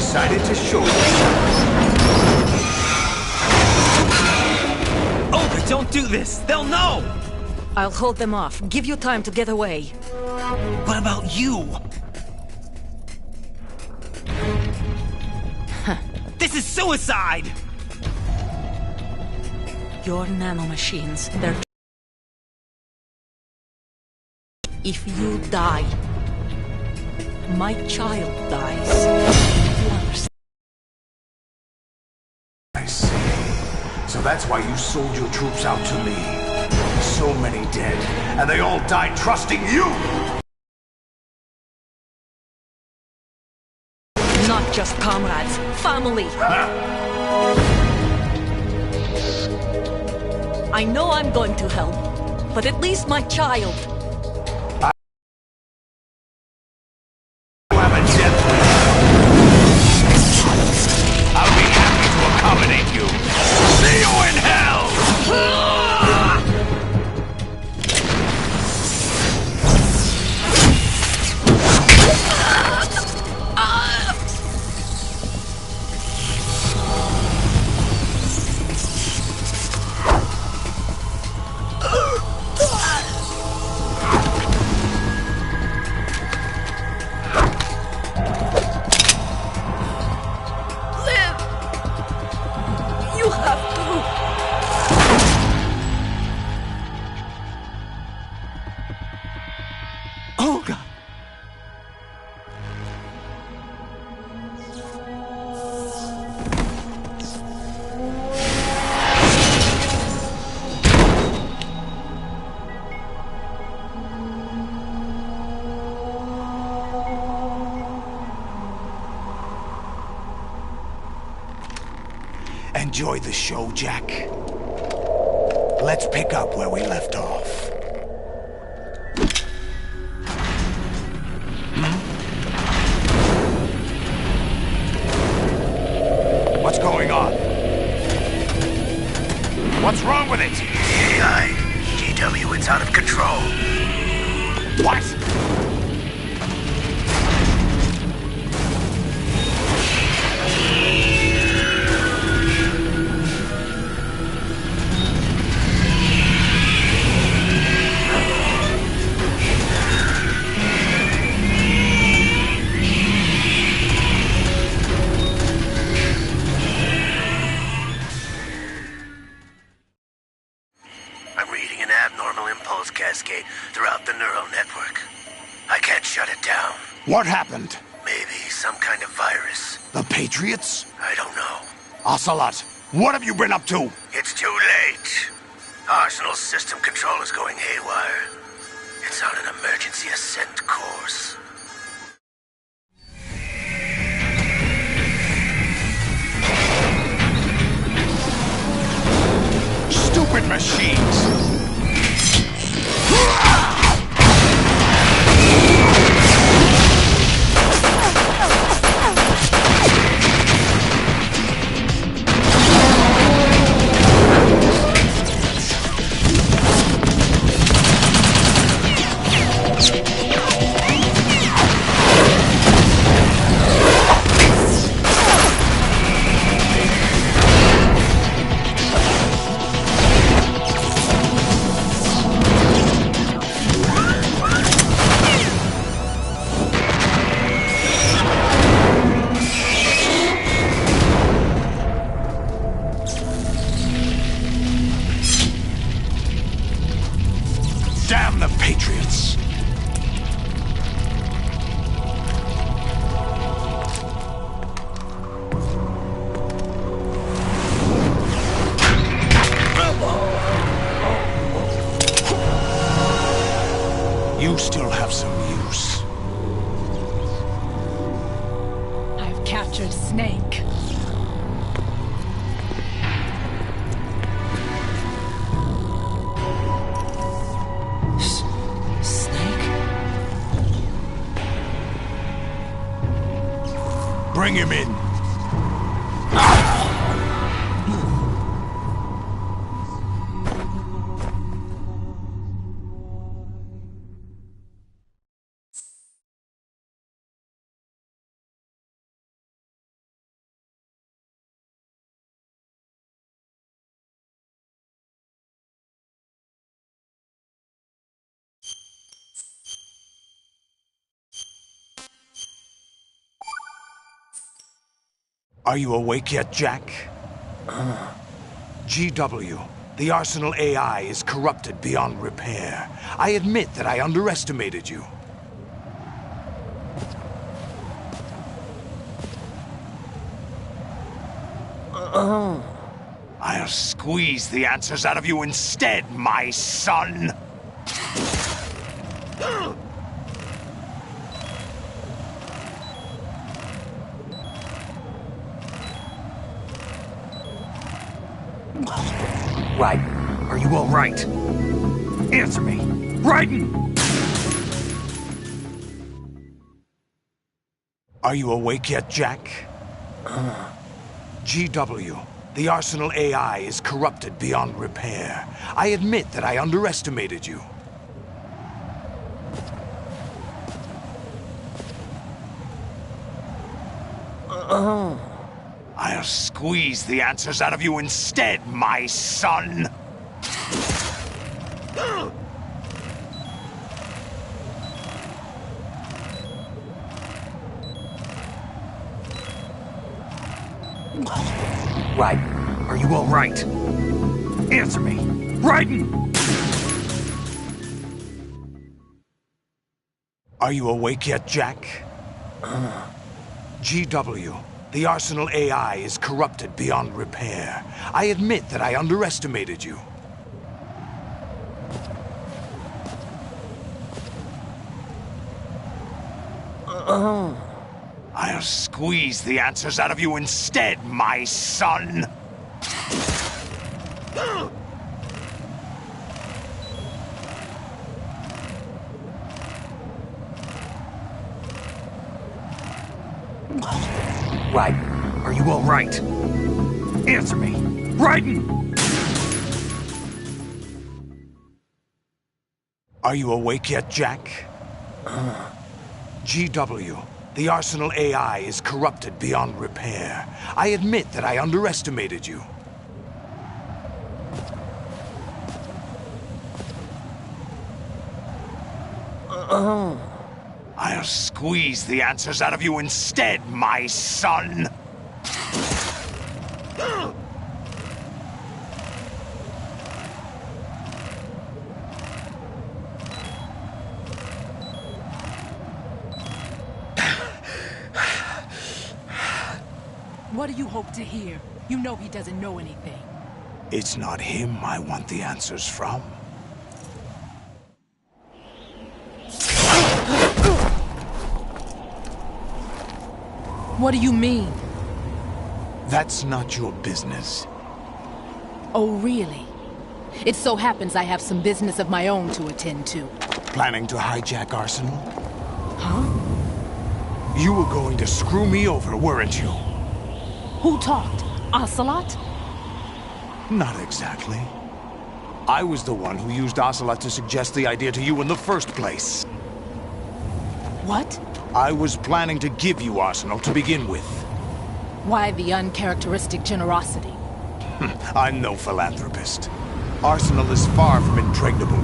decided to show you. Olga, don't do this! They'll know! I'll hold them off. Give you time to get away. What about you? This is suicide! Your nanomachines, they're... If you die, my child dies. You understand? I see. So that's why you sold your troops out to me. So many dead, and they all died trusting you! Not just comrades, family! I know I'm going to hell, but at least my child. You have a death wish. I'll be happy to accommodate you. See you in hell! Olga! Enjoy the show, Jack. Let's pick up where we left off. What's going on? What's wrong with it? AI. GW, it's out of control. What? Cascade throughout the neural network. I can't shut it down. What happened? Maybe some kind of virus. The Patriots? I don't know. Ocelot, what have you been up to? It's too late. Arsenal's system control is going haywire. It's on an emergency ascent course. Stupid machines! Damn the Patriots! You still have some use. I've captured Snake. Bring him in. Are you awake yet, Jack? GW, the Arsenal AI is corrupted beyond repair. I admit that I underestimated you. I'll squeeze the answers out of you instead, my son! Raiden, are you all right? Answer me! Raiden! Are you awake yet, Jack? GW, the Arsenal AI is corrupted beyond repair. I admit that I underestimated you. I'll squeeze the answers out of you instead, my son! Raiden, are you all right? Answer me! Raiden! Are you awake yet, Jack? GW, the Arsenal AI is corrupted beyond repair. I admit that I underestimated you. I'll squeeze the answers out of you instead, my son! Raiden, are you all right? Answer me! Raiden! Are you awake yet, Jack? GW, the Arsenal AI is corrupted beyond repair. I admit that I underestimated you. I'll squeeze the answers out of you instead, my son! What do you hope to hear? You know he doesn't know anything. It's not him I want the answers from. What do you mean? That's not your business. Oh, really? It so happens I have some business of my own to attend to. Planning to hijack Arsenal? Huh? You were going to screw me over, weren't you? Who talked? Ocelot? Not exactly. I was the one who used Ocelot to suggest the idea to you in the first place. What? I was planning to give you Arsenal to begin with. Why the uncharacteristic generosity? I'm no philanthropist. Arsenal is far from impregnable.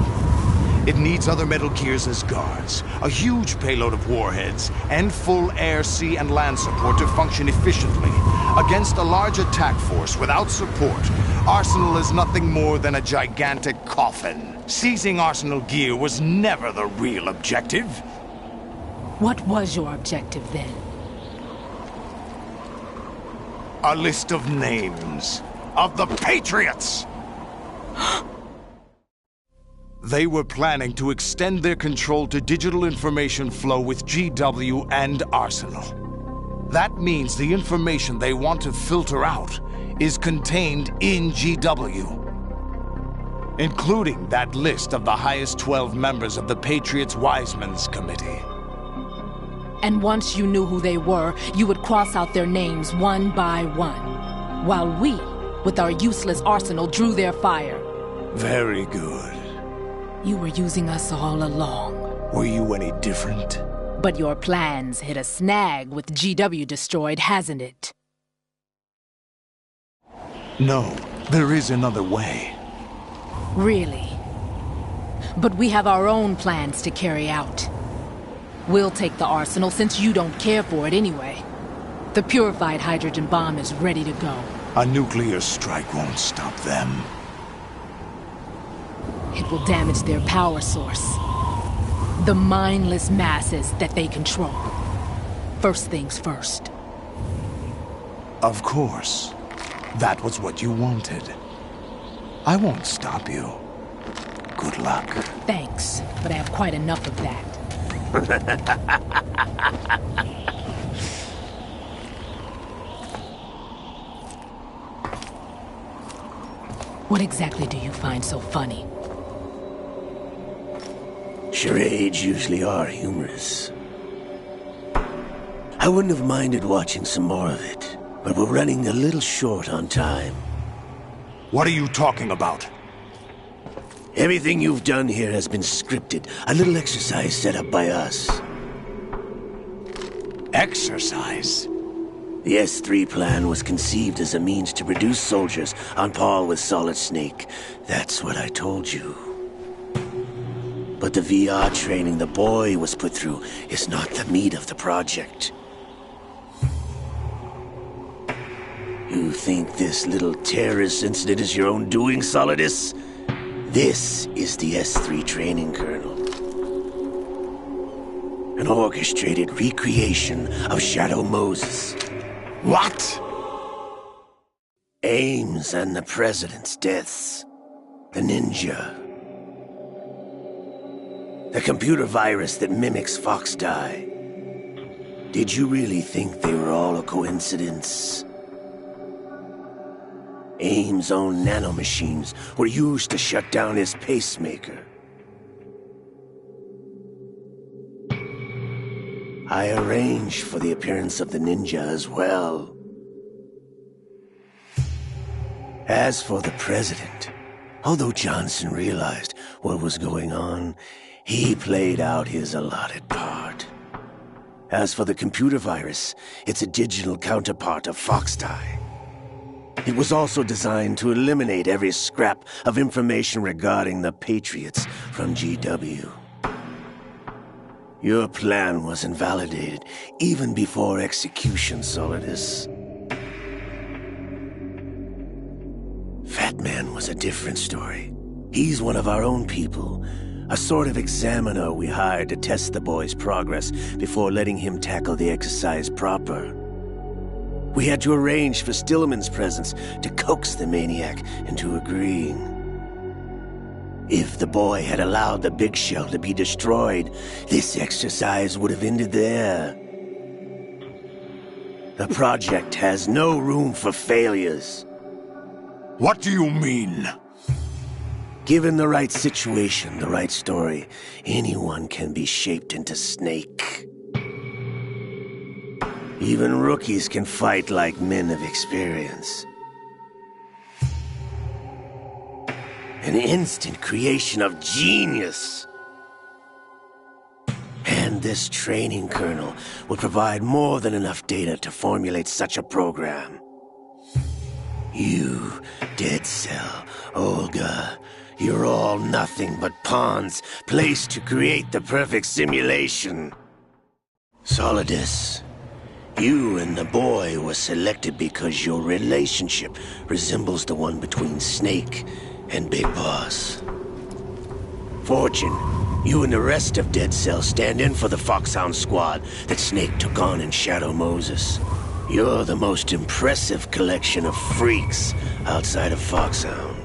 It needs other Metal Gears as guards, a huge payload of warheads, and full air, sea, and land support to function efficiently. Against a large attack force without support, Arsenal is nothing more than a gigantic coffin. Seizing Arsenal gear was never the real objective. What was your objective then? A list of names of the Patriots! They were planning to extend their control to digital information flow with GW and Arsenal. That means the information they want to filter out is contained in GW, including that list of the highest 12 members of the Patriots Wiseman's Committee. And once you knew who they were, you would cross out their names one by one, while we, with our useless arsenal, drew their fire. Very good. You were using us all along. Were you any different? But your plans hit a snag with GW destroyed, hasn't it? No, there is another way. Really? But we have our own plans to carry out. We'll take the arsenal since you don't care for it anyway. The purified hydrogen bomb is ready to go. A nuclear strike won't stop them. It will damage their power source. The mindless masses that they control. First things first. Of course. That was what you wanted. I won't stop you. Good luck. Thanks, but I have quite enough of that. What exactly do you find so funny? Charades usually are humorous. I wouldn't have minded watching some more of it, but we're running a little short on time. What are you talking about? Everything you've done here has been scripted. A little exercise set up by us. Exercise? The S3 plan was conceived as a means to produce soldiers on par with Solid Snake. That's what I told you. But the VR training the boy was put through is not the meat of the project. You think this little terrorist incident is your own doing, Solidus? This is the S3 training kernel. An orchestrated recreation of Shadow Moses. What? Ames and the President's deaths. The ninja. The computer virus that mimics Foxdie. Did you really think they were all a coincidence? Ames' own nanomachines were used to shut down his pacemaker. I arranged for the appearance of the ninja as well. As for the President, although Johnson realized what was going on, he played out his allotted part. As for the computer virus, it's a digital counterpart of Foxdie. It was also designed to eliminate every scrap of information regarding the Patriots from GW. Your plan was invalidated even before execution, Solidus. Fat Man was a different story. He's one of our own people, a sort of examiner we hired to test the boy's progress before letting him tackle the exercise proper. We had to arrange for Stillman's presence to coax the maniac into agreeing. If the boy had allowed the big shell to be destroyed, this exercise would have ended there. The project has no room for failures. What do you mean? Given the right situation, the right story, anyone can be shaped into Snake. Even rookies can fight like men of experience. An instant creation of genius. And this training kernel will provide more than enough data to formulate such a program. You, Dead Cell, Olga, you're all nothing but pawns placed to create the perfect simulation. Solidus, you and the boy were selected because your relationship resembles the one between Snake and Big Boss. Fortune, you and the rest of Dead Cell stand in for the Foxhound squad that Snake took on in Shadow Moses. You're the most impressive collection of freaks outside of Foxhound.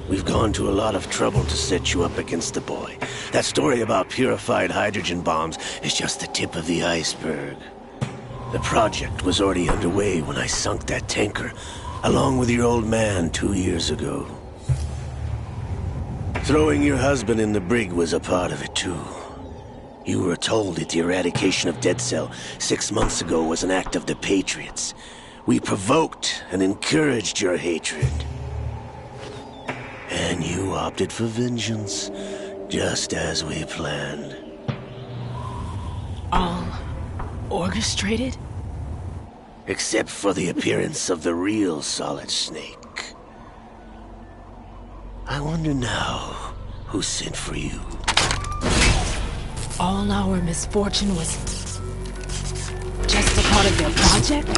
We've gone to a lot of trouble to set you up against the boy. That story about purified hydrogen bombs is just the tip of the iceberg. The project was already underway when I sunk that tanker, along with your old man 2 years ago. Throwing your husband in the brig was a part of it too. You were told that the eradication of Dead Cell 6 months ago was an act of the Patriots. We provoked and encouraged your hatred. And you opted for vengeance, just as we planned. All orchestrated? Except for the appearance of the real Solid Snake. I wonder now who sent for you. All our misfortune was of their project?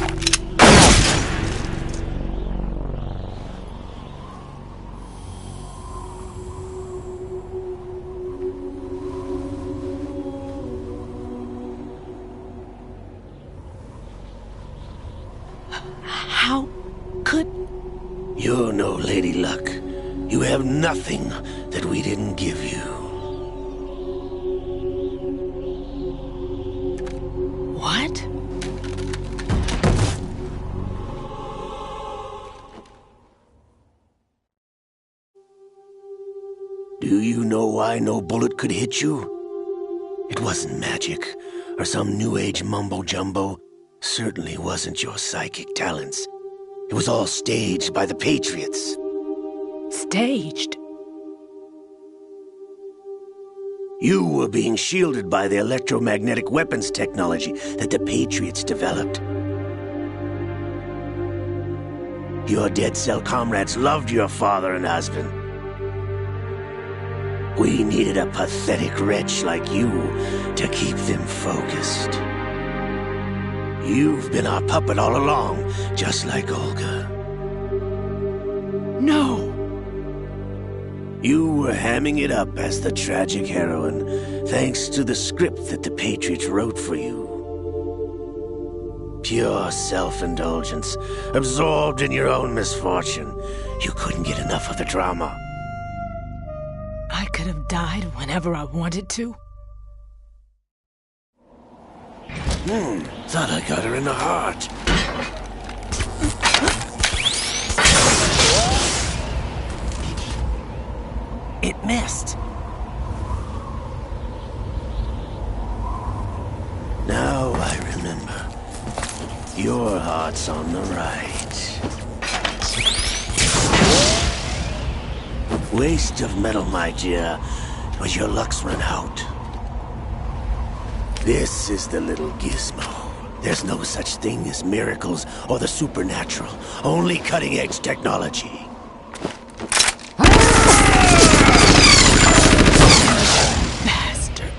How could... You're no Lady Luck. You have nothing that we didn't give you. What? Do you know why no bullet could hit you? It wasn't magic, or some new age mumbo-jumbo. Certainly wasn't your psychic talents. It was all staged by the Patriots. Staged? You were being shielded by the electromagnetic weapons technology that the Patriots developed. Your dead cell comrades loved your father and husband. We needed a pathetic wretch like you to keep them focused. You've been our puppet all along, just like Olga. No! You were hamming it up as the tragic heroine, thanks to the script that the Patriots wrote for you. Pure self-indulgence, absorbed in your own misfortune. You couldn't get enough of the drama. I could have died whenever I wanted to. Thought I got her in the heart. It missed. Now I remember. Your heart's on the right. Waste of metal, my dear, but your luck's run out. This is the little gizmo. There's no such thing as miracles or the supernatural. Only cutting-edge technology. Bastard.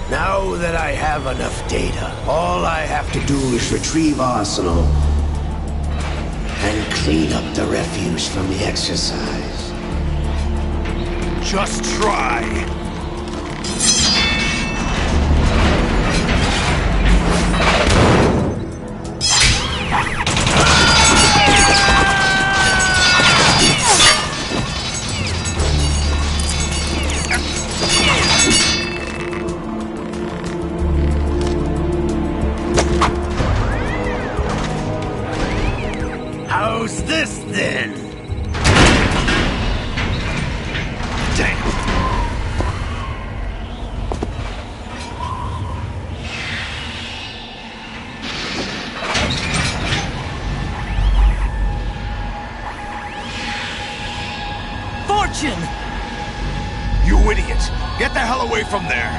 Now that I have enough data, all I have to do is retrieve Arsenal and clean up the refuse from the exercise. Just try. How's this then? Damn. Fortune! You idiot! Get the hell away from there!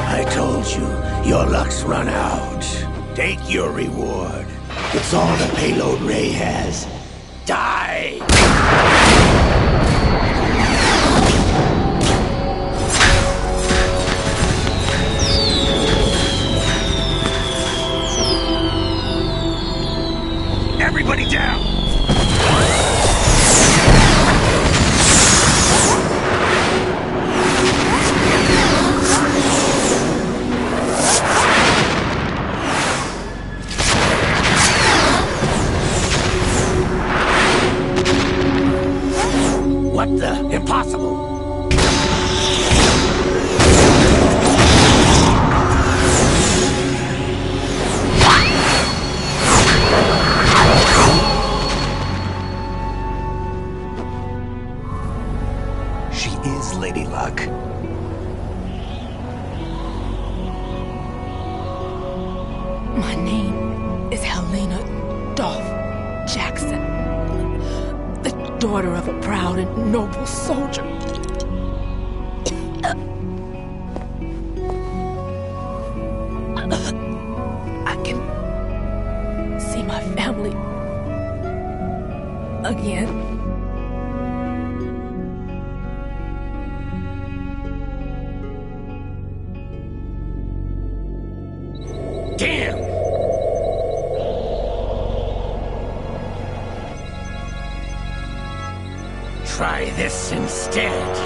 I told you, your luck's run out. Take your reward. It's all the payload Ray has. Die! Everybody down! My name is Helena Dolph Jackson, the daughter of a proud and noble soldier. I can see my family again. Damn! Try this instead.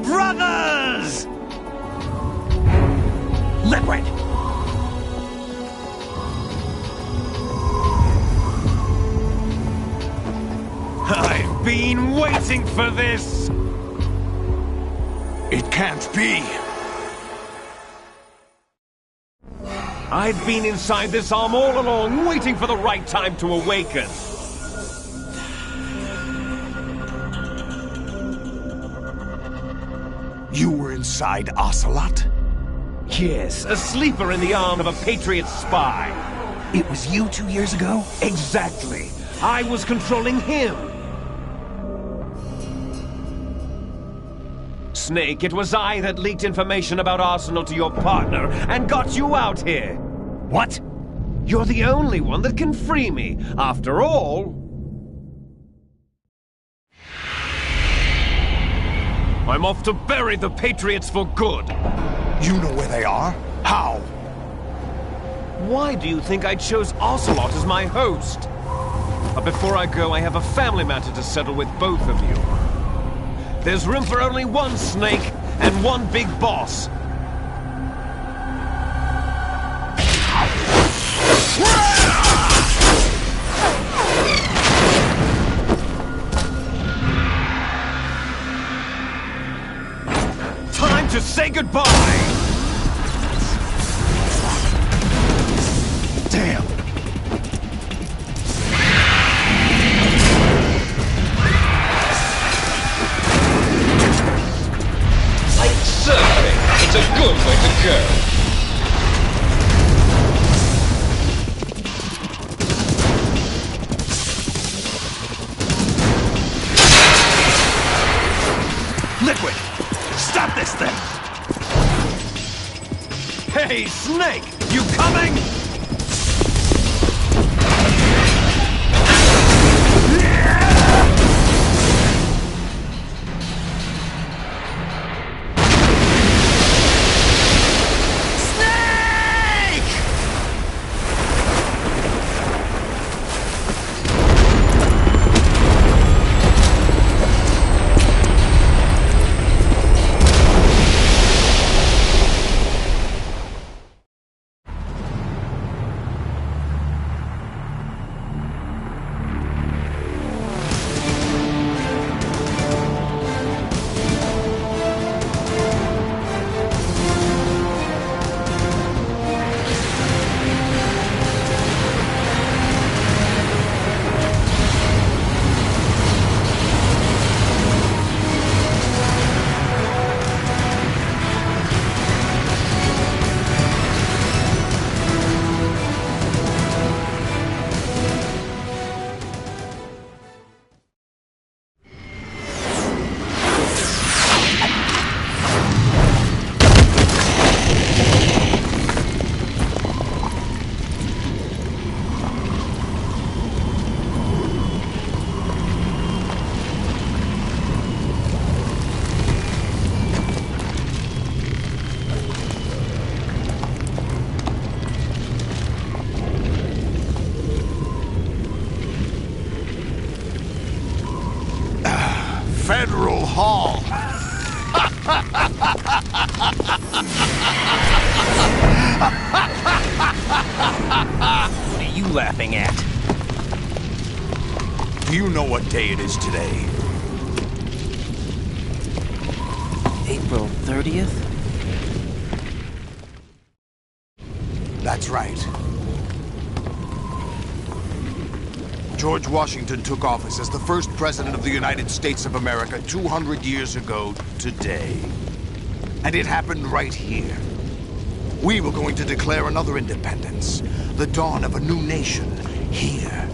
Brothers! Liquid! I've been waiting for this! It can't be. I've been inside this arm all along, waiting for the right time to awaken. You were inside Ocelot? Yes, a sleeper in the arm of a Patriot spy. It was you 2 years ago? Exactly. I was controlling him. Snake, it was I that leaked information about Arsenal to your partner and got you out here. What? You're the only one that can free me. After all, I'm off to bury the Patriots for good. You know where they are? How? Why do you think I chose Ocelot as my host? But before I go, I have a family matter to settle with both of you. There's room for only one Snake and one big boss. Time to say goodbye! Damn! Like surfing, it's a good way to go. Liquid! Stop this thing! Hey, Snake! You coming? hall. What are you laughing at? Do you know what day it is today? April 30th? That's right. George Washington took office as the first president of the United States of America 200 years ago today. And it happened right here. We were going to declare another independence, the dawn of a new nation, here.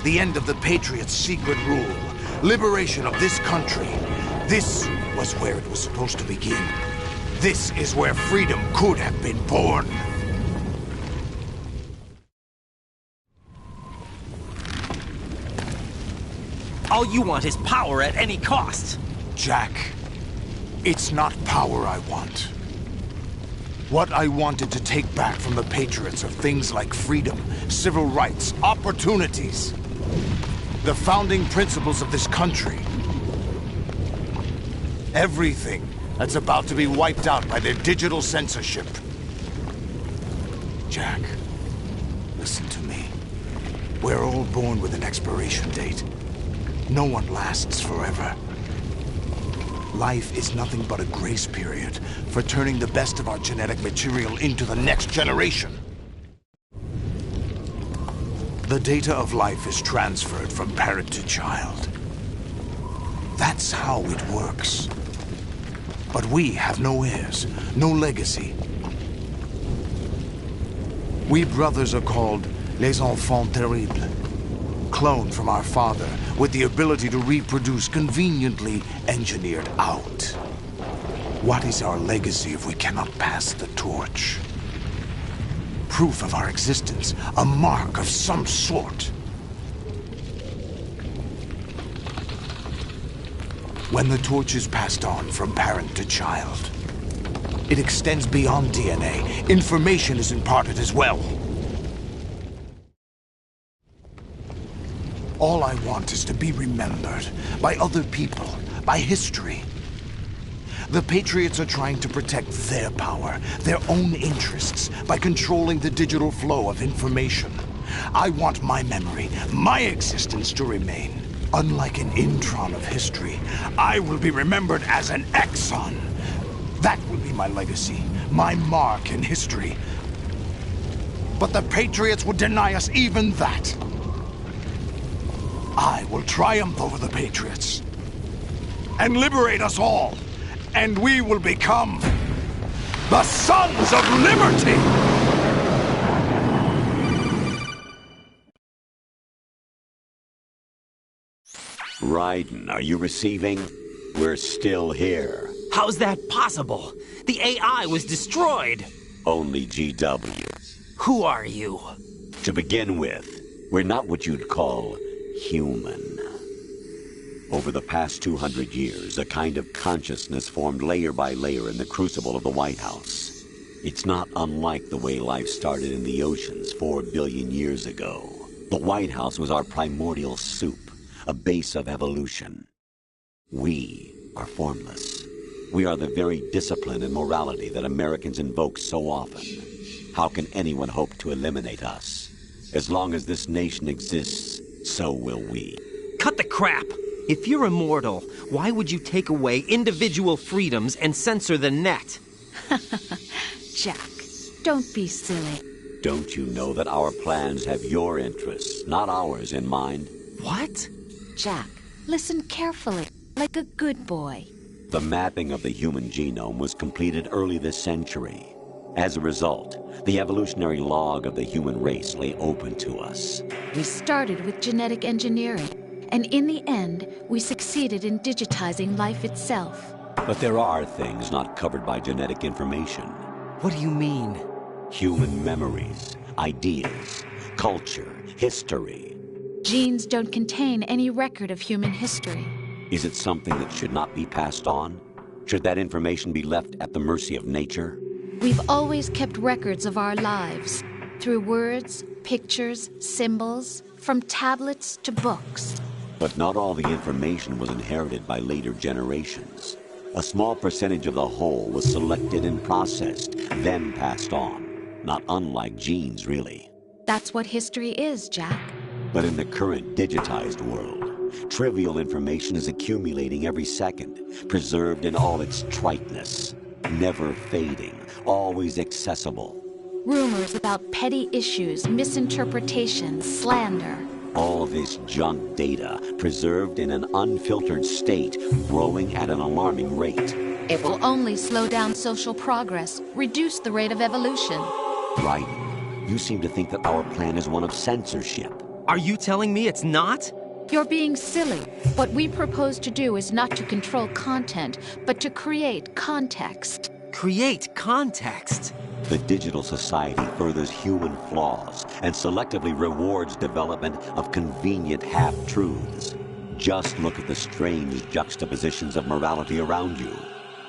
The end of the Patriots' secret rule, liberation of this country. This was where it was supposed to begin. This is where freedom could have been born. All you want is power at any cost. Jack, it's not power I want. What I wanted to take back from the Patriots are things like freedom, civil rights, opportunities. The founding principles of this country. Everything that's about to be wiped out by their digital censorship. Jack, listen to me. We're all born with an expiration date. No one lasts forever. Life is nothing but a grace period for turning the best of our genetic material into the next generation. The data of life is transferred from parent to child. That's how it works. But we have no heirs, no legacy. We brothers are called les enfants terribles, cloned from our father with the ability to reproduce conveniently engineered out. What is our legacy if we cannot pass the torch? Proof of our existence, a mark of some sort. When the torch is passed on from parent to child, it extends beyond DNA. Information is imparted as well. All I want is to be remembered by other people, by history. The Patriots are trying to protect their power, their own interests, by controlling the digital flow of information. I want my memory, my existence to remain. Unlike an intron of history, I will be remembered as an exon. That will be my legacy, my mark in history. But the Patriots would deny us even that. I will triumph over the Patriots and liberate us all, and we will become the Sons of Liberty! Raiden, are you receiving? We're still here. How's that possible? The AI was destroyed. Only GW. Who are you? To begin with, we're not what you'd call human. Over the past 200 years, a kind of consciousness formed layer by layer in the crucible of the White House. It's not unlike the way life started in the oceans 4 billion years ago. The White House was our primordial soup, a base of evolution. We are formless. We are the very discipline and morality that Americans invoke so often. How can anyone hope to eliminate us? As long as this nation exists, so will we. Cut the crap! If you're immortal, why would you take away individual freedoms and censor the net? Jack, don't be silly. Don't you know that our plans have your interests, not ours, in mind? What? Jack, listen carefully, like a good boy. The mapping of the human genome was completed early this century. As a result, the evolutionary log of the human race lay open to us. We started with genetic engineering, and in the end, we succeeded in digitizing life itself. But there are things not covered by genetic information. What do you mean? Human memories, ideas, culture, history. Genes don't contain any record of human history. Is it something that should not be passed on? Should that information be left at the mercy of nature? We've always kept records of our lives, through words, pictures, symbols, from tablets to books. But not all the information was inherited by later generations. A small percentage of the whole was selected and processed, then passed on. Not unlike genes, really. That's what history is, Jack. But in the current digitized world, trivial information is accumulating every second, preserved in all its triteness, never fading, always accessible. Rumors about petty issues, misinterpretations, slander. All this junk data, preserved in an unfiltered state, growing at an alarming rate. It will only slow down social progress, reduce the rate of evolution. Right. You seem to think that our plan is one of censorship. Are you telling me it's not? You're being silly. What we propose to do is not to control content, but to create context. Create context? The digital society furthers human flaws and selectively rewards development of convenient half-truths. Just look at the strange juxtapositions of morality around you.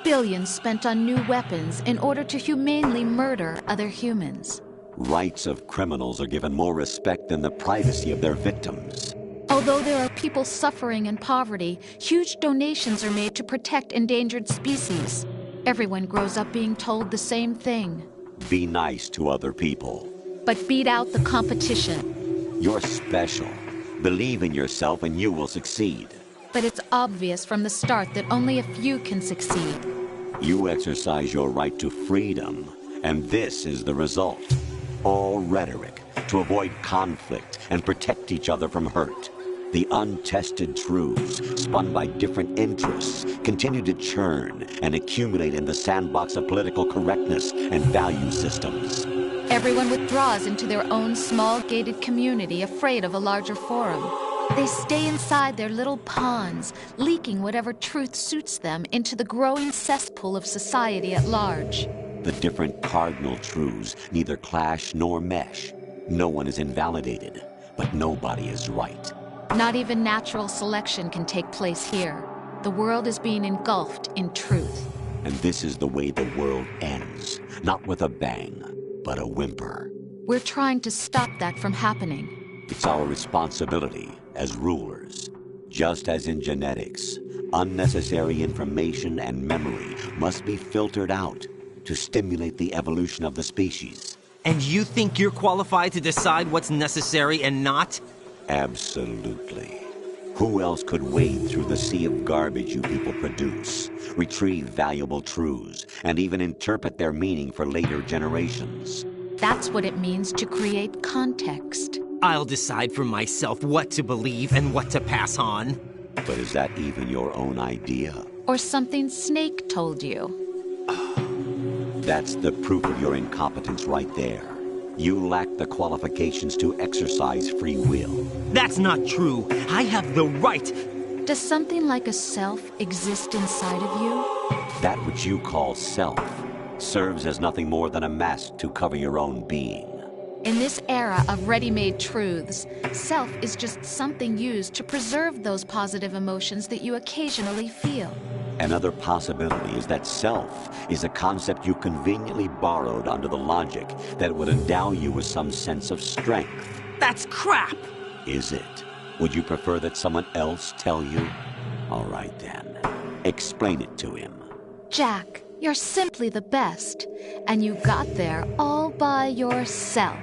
Billions spent on new weapons in order to humanely murder other humans. Rights of criminals are given more respect than the privacy of their victims. Although there are people suffering in poverty, huge donations are made to protect endangered species. Everyone grows up being told the same thing. Be nice to other people. But beat out the competition. You're special. Believe in yourself and you will succeed. But it's obvious from the start that only a few can succeed. You exercise your right to freedom, and this is the result. All rhetoric to avoid conflict and protect each other from hurt. The untested truths, spun by different interests, continue to churn and accumulate in the sandbox of political correctness and value systems. Everyone withdraws into their own small gated community, afraid of a larger forum. They stay inside their little ponds, leaking whatever truth suits them into the growing cesspool of society at large. The different cardinal truths neither clash nor mesh. No one is invalidated, but nobody is right. Not even natural selection can take place here. The world is being engulfed in truth. And this is the way the world ends. Not with a bang, but a whimper. We're trying to stop that from happening. It's our responsibility as rulers. Just as in genetics, unnecessary information and memory must be filtered out to stimulate the evolution of the species. And you think you're qualified to decide what's necessary and not? Absolutely. Who else could wade through the sea of garbage you people produce, retrieve valuable truths, and even interpret their meaning for later generations? That's what it means to create context. I'll decide for myself what to believe and what to pass on. But is that even your own idea? Or something Snake told you? That's the proof of your incompetence right there. You lack the qualifications to exercise free will. That's not true. I have the right. Does something like a self exist inside of you? That which you call self serves as nothing more than a mask to cover your own being. In this era of ready-made truths, self is just something used to preserve those positive emotions that you occasionally feel. Another possibility is that self is a concept you conveniently borrowed under the logic that it would endow you with some sense of strength. That's crap! Is it? Would you prefer that someone else tell you? All right then. Explain it to him. Jack, you're simply the best. And you got there all by yourself.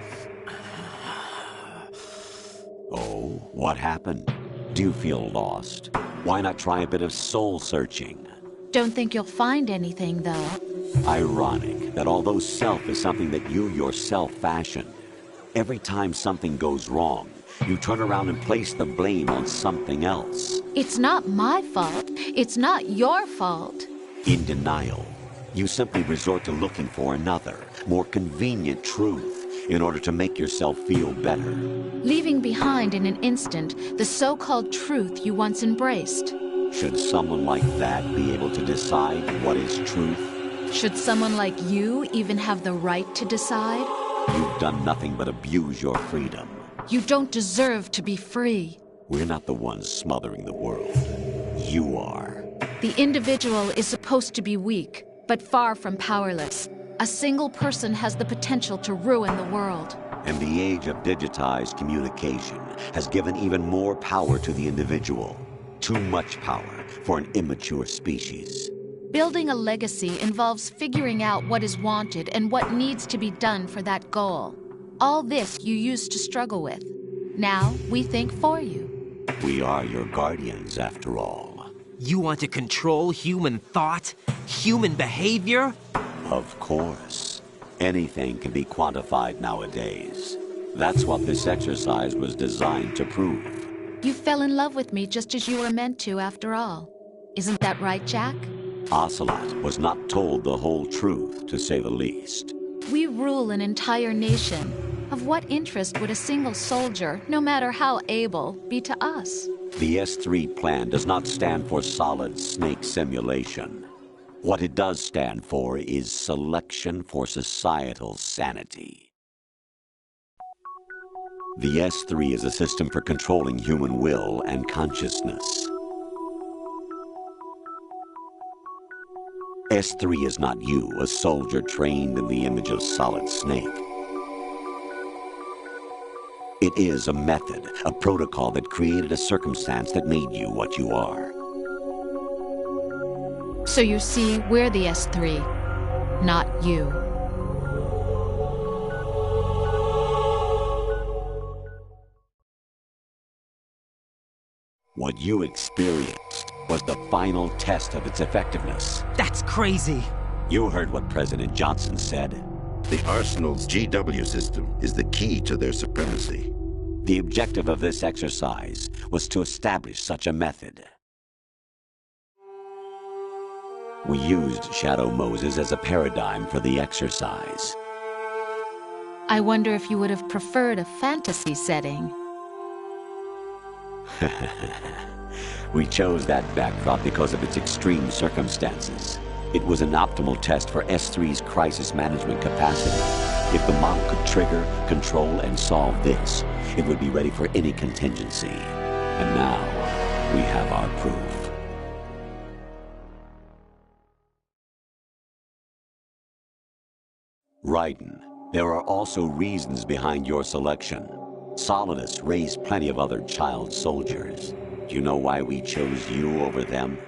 Oh, what happened? Do you feel lost? Why not try a bit of soul-searching? Don't think you'll find anything, though. Ironic that although self is something that you yourself fashioned, every time something goes wrong, you turn around and place the blame on something else. It's not my fault. It's not your fault. In denial, you simply resort to looking for another, more convenient truth in order to make yourself feel better. Leaving behind in an instant the so-called truth you once embraced. Should someone like that be able to decide what is truth? Should someone like you even have the right to decide? You've done nothing but abuse your freedom. You don't deserve to be free. We're not the ones smothering the world. You are. The individual is supposed to be weak, but far from powerless. A single person has the potential to ruin the world. And the age of digitized communication has given even more power to the individual. Too much power for an immature species. Building a legacy involves figuring out what is wanted and what needs to be done for that goal. All this you used to struggle with. Now we think for you. We are your guardians, after all. You want to control human thought? Human behavior? Of course. Anything can be quantified nowadays. That's what this exercise was designed to prove. You fell in love with me just as you were meant to, after all. Isn't that right, Jack? Ocelot was not told the whole truth, to say the least. We rule an entire nation. Of what interest would a single soldier, no matter how able, be to us? The S3 plan does not stand for Solid Snake Simulation. What it does stand for is Selection for Societal Sanity. The S3 is a system for controlling human will and consciousness. S3 is not you, a soldier trained in the image of Solid Snake. It is a method, a protocol that created a circumstance that made you what you are. So you see, we're the S3, not you. What you experienced was the final test of its effectiveness. That's crazy. You heard what President Johnson said. The Arsenal's GW system is the key to their supremacy. The objective of this exercise was to establish such a method. We used Shadow Moses as a paradigm for the exercise. I wonder if you would have preferred a fantasy setting. We chose that backdrop because of its extreme circumstances. It was an optimal test for S3's crisis management capacity. If the model could trigger, control, and solve this, it would be ready for any contingency. And now, we have our proof. Raiden, there are also reasons behind your selection. Solidus raised plenty of other child soldiers. Do you know why we chose you over them?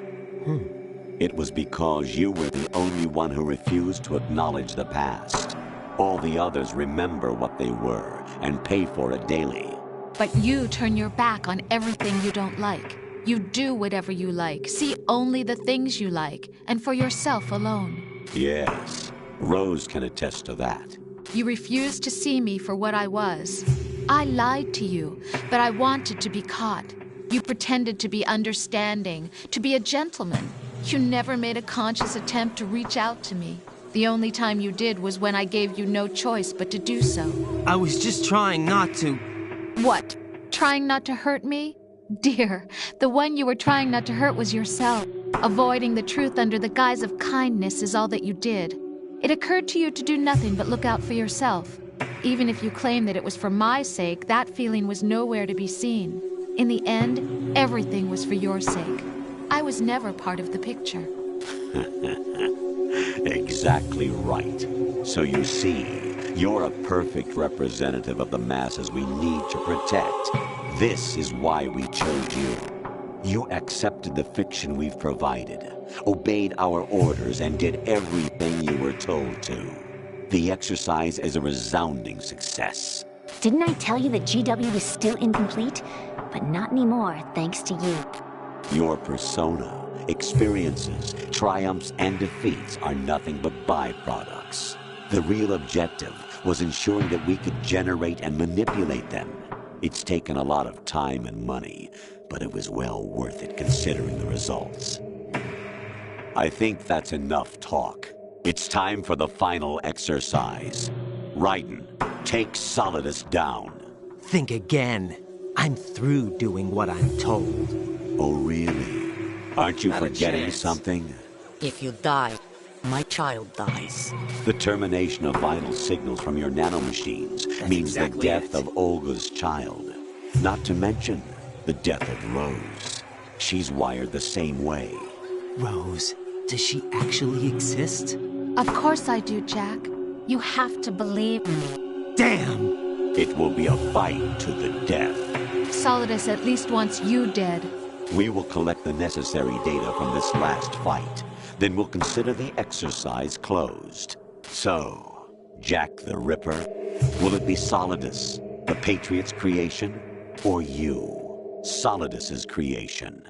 It was because you were the only one who refused to acknowledge the past. All the others remember what they were and pay for it daily. But you turn your back on everything you don't like. You do whatever you like, see only the things you like, and for yourself alone. Yes, Rose can attest to that. You refused to see me for what I was. I lied to you, but I wanted to be caught. You pretended to be understanding, to be a gentleman. You never made a conscious attempt to reach out to me. The only time you did was when I gave you no choice but to do so. I was just trying not to... What? Trying not to hurt me? Dear, the one you were trying not to hurt was yourself. Avoiding the truth under the guise of kindness is all that you did. It occurred to you to do nothing but look out for yourself. Even if you claim that it was for my sake, that feeling was nowhere to be seen. In the end, everything was for your sake. I was never part of the picture. Exactly right. So you see, you're a perfect representative of the masses we need to protect. This is why we chose you. You accepted the fiction we've provided, obeyed our orders, and did everything you were told to. The exercise is a resounding success. Didn't I tell you that GW is still incomplete? But not anymore, thanks to you. Your persona, experiences, triumphs, and defeats are nothing but byproducts. The real objective was ensuring that we could generate and manipulate them. It's taken a lot of time and money, but it was well worth it considering the results. I think that's enough talk. It's time for the final exercise. Raiden, take Solidus down. Think again. I'm through doing what I'm told. Oh, really? Aren't you Not a forgetting chance. something? If you die, my child dies. The termination of vital signals from your nanomachines means exactly the death it. of Olga's child. Not to mention the death of Rose. She's wired the same way. Rose, does she actually exist? Of course I do, Jack. You have to believe me. Damn! It will be a fight to the death. Solidus at least wants you dead. We will collect the necessary data from this last fight. Then we'll consider the exercise closed. So, Jack the Ripper, will it be Solidus, the Patriot's creation, or you, Solidus's creation?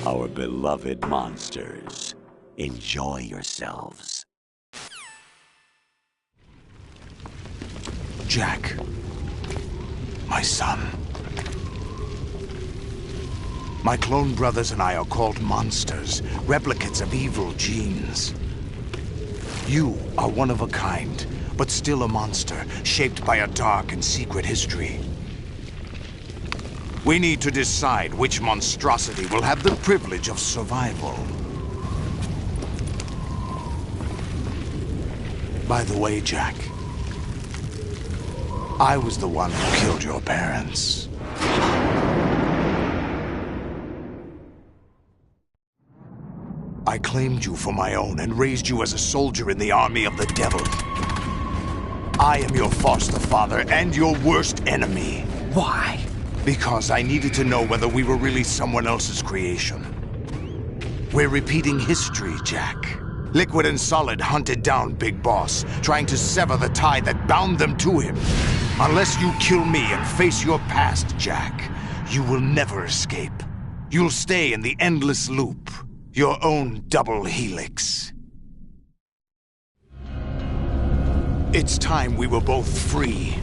Our beloved monsters, enjoy yourselves. Jack, my son. My clone brothers and I are called monsters, replicates of evil genes. You are one of a kind, but still a monster, shaped by a dark and secret history. We need to decide which monstrosity will have the privilege of survival. By the way, Jack, I was the one who killed your parents. I claimed you for my own and raised you as a soldier in the army of the devil. I am your foster father and your worst enemy. Why? Because I needed to know whether we were really someone else's creation. We're repeating history, Jack. Liquid and Solid hunted down Big Boss, trying to sever the tie that bound them to him. Unless you kill me and face your past, Jack, you will never escape. You'll stay in the endless loop. Your own double helix. It's time we were both free.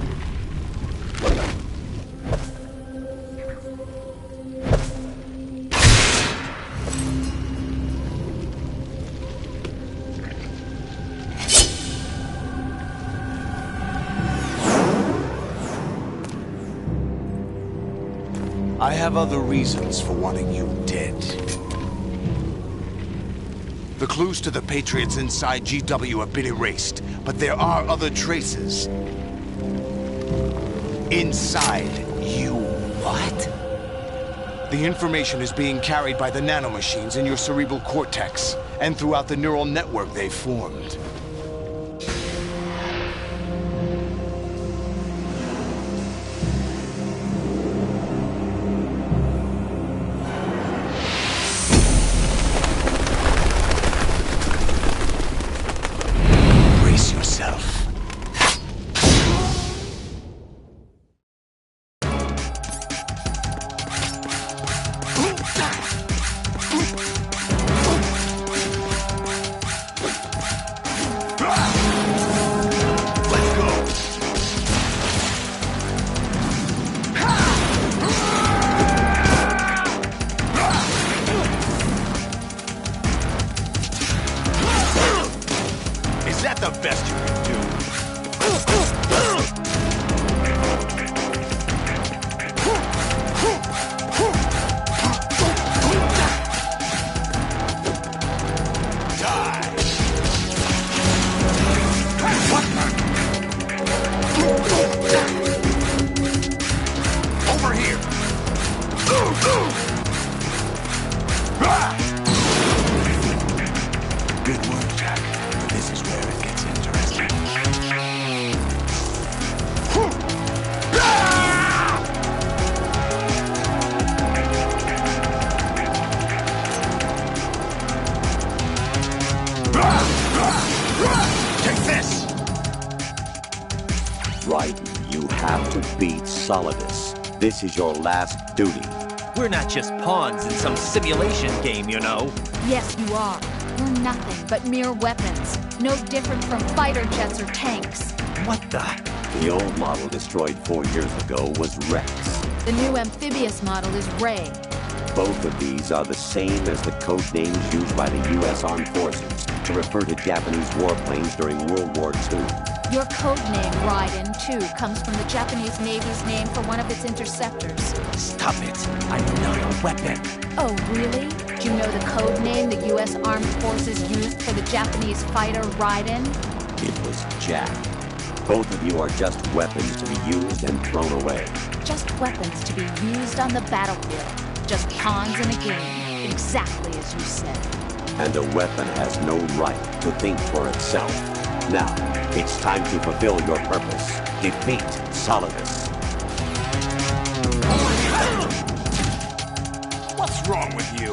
I have other reasons for wanting you dead. The clues to the Patriots inside GW have been erased, but there are other traces. Inside you. What? The information is being carried by the nanomachines in your cerebral cortex, and throughout the neural network they've formed. Solidus, this is your last duty. We're not just pawns in some simulation game, you know. Yes, you are. You're nothing but mere weapons. No different from fighter jets or tanks. What the? The old model destroyed 4 years ago was Rex. The new amphibious model is Ray. Both of these are the same as the code names used by the U.S. Armed Forces to refer to Japanese warplanes during World War II. Your code name, Raiden, too, comes from the Japanese Navy's name for one of its interceptors. Stop it! I'm not a weapon. Oh, really? Do you know the code name the U.S. Armed Forces used for the Japanese fighter Raiden? It was Jack. Both of you are just weapons to be used and thrown away. Just weapons to be used on the battlefield. Just pawns in a game, exactly as you said. And a weapon has no right to think for itself. Now, it's time to fulfill your purpose. Defeat Solidus. What's wrong with you?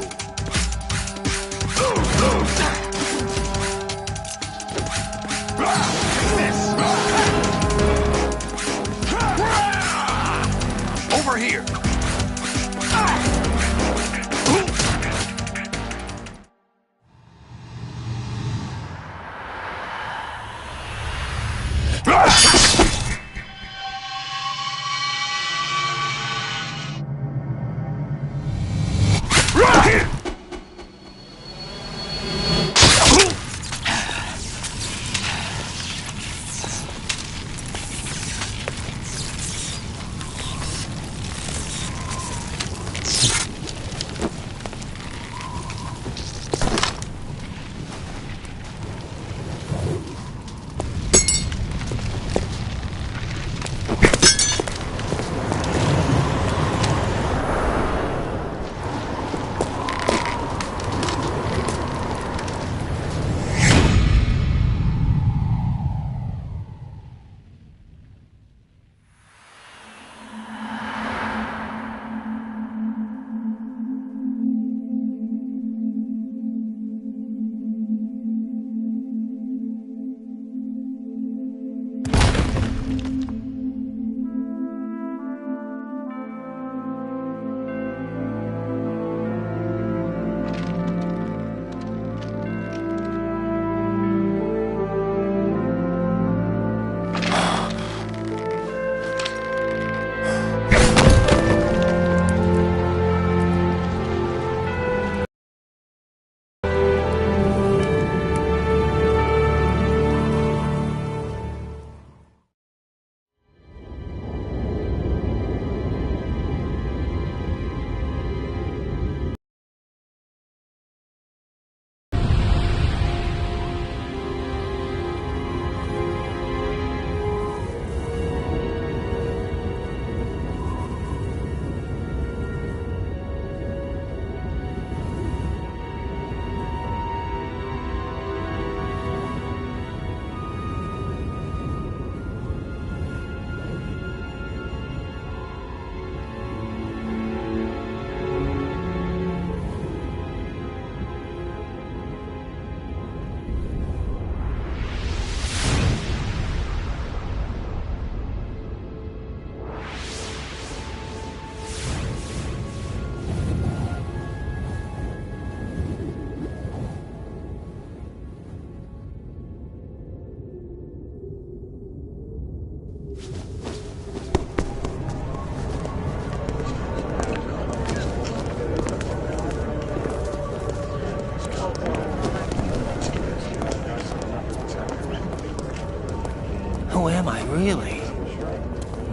Over here! Who am I, really?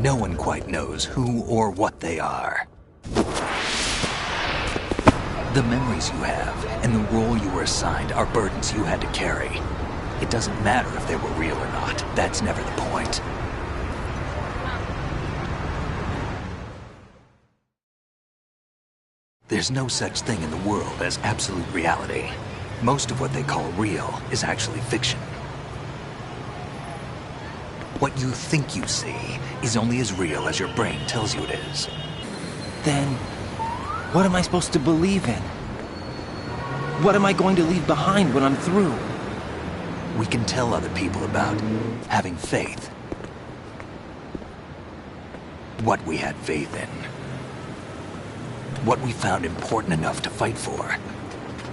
No one quite knows who or what they are. The memories you have and the role you were assigned are burdens you had to carry. It doesn't matter if they were real or not. That's never the point. There's no such thing in the world as absolute reality. Most of what they call real is actually fiction. What you think you see is only as real as your brain tells you it is. Then, what am I supposed to believe in? What am I going to leave behind when I'm through? We can tell other people about having faith. What we had faith in. What we found important enough to fight for.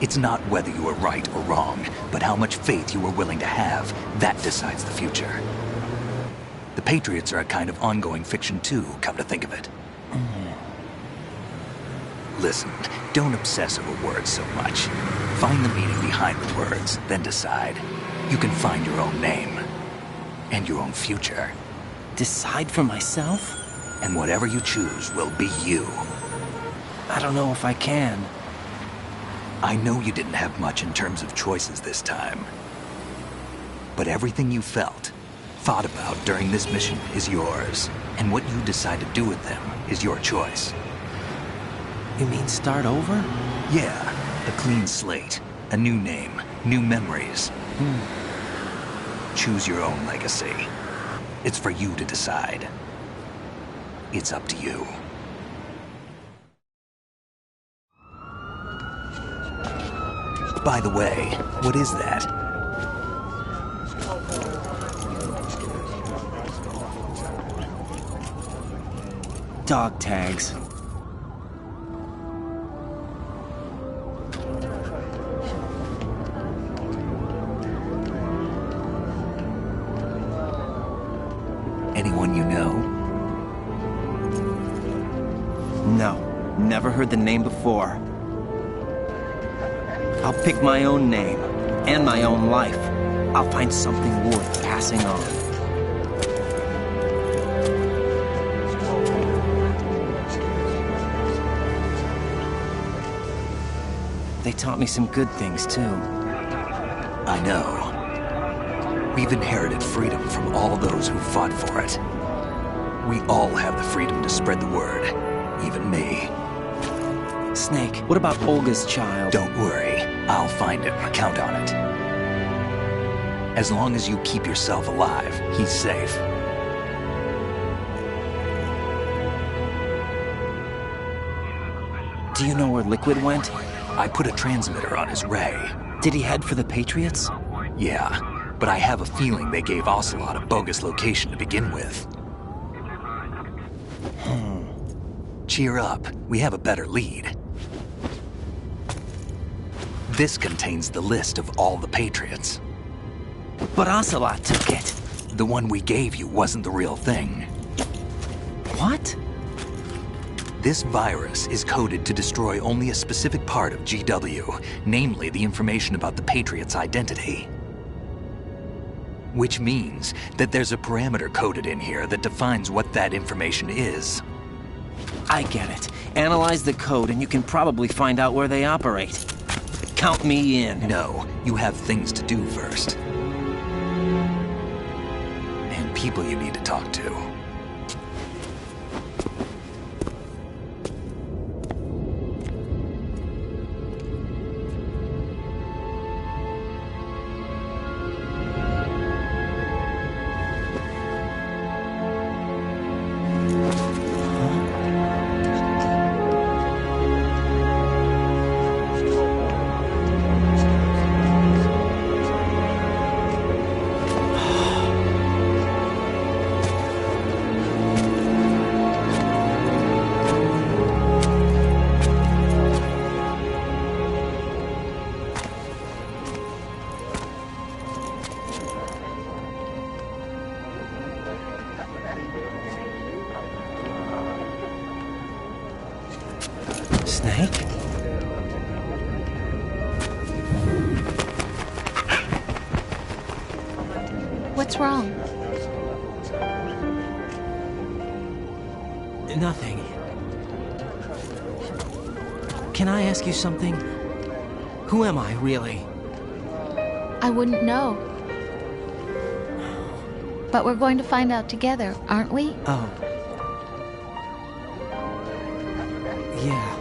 It's not whether you were right or wrong, but how much faith you were willing to have. That decides the future. The Patriots are a kind of ongoing fiction too, come to think of it. Listen, don't obsess over words so much. Find the meaning behind the words, then decide. You can find your own name. And your own future. Decide for myself? And whatever you choose will be you. I don't know if I can. I know you didn't have much in terms of choices this time. But everything you felt, thought about during this mission is yours. And what you decide to do with them is your choice. You mean start over? Yeah, a clean slate, a new name, new memories. Choose your own legacy. It's for you to decide. It's up to you. By the way, what is that? Dog tags. Anyone you know? No, never heard the name before. I'll pick my own name, and my own life. I'll find something worth passing on. They taught me some good things, too. I know. We've inherited freedom from all those who fought for it. We all have the freedom to spread the word, even me. Snake, what about Olga's child? Don't worry, I'll find him. Count on it. As long as you keep yourself alive, he's safe. Do you know where Liquid went? I put a transmitter on his ray. Did he head for the Patriots? Yeah, but I have a feeling they gave Ocelot a bogus location to begin with. Cheer up, we have a better lead. This contains the list of all the Patriots. But Ocelot took it. The one we gave you wasn't the real thing. What? This virus is coded to destroy only a specific part of GW, namely the information about the Patriot's identity. Which means that there's a parameter coded in here that defines what that information is. I get it. Analyze the code and you can probably find out where they operate. Count me in. No, you have things to do first. And people you need to talk to. Snake? What's wrong? Nothing. Can I ask you something? Who am I, really? I wouldn't know. But we're going to find out together, aren't we? Oh. Yeah.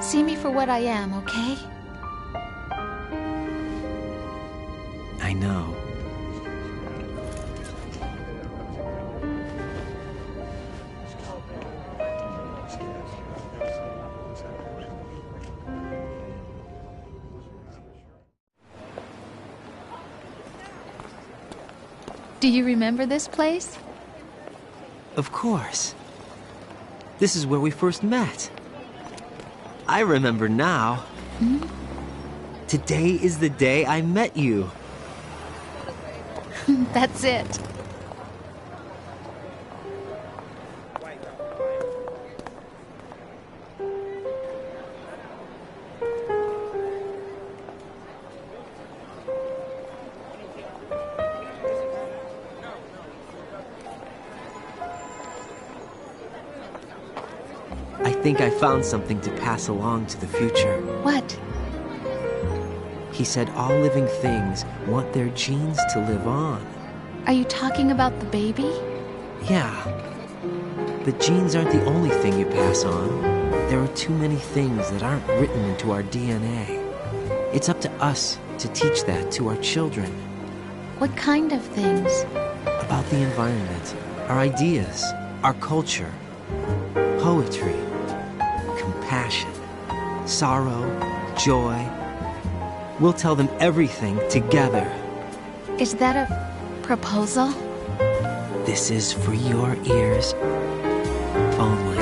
See me for what I am, okay? I know. Do you remember this place? Of course. This is where we first met. I remember now. Hmm? Today is the day I met you. That's it. I think I found something to pass along to the future. What? He said all living things want their genes to live on. Are you talking about the baby? Yeah. The genes aren't the only thing you pass on. There are too many things that aren't written into our DNA. It's up to us to teach that to our children. What kind of things? About the environment, our ideas, our culture, poetry, compassion, sorrow, joy. We'll tell them everything together. Is that a proposal? This is for your ears only.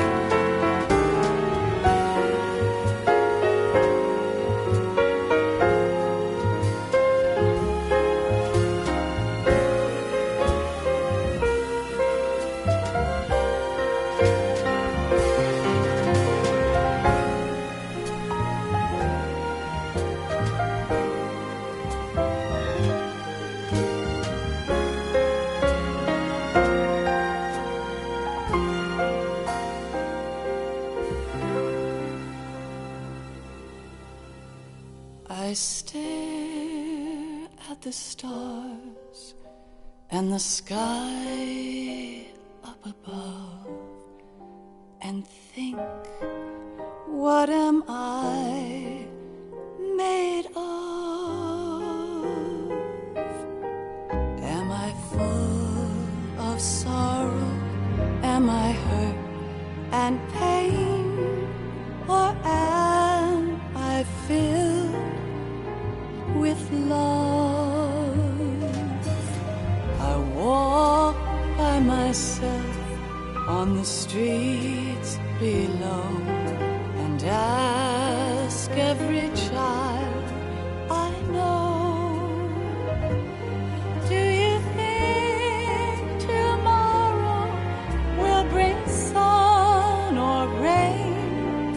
I stare at the stars and the sky up above and think, what am I made of? Am I full of sorrow? Am I hurt and pain? Or am I filled with love? I walk by myself on the streets below and ask every child I know, do you think tomorrow will bring sun or rain?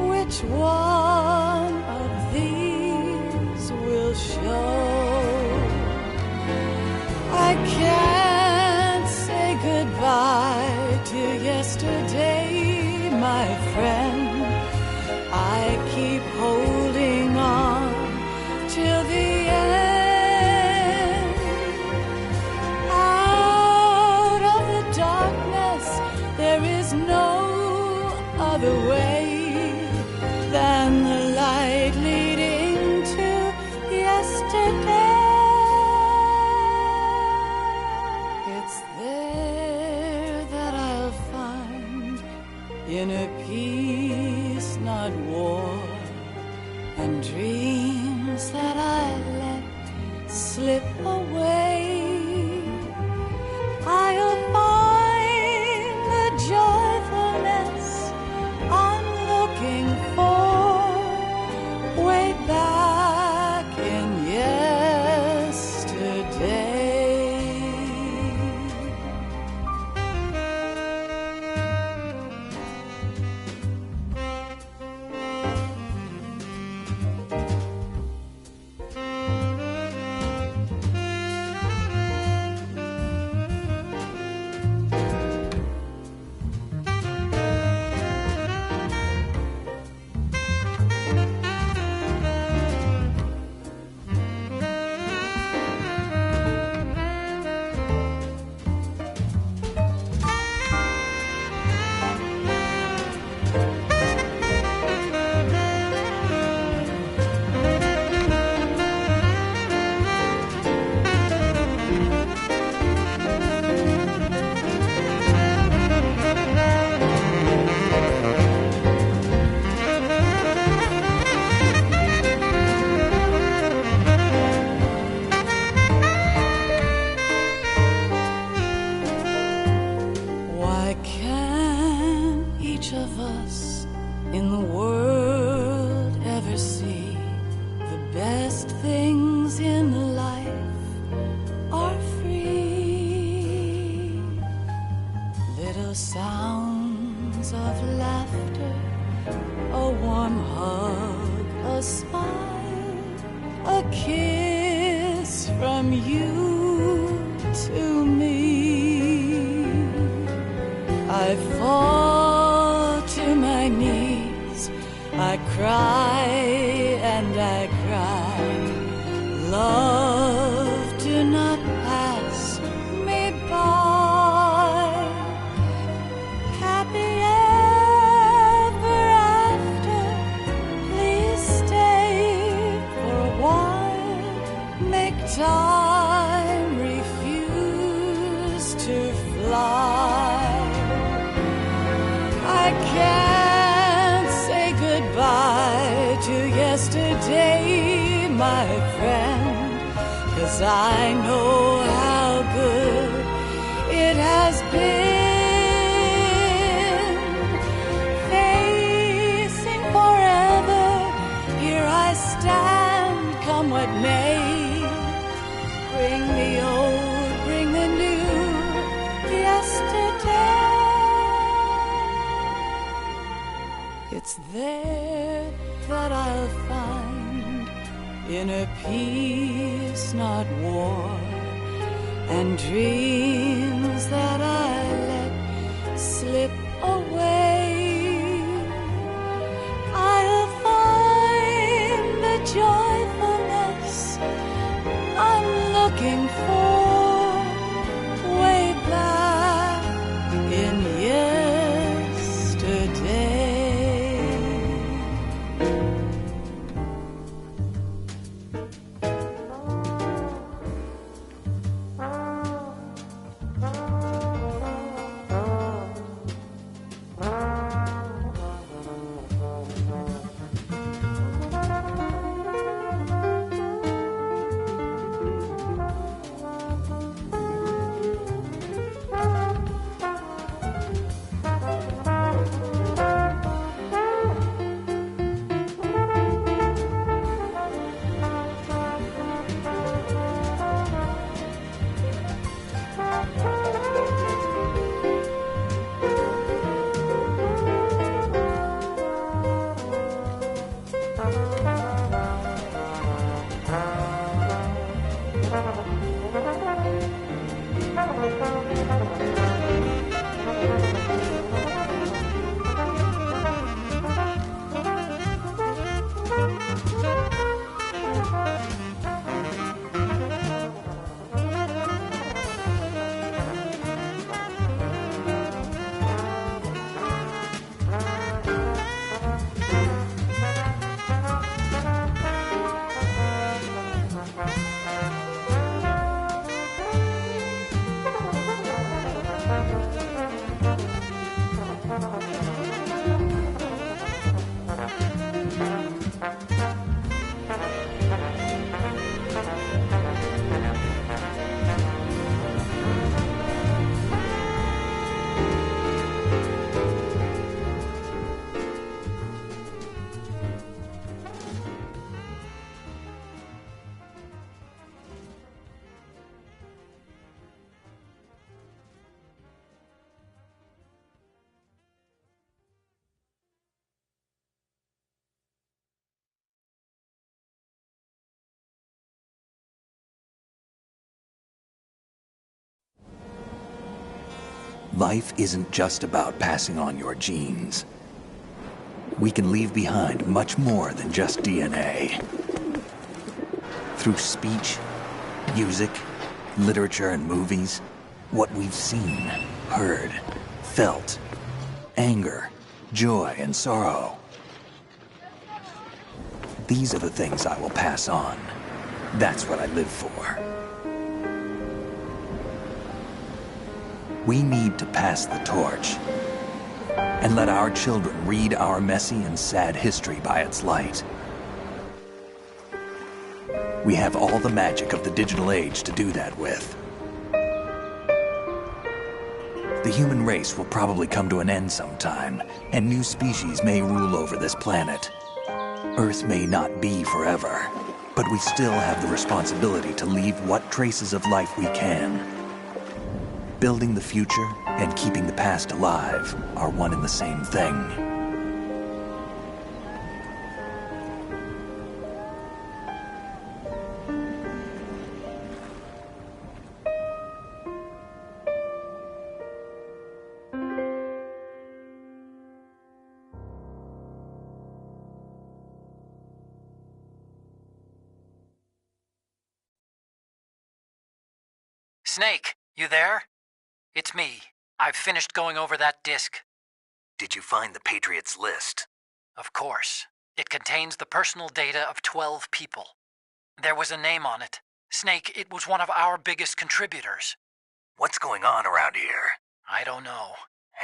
Which one of these will show? I can't say goodbye to yesterday, my friend. I keep holding on till the end. Out of the darkness, there is no other way than the light leading to yesterday. It's there that I'll find inner peace, not war, and dreams that I let slip away. I'll find the joyfulness I'm looking for way back in yesterday. Why can't each of us in the world ever see the best things in life are free? Little sounds of laughter, a warm hug, a smile, a kiss from you to me. I fall to my knees, I cry and I cry. Love, do not pass me by. Happy ever my friend, 'cause I know how good it has been. Facing forever, here I stand, come what may. Bring the old, bring the new, yesterday. It's there that I'll find inner peace, not war, and dreams that I let slip away. I'll find the joyfulness I'm looking for way back in yesterday. Life isn't just about passing on your genes. We can leave behind much more than just DNA. Through speech, music, literature, and movies, what we've seen, heard, felt, anger, joy, and sorrow. These are the things I will pass on. That's what I live for. We need to pass the torch and let our children read our messy and sad history by its light. We have all the magic of the digital age to do that with. The human race will probably come to an end sometime, and new species may rule over this planet. Earth may not be forever, but we still have the responsibility to leave what traces of life we can. Building the future and keeping the past alive are one and the same thing. Snake, you there? It's me. I've finished going over that disk. Did you find the Patriots list? Of course. It contains the personal data of 12 people. There was a name on it. Snake, it was one of our biggest contributors. What's going on around here? I don't know.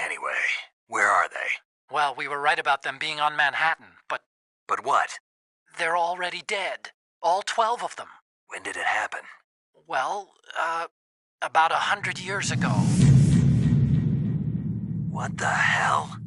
Anyway, where are they? Well, we were right about them being on Manhattan, but... But what? They're already dead. All 12 of them. When did it happen? Well, about 100 years ago. What the hell?